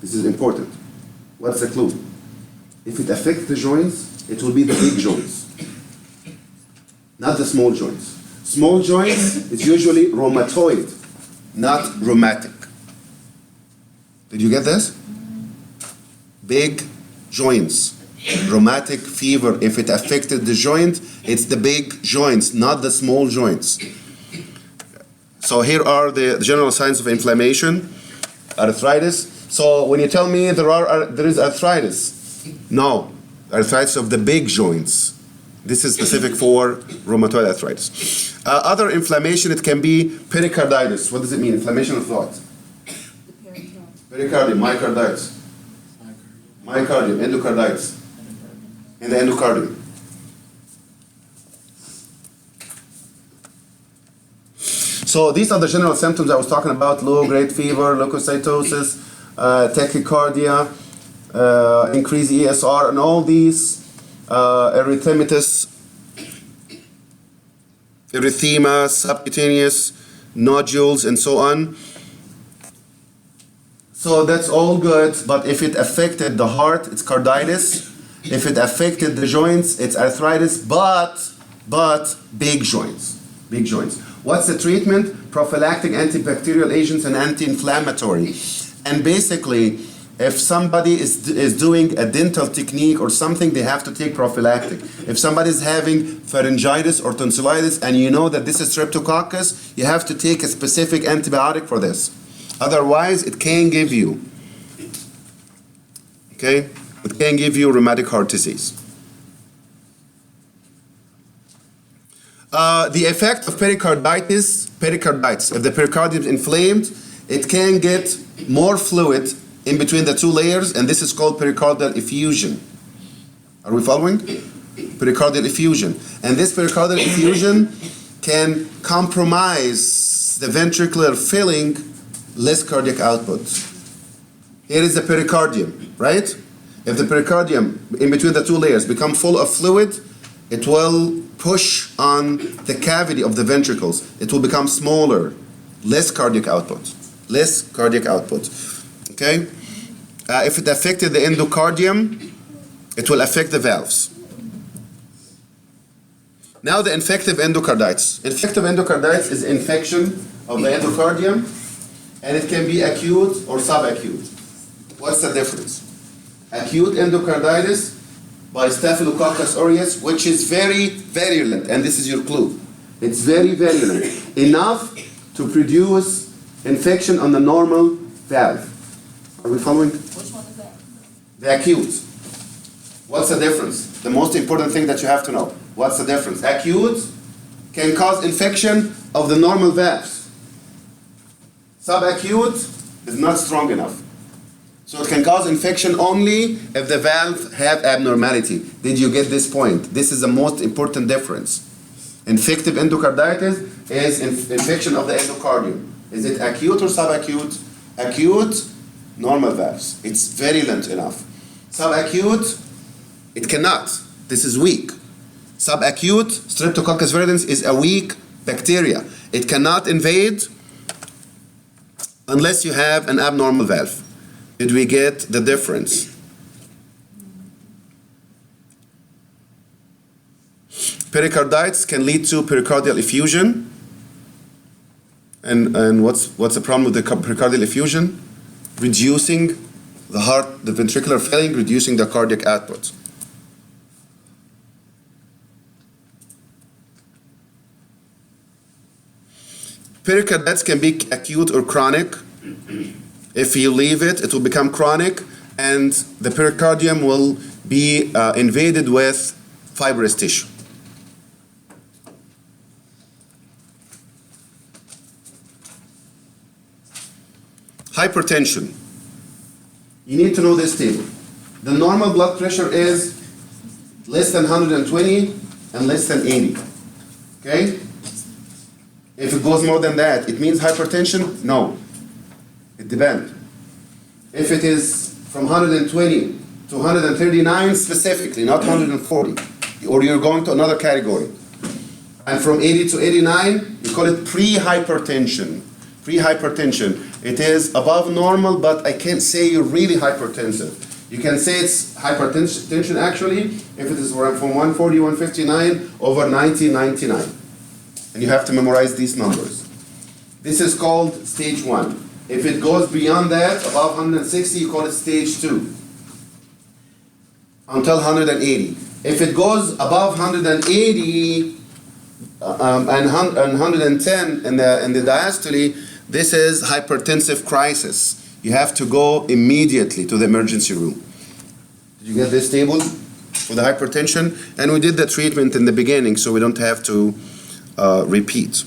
This is important. What's the clue? If it affects the joints, it will be the big joints, not the small joints. Small joints is usually rheumatoid, not rheumatic. Did you get this? Big joints. Rheumatic fever, if it affected the joint, it's the big joints, not the small joints. So here are the general signs of inflammation, arthritis. So when you tell me there is arthritis, no, arthritis of the big joints. This is specific for rheumatoid arthritis. Other inflammation, it can be pericarditis. What does it mean? Inflammation of what? Pericardium, myocarditis. Myocardium, endocarditis. In the endocardium. So these are the general symptoms I was talking about: low-grade fever, leukocytosis, tachycardia, increased ESR, and all these, erythematous, erythema, subcutaneous nodules, and so on. So that's all good, but if it affected the heart, it's carditis. If it affected the joints, it's arthritis, but big joints, big joints. What's the treatment? Prophylactic antibacterial agents and anti-inflammatory. And basically, if somebody is doing a dental technique or something, they have to take prophylactic. If somebody is having pharyngitis or tonsillitis and you know that this is streptococcus, you have to take a specific antibiotic for this. Otherwise, it can give you, okay? It can give you rheumatic heart disease. The effect of pericarditis, if the pericardium is inflamed, it can get more fluid in between the two layers, and this is called pericardial effusion. Are we following? Pericardial effusion. And this pericardial effusion can compromise the ventricular filling, less cardiac output. Here is the pericardium, right? If the pericardium in between the two layers become full of fluid, it will push on the cavity of the ventricles. It will become smaller, less cardiac output. Less cardiac output. Okay? If it affected the endocardium, it will affect the valves. Now the infective endocarditis. Infective endocarditis is infection of the endocardium, and it can be acute or subacute. What's the difference? Acute endocarditis by Staphylococcus aureus, which is very virulent, and this is your clue. It's very virulent, enough to produce infection on the normal valve. Are we following? Which one is that? The acute. What's the difference? The most important thing that you have to know. What's the difference? Acute can cause infection of the normal valves. Subacute is not strong enough. So it can cause infection only if the valve have abnormality. Did you get this point? This is the most important difference. Infective endocarditis is infection of the endocardium. Is it acute or subacute? Acute, normal valves. It's virulent enough. Subacute, it cannot. This is weak. Subacute Streptococcus viridans is a weak bacteria. It cannot invade unless you have an abnormal valve. Did we get the difference? Pericarditis can lead to pericardial effusion. And what's the problem with the pericardial effusion? Reducing the heart, the ventricular filling, reducing the cardiac output. Pericarditis can be acute or chronic. If you leave it, it will become chronic, and the pericardium will be invaded with fibrous tissue. Hypertension. You need to know this table. The normal blood pressure is less than 120 and less than 80. Okay? If it goes more than that, it means hypertension? No. It depends. If it is from 120 to 139 specifically, not 140, or you're going to another category. And from 80 to 89, you call it pre-hypertension. Pre-hypertension. It is above normal, but I can't say you're really hypertensive. You can say it's hypertension actually if it is from 140, 159 over 90, 99. And you have to memorize these numbers. This is called stage 1. If it goes beyond that, above 160, you call it stage 2. Until 180. If it goes above 180 and 110 in the diastole, this is hypertensive crisis. You have to go immediately to the emergency room. Did you get this table for the hypertension? And we did the treatment in the beginning, so we don't have to repeat.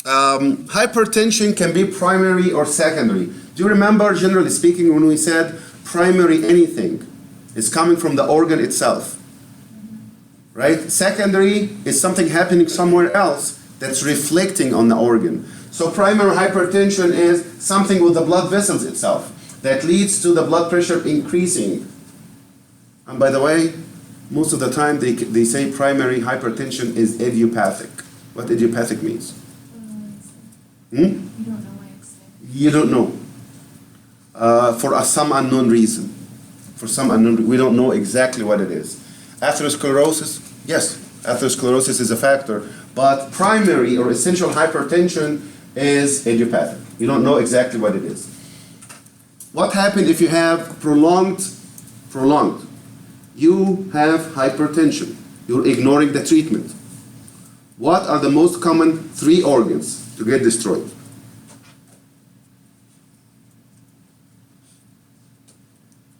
Hypertension can be primary or secondary. Do you remember, generally speaking, when we said primary anything is coming from the organ itself, right? Secondary is something happening somewhere else that's reflecting on the organ. So primary hypertension is something with the blood vessels itself that leads to the blood pressure increasing. And by the way, most of the time they say primary hypertension is idiopathic. What idiopathic means? You don't know why it's there. You don't know. For some unknown reason. For some unknown, we don't know exactly what it is. Atherosclerosis, yes, atherosclerosis is a factor, but primary or essential hypertension is idiopathic. You don't know exactly what it is. What happens if you have prolonged, you have hypertension. You're ignoring the treatment. What are the most common 3 organs to get destroyed?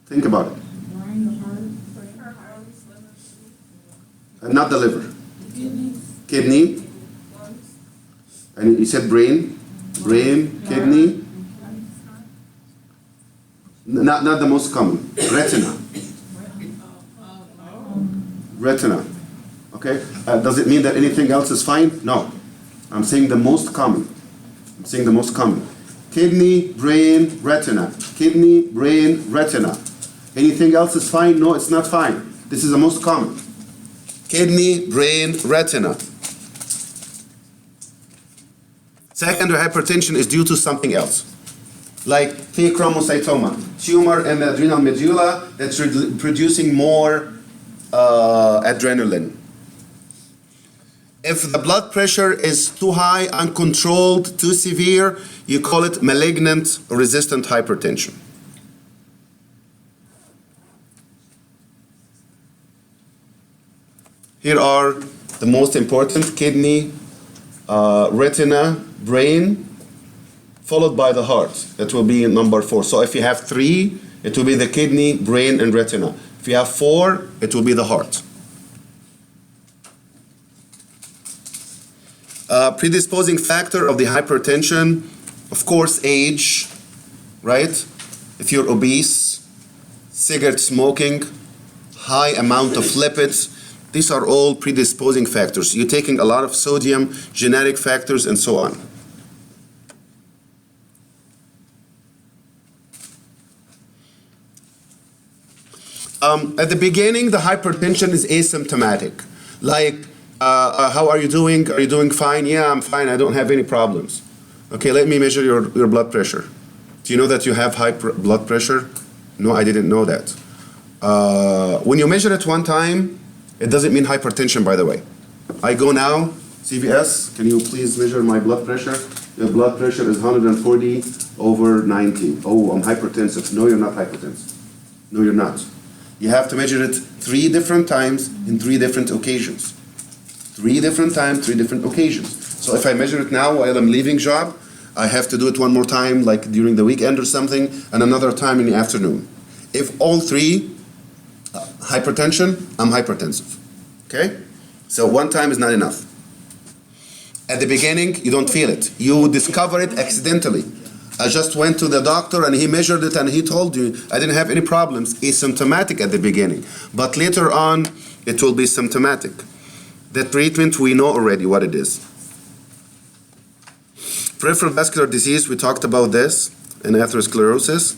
Think about it. Not the liver. Kidney. And you said brain, kidney. Not the most common. Retina. Retina. Okay? Does it mean that anything else is fine? No. I'm saying the most common. Kidney, brain, retina. Kidney, brain, retina. Anything else is fine? No, it's not fine. This is the most common. Kidney, brain, retina. Secondary hypertension is due to something else, like pheochromocytoma, tumor in the adrenal medulla that's producing more adrenaline. If the blood pressure is too high, uncontrolled, too severe, you call it malignant or resistant hypertension. Here are the most important: kidney, retina, brain, followed by the heart. That will be number 4. So if you have 3, it will be the kidney, brain, and retina. If you have 4, it will be the heart. Predisposing factor of the hypertension, of course, age, right? If you're obese, cigarette smoking, high amount of lipids, these are all predisposing factors. You're taking a lot of sodium, genetic factors, and so on. At the beginning, the hypertension is asymptomatic. Like, how are you doing? Are you doing fine? Yeah, I'm fine. I don't have any problems. Okay, let me measure your blood pressure. Do you know that you have high blood pressure? No, I didn't know that. When you measure it one time, it doesn't mean hypertension, by the way. I go now, CVS, can you please measure my blood pressure? Your blood pressure is 140/90. Oh, I'm hypertensive. No, you're not hypertensive. No, you're not. You have to measure it 3 different times in 3 different occasions. 3 different times, 3 different occasions. So if I measure it now while I'm leaving job, I have to do it one more time, like during the weekend or something, and another time in the afternoon. If all 3, hypertension, I'm hypertensive. Okay? So one time is not enough. At the beginning, you don't feel it. You discover it accidentally. I just went to the doctor and he measured it and he told you I didn't have any problems. Asymptomatic at the beginning. But later on, it will be symptomatic. The treatment, we know already what it is. Peripheral vascular disease, we talked about this in atherosclerosis.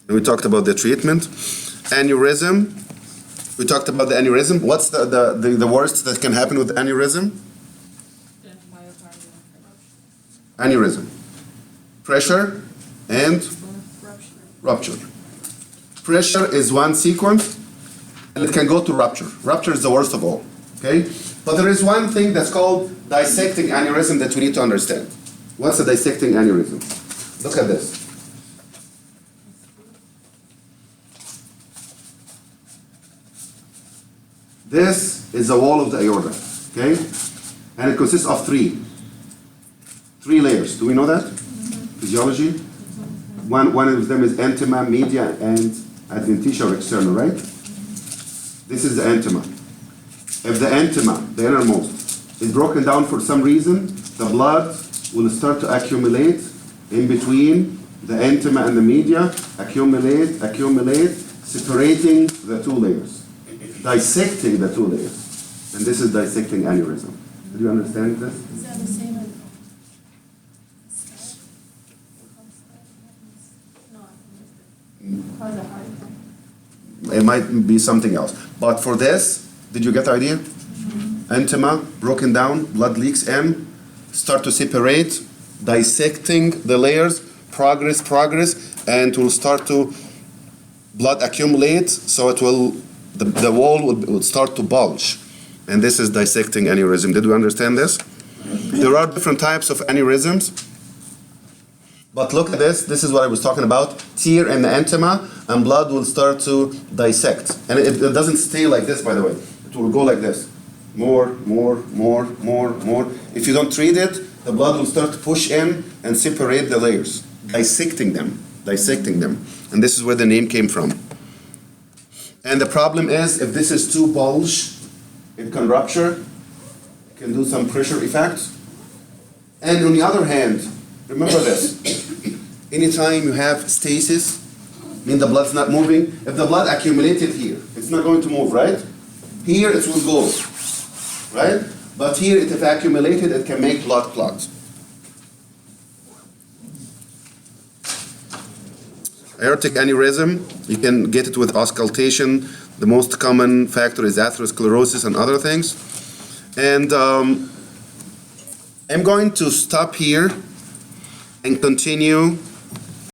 And we talked about the treatment. Aneurysm, we talked about the aneurysm. What's the worst that can happen with aneurysm? Aneurysm. Pressure and rupture. Pressure is one sequence, and it can go to rupture. Rupture is the worst of all, okay? But there is one thing that's called dissecting aneurysm that we need to understand. What's a dissecting aneurysm? Look at this. This is the wall of the aorta, okay? And it consists of 3 layers. Do we know that? Physiology? One of them is intima, media, and adventitia or external, right? This is the intima. If the intima, the innermost, is broken down for some reason, the blood will start to accumulate in between the intima and the media, accumulate, separating the 2 layers, dissecting the 2 layers. And this is dissecting aneurysm. Do you understand this? Is that the same as cause a heart attack? It might be something else. But for this, did you get the idea? Intima, broken down, blood leaks in, start to separate, dissecting the layers, progress, and it will start to blood accumulate, so it will, the wall will start to bulge. And this is dissecting aneurysm. Did we understand this? There are different types of aneurysms. But look at this. This is what I was talking about. Tear in the intima, and blood will start to dissect. And it doesn't stay like this, by the way. It will go like this. More. If you don't treat it, the blood will start to push in and separate the layers, dissecting them. And this is where the name came from. And the problem is, if this is too bulge, it can rupture, it can do some pressure effects. And on the other hand, remember this, anytime you have stasis, mean the blood's not moving, if the blood accumulated here, it's not going to move, right? Here it will go, right? But here, if accumulated, it can make blood clots. Aortic aneurysm, you can get it with auscultation. The most common factor is atherosclerosis and other things. And I'm going to stop here and continue